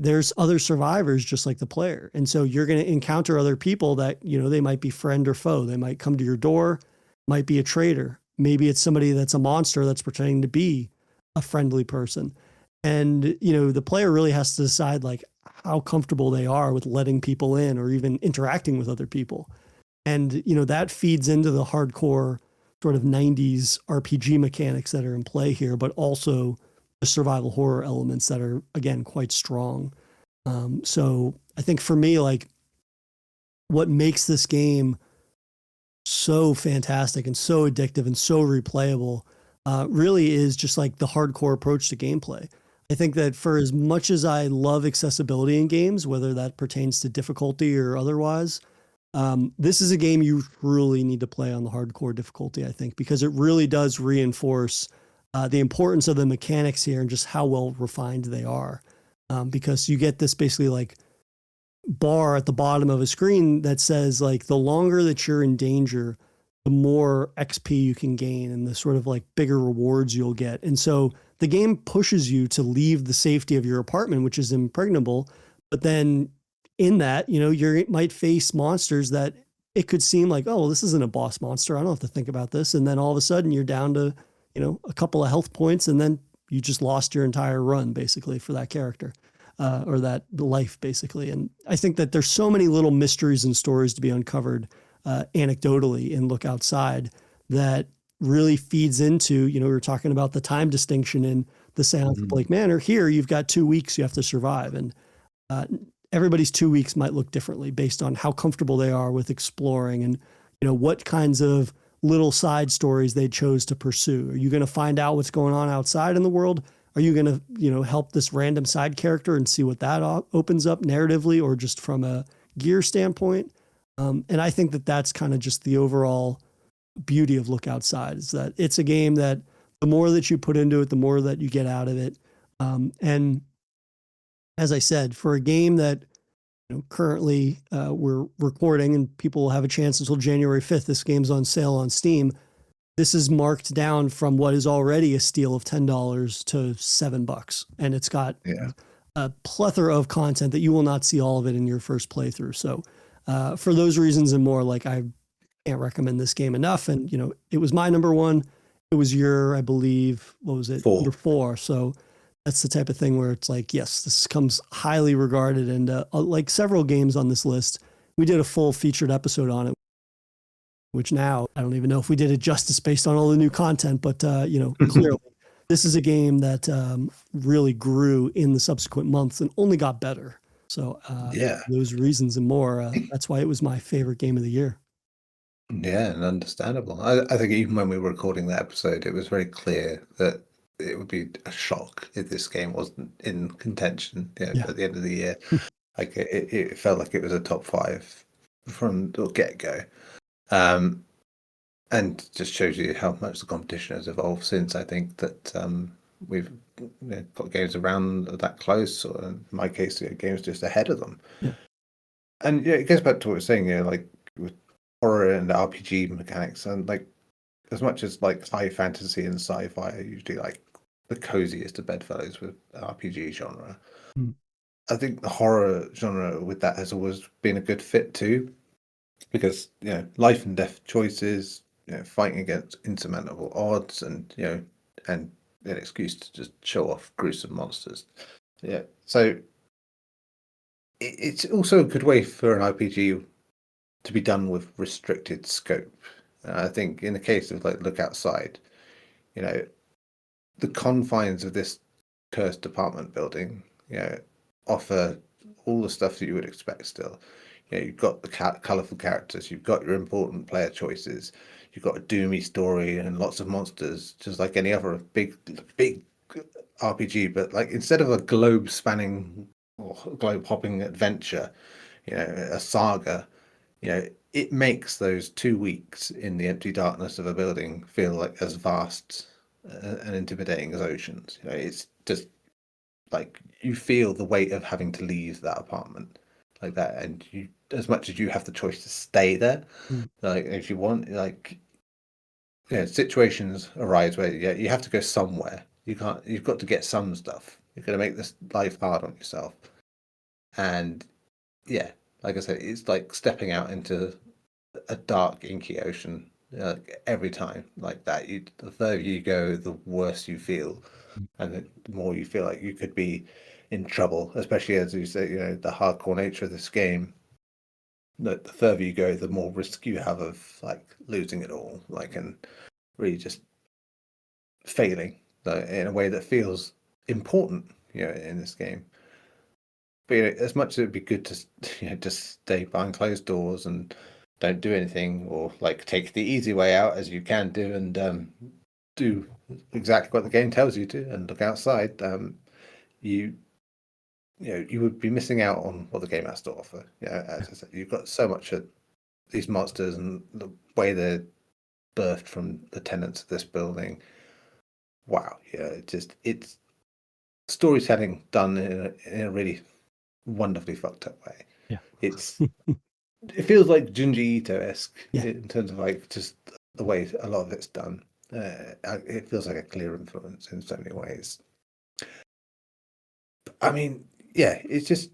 there's other survivors just like the player. And so you're going to encounter other people that, they might be friend or foe. They might come to your door, might be a traitor. Maybe it's somebody that's a monster that's pretending to be a friendly person. And, the player really has to decide like how comfortable they are with letting people in or even interacting with other people. And, that feeds into the hardcore sort of 90s RPG mechanics that are in play here, but also the survival horror elements that are, again, quite strong. So I think for me, like, what makes this game so fantastic and so addictive and so replayable really is just like the hardcore approach to gameplay. I think that for as much as I love accessibility in games, whether that pertains to difficulty or otherwise, this is a game you truly need to play on the hardcore difficulty, I think, because it really does reinforce the importance of the mechanics here and just how well refined they are. Because you get this basically like bar at the bottom of a screen that says like the longer that you're in danger, the more XP you can gain and the sort of like bigger rewards you'll get. And so the game pushes you to leave the safety of your apartment, which is impregnable. But then in that, you might face monsters that it could seem like, oh, well, this isn't a boss monster. I don't have to think about this. And then all of a sudden you're down to, a couple of health points, and then you just lost your entire run basically for that character. Or that life, basically. And I think that there's so many little mysteries and stories to be uncovered anecdotally in Look Outside that really feeds into, we were talking about the time distinction in the Silence of Blake Manor. Here, you've got 2 weeks you have to survive. And everybody's 2 weeks might look differently based on how comfortable they are with exploring and, what kinds of little side stories they chose to pursue. Are you going to find out what's going on outside in the world? Are you going to, help this random side character and see what that opens up narratively or just from a gear standpoint? And I think that that's kind of just the overall beauty of Look Outside, is that it's a game that the more that you put into it, the more that you get out of it. And as I said, for a game that currently we're recording and people will have a chance until January 5th, this game's on sale on Steam. This is marked down from what is already a steal of $10 to $7. And it's got a plethora of content that you will not see all of it in your first playthrough. So for those reasons and more, like, I can't recommend this game enough. And, it was my number one. It was your, I believe, what was it? 4. Number 4. So that's the type of thing where it's like, yes, this comes highly regarded. And like several games on this list, we did a full featured episode on it, which now I don't even know if we did it justice based on all the new content, but, clearly this is a game that really grew in the subsequent months and only got better. So those reasons and more, that's why it was my favorite game of the year. Yeah, and understandable. I think even when we were recording that episode, it was very clear that it would be a shock if this game wasn't in contention at the end of the year. Like it felt like it was a top 5 from the get-go. And just shows you how much the competition has evolved since. I think that we've got games around that close, or in my case, games just ahead of them. Yeah. And it goes back to what we were saying, like with horror and RPG mechanics, and like as much as like high fantasy and sci-fi are usually like the coziest of bedfellows with RPG genre. I think the horror genre with that has always been a good fit too. Because life and death choices, fighting against insurmountable odds, and and an excuse to just show off gruesome monsters. Yeah, so it's also a good way for an RPG to be done with restricted scope. I think in the case of like Look Outside, the confines of this cursed apartment building, offer all the stuff that you would expect still. you've got the colourful characters, you've got your important player choices, you've got a doomy story and lots of monsters, just like any other big RPG. But like instead of a globe spanning or globe hopping adventure, a saga, it makes those 2 weeks in the empty darkness of a building feel like as vast and intimidating as oceans. It's just like you feel the weight of having to leave that apartment like that, and you, as much as you have the choice to stay there, like if you want, like situations arise where you have to go somewhere. You've got to get some stuff. You're going to make this life hard on yourself, and like I said, it's like stepping out into a dark, inky ocean every time like that. The further you go, the worse you feel, and the more you feel like you could be in trouble. Especially as you say, the hardcore nature of this game. The further you go, the more risk you have of like losing it all, like and really just failing in a way that feels important, in this game. But as much as it'd be good to just stay behind closed doors and don't do anything, or like take the easy way out as you can do, and do exactly what the game tells you to, and look outside, you would be missing out on what the game has to offer. As I said, you've got so much of these monsters and the way they're birthed from the tenants of this building. Wow, it's storytelling done in a really wonderfully fucked up way. Yeah, it feels like Junji Ito-esque in terms of like just the way a lot of it's done. It feels like a clear influence in so many ways. I mean, it's just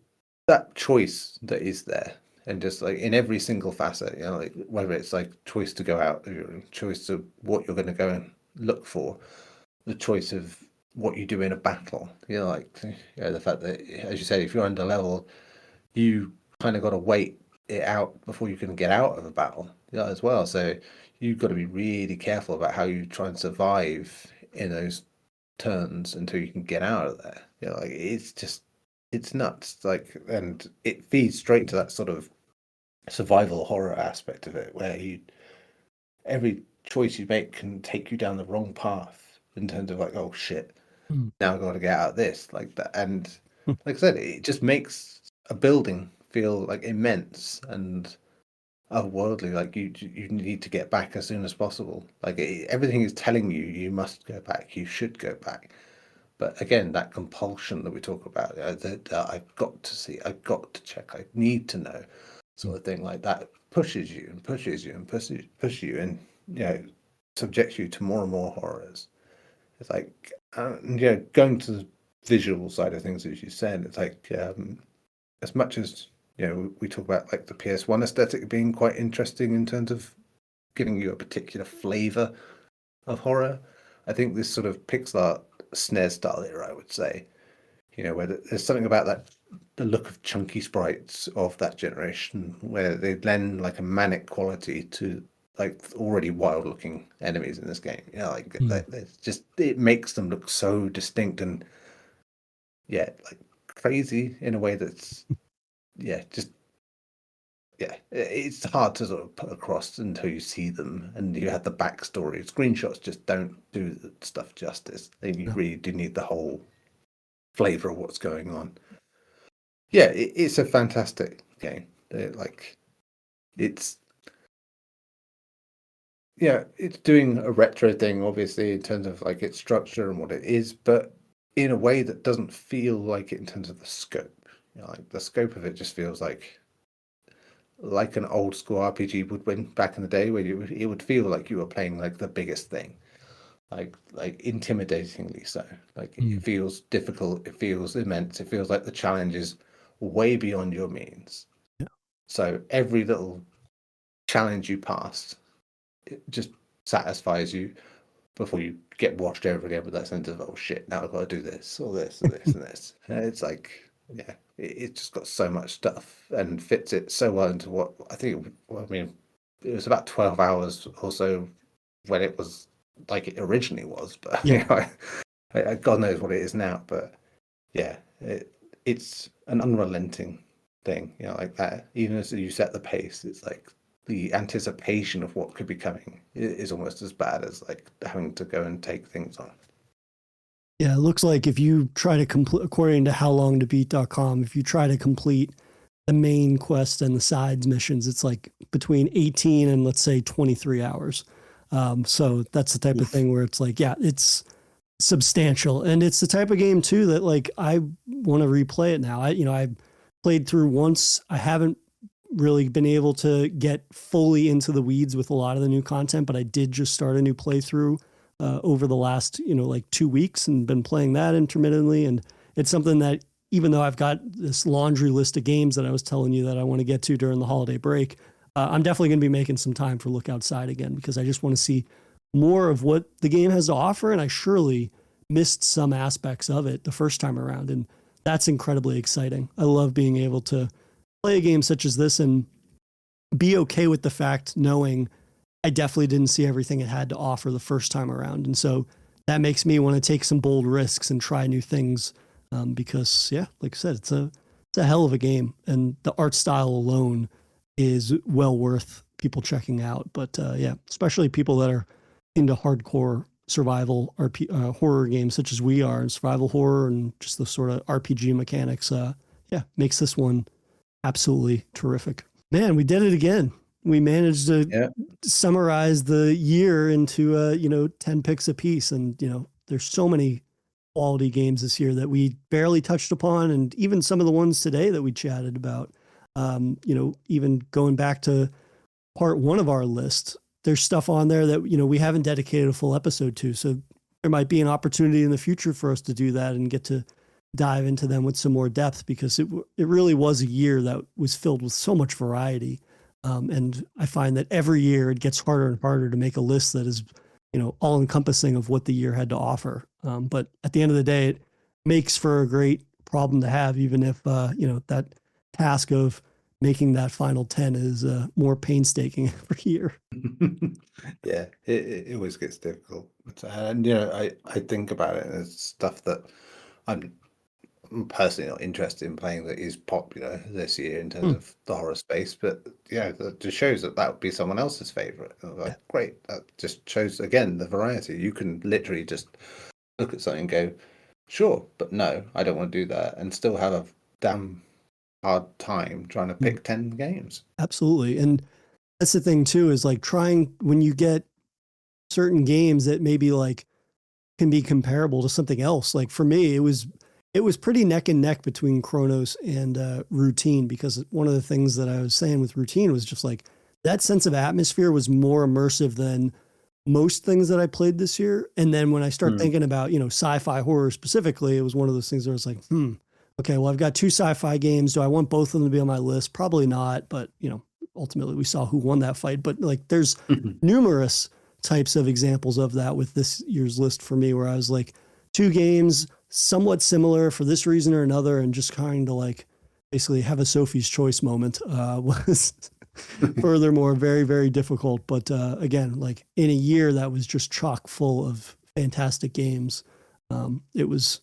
that choice that is there, and just like in every single facet, like whether it's like choice to go out, choice of what you're going to go and look for, the choice of what you do in a battle. The fact that, as you say, if you're under level, you kind of got to wait it out before you can get out of a battle, as well. So you've got to be really careful about how you try and survive in those turns until you can get out of there. It's nuts. Like, and it feeds straight to that sort of survival horror aspect of it, where every choice you make can take you down the wrong path in terms of like, oh shit, now I've got to get out of this, like that. And like I said, it just makes a building feel like immense and otherworldly. Like you need to get back as soon as possible. Like everything is telling you must go back, you should go back. But again, that compulsion that we talk about, that I've got to see, I've got to check, I need to know, sort of thing, like that pushes you and pushes you and pushes you, and subjects you to more and more horrors. It's like going to the visual side of things, as you said, it's like as much as we talk about like the PS1 aesthetic being quite interesting in terms of giving you a particular flavor of horror, I think this sort of pixel art SNES style era, I would say, where there's something about that, the look of chunky sprites of that generation, where they lend like a manic quality to like already wild looking enemies in this game. It's just, it makes them look so distinct and like crazy in a way that's it's hard to sort of put across until you see them and you have the backstory. Screenshots just don't do the stuff justice. You really do need the whole flavor of what's going on. It's a fantastic game. It's doing a retro thing, obviously, in terms of like its structure and what it is, but in a way that doesn't feel like it in terms of the scope. Like the scope of it just feels like an old school RPG would win back in the day, where it would feel like you were playing like the biggest thing, like intimidatingly so. Like it feels difficult, it feels immense, it feels like the challenge is way beyond your means. So every little challenge you pass, it just satisfies you before you get washed over again with that sense of, oh shit, now I've got to do this or this and this and this. And it's like, it's just got so much stuff and fits it so well into what I think. It was about 12 hours or so when it was like it originally was, but God knows what it is now. But it's an unrelenting thing, you know, like that. Even as you set the pace, it's like the anticipation of what could be coming is almost as bad as like having to go and take things on. Yeah, it looks like if you try to complete, according to howlongtobeat.com, if you try to complete the main quest and the sides missions, it's like between 18 and let's say 23 hours. So that's the type of thing where it's like, yeah, it's substantial. And it's the type of game too that like I want to replay it now. I played through once. I haven't really been able to get fully into the weeds with a lot of the new content, but I did just start a new playthrough over the last, like 2 weeks and been playing that intermittently. And it's something that even though I've got this laundry list of games that I was telling you that I want to get to during the holiday break, I'm definitely going to be making some time for Look Outside again, because I just want to see more of what the game has to offer. And I surely missed some aspects of it the first time around. And that's incredibly exciting. I love being able to play a game such as this and be okay with the fact knowing I definitely didn't see everything it had to offer the first time around. And so that makes me want to take some bold risks and try new things. Because yeah, like I said, it's a hell of a game, and the art style alone is well worth people checking out. But yeah, especially people that are into hardcore survival horror games such as we are, and survival horror and just the sort of RPG mechanics. Yeah, makes this one absolutely terrific. Man, we did it again. We managed to summarize the year into 10 picks a piece, and there's so many quality games this year that we barely touched upon, and even some of the ones today that we chatted about. Even going back to part one of our list, there's stuff on there that we haven't dedicated a full episode to, so there might be an opportunity in the future for us to do that and get to dive into them with some more depth, because it really was a year that was filled with so much variety. And I find that every year it gets harder and harder to make a list that is all encompassing of what the year had to offer. But at the end of the day, it makes for a great problem to have, even if, that task of making that final 10 is more painstaking every year. Yeah, it always gets difficult. And, I think about it as stuff that I'm personally not interested in playing that is popular this year in terms of the horror space, but that just shows that would be someone else's favorite. Like, great, that just shows again the variety. You can literally just look at something and go, sure, but no, I don't want to do that, and still have a damn hard time trying to pick 10 games. Absolutely. And that's the thing too, is like trying, when you get certain games that maybe like can be comparable to something else. Like for me, it was pretty neck and neck between Chronos and Routine, because one of the things that I was saying with Routine was just like that sense of atmosphere was more immersive than most things that I played this year. And then when I start thinking about, sci-fi horror specifically, it was one of those things where I was like, okay, well, I've got 2 sci-fi games. Do I want both of them to be on my list? Probably not. But, ultimately we saw who won that fight. But like there's numerous types of examples of that with this year's list for me, where I was like 2 games somewhat similar for this reason or another, and just kind of like basically have a Sophie's Choice moment was furthermore very, very difficult. But again, like in a year that was just chock full of fantastic games, it was,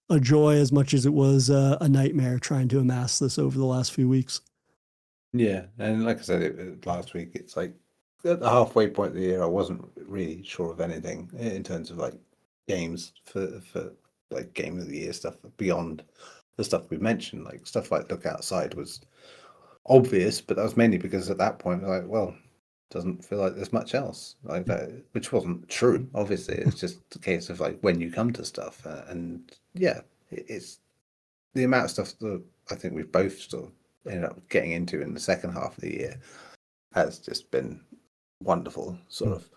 a joy as much as it was a nightmare trying to amass this over the last few weeks. Yeah, and like I said last week, it's like at the halfway point of the year, I wasn't really sure of anything in terms of like games for like game of the year stuff beyond the stuff we mentioned. Like stuff like Look Outside was obvious, but that was mainly because at that point like, well, doesn't feel like there's much else like that, which wasn't true. Obviously, it's just a case of like when you come to stuff, and it's the amount of stuff that I think we've both sort of ended up getting into in the second half of the year has just been wonderful, sort of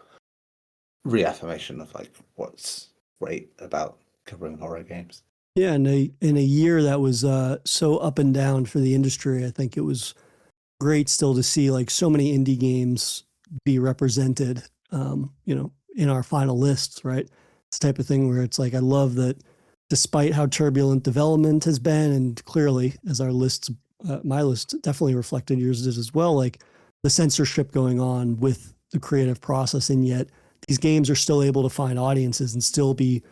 reaffirmation of like what's great about covering horror games. Yeah, in a year that was so up and down for the industry, I think it was great still to see like so many indie games be represented, in our final lists, right? It's the type of thing where it's like, I love that despite how turbulent development has been, and clearly as our lists, my list definitely reflected, yours did as well, like the censorship going on with the creative process, and yet these games are still able to find audiences and still be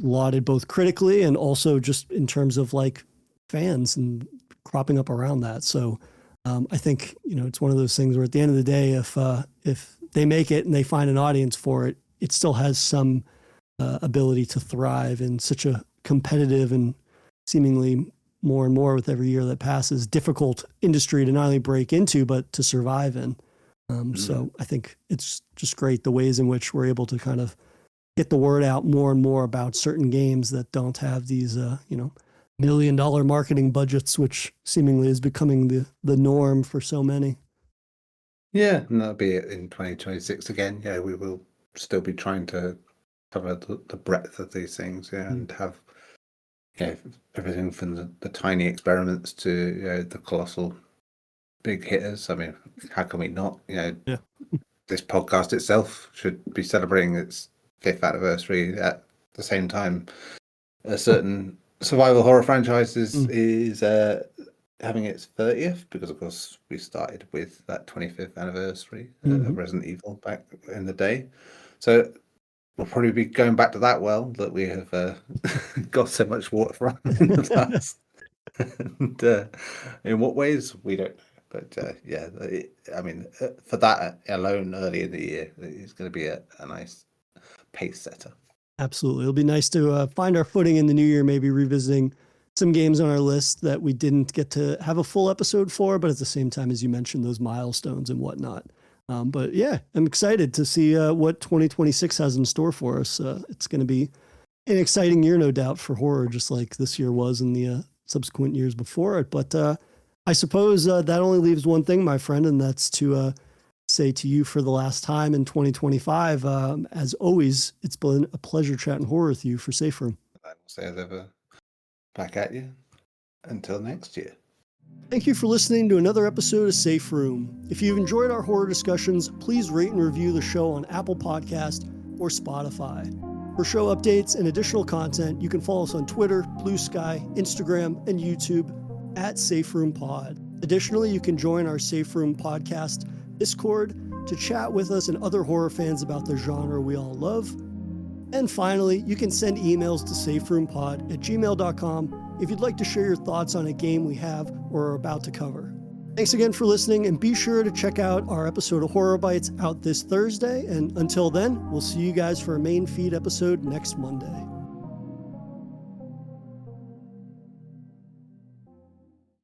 lauded both critically and also just in terms of like fans and cropping up around that. So I think, it's one of those things where at the end of the day, if they make it and they find an audience for it, it still has some ability to thrive in such a competitive and seemingly more and more with every year that passes, difficult industry to not only break into, but to survive in. So I think it's just great the ways in which we're able to kind of get the word out more and more about certain games that don't have these, $1 million marketing budgets, which seemingly is becoming the norm for so many. Yeah, and that'll be it in 2026 again. Yeah, we will still be trying to cover the breadth of these things, and have everything from the tiny experiments to the colossal big hitters. I mean, how can we not? This podcast itself should be celebrating its 5th anniversary at the same time a certain survival horror franchise is having its 30th, because of course we started with that 25th anniversary of Resident Evil back in the day. So we'll probably be going back to that well that we have got so much water from in the past. And in what ways, we don't know. But for that alone, early in the year, it's going to be a nice pace setter. Absolutely. It'll be nice to find our footing in the new year, maybe revisiting some games on our list that we didn't get to have a full episode for, but at the same time, as you mentioned, those milestones and whatnot. But yeah, I'm excited to see what 2026 has in store for us. It's going to be an exciting year, no doubt, for horror, just like this year was in the subsequent years before it. But I suppose that only leaves one thing, my friend, and that's to say to you for the last time in 2025, as always, it's been a pleasure chatting horror with you for Safe Room. I will say as ever, back at you. Until next year. Thank you for listening to another episode of Safe Room. If you've enjoyed our horror discussions, please rate and review the show on Apple Podcast or Spotify. For show updates and additional content, you can follow us on Twitter, Blue Sky, Instagram, and YouTube at Safe Room Pod. Additionally, you can join our Safe Room Podcast Discord to chat with us and other horror fans about the genre we all love. And finally, you can send emails to saferoompod@gmail.com if you'd like to share your thoughts on a game we have or are about to cover. Thanks again for listening, and be sure to check out our episode of Horror Bites out this Thursday. And until then, we'll see you guys for a main feed episode next Monday.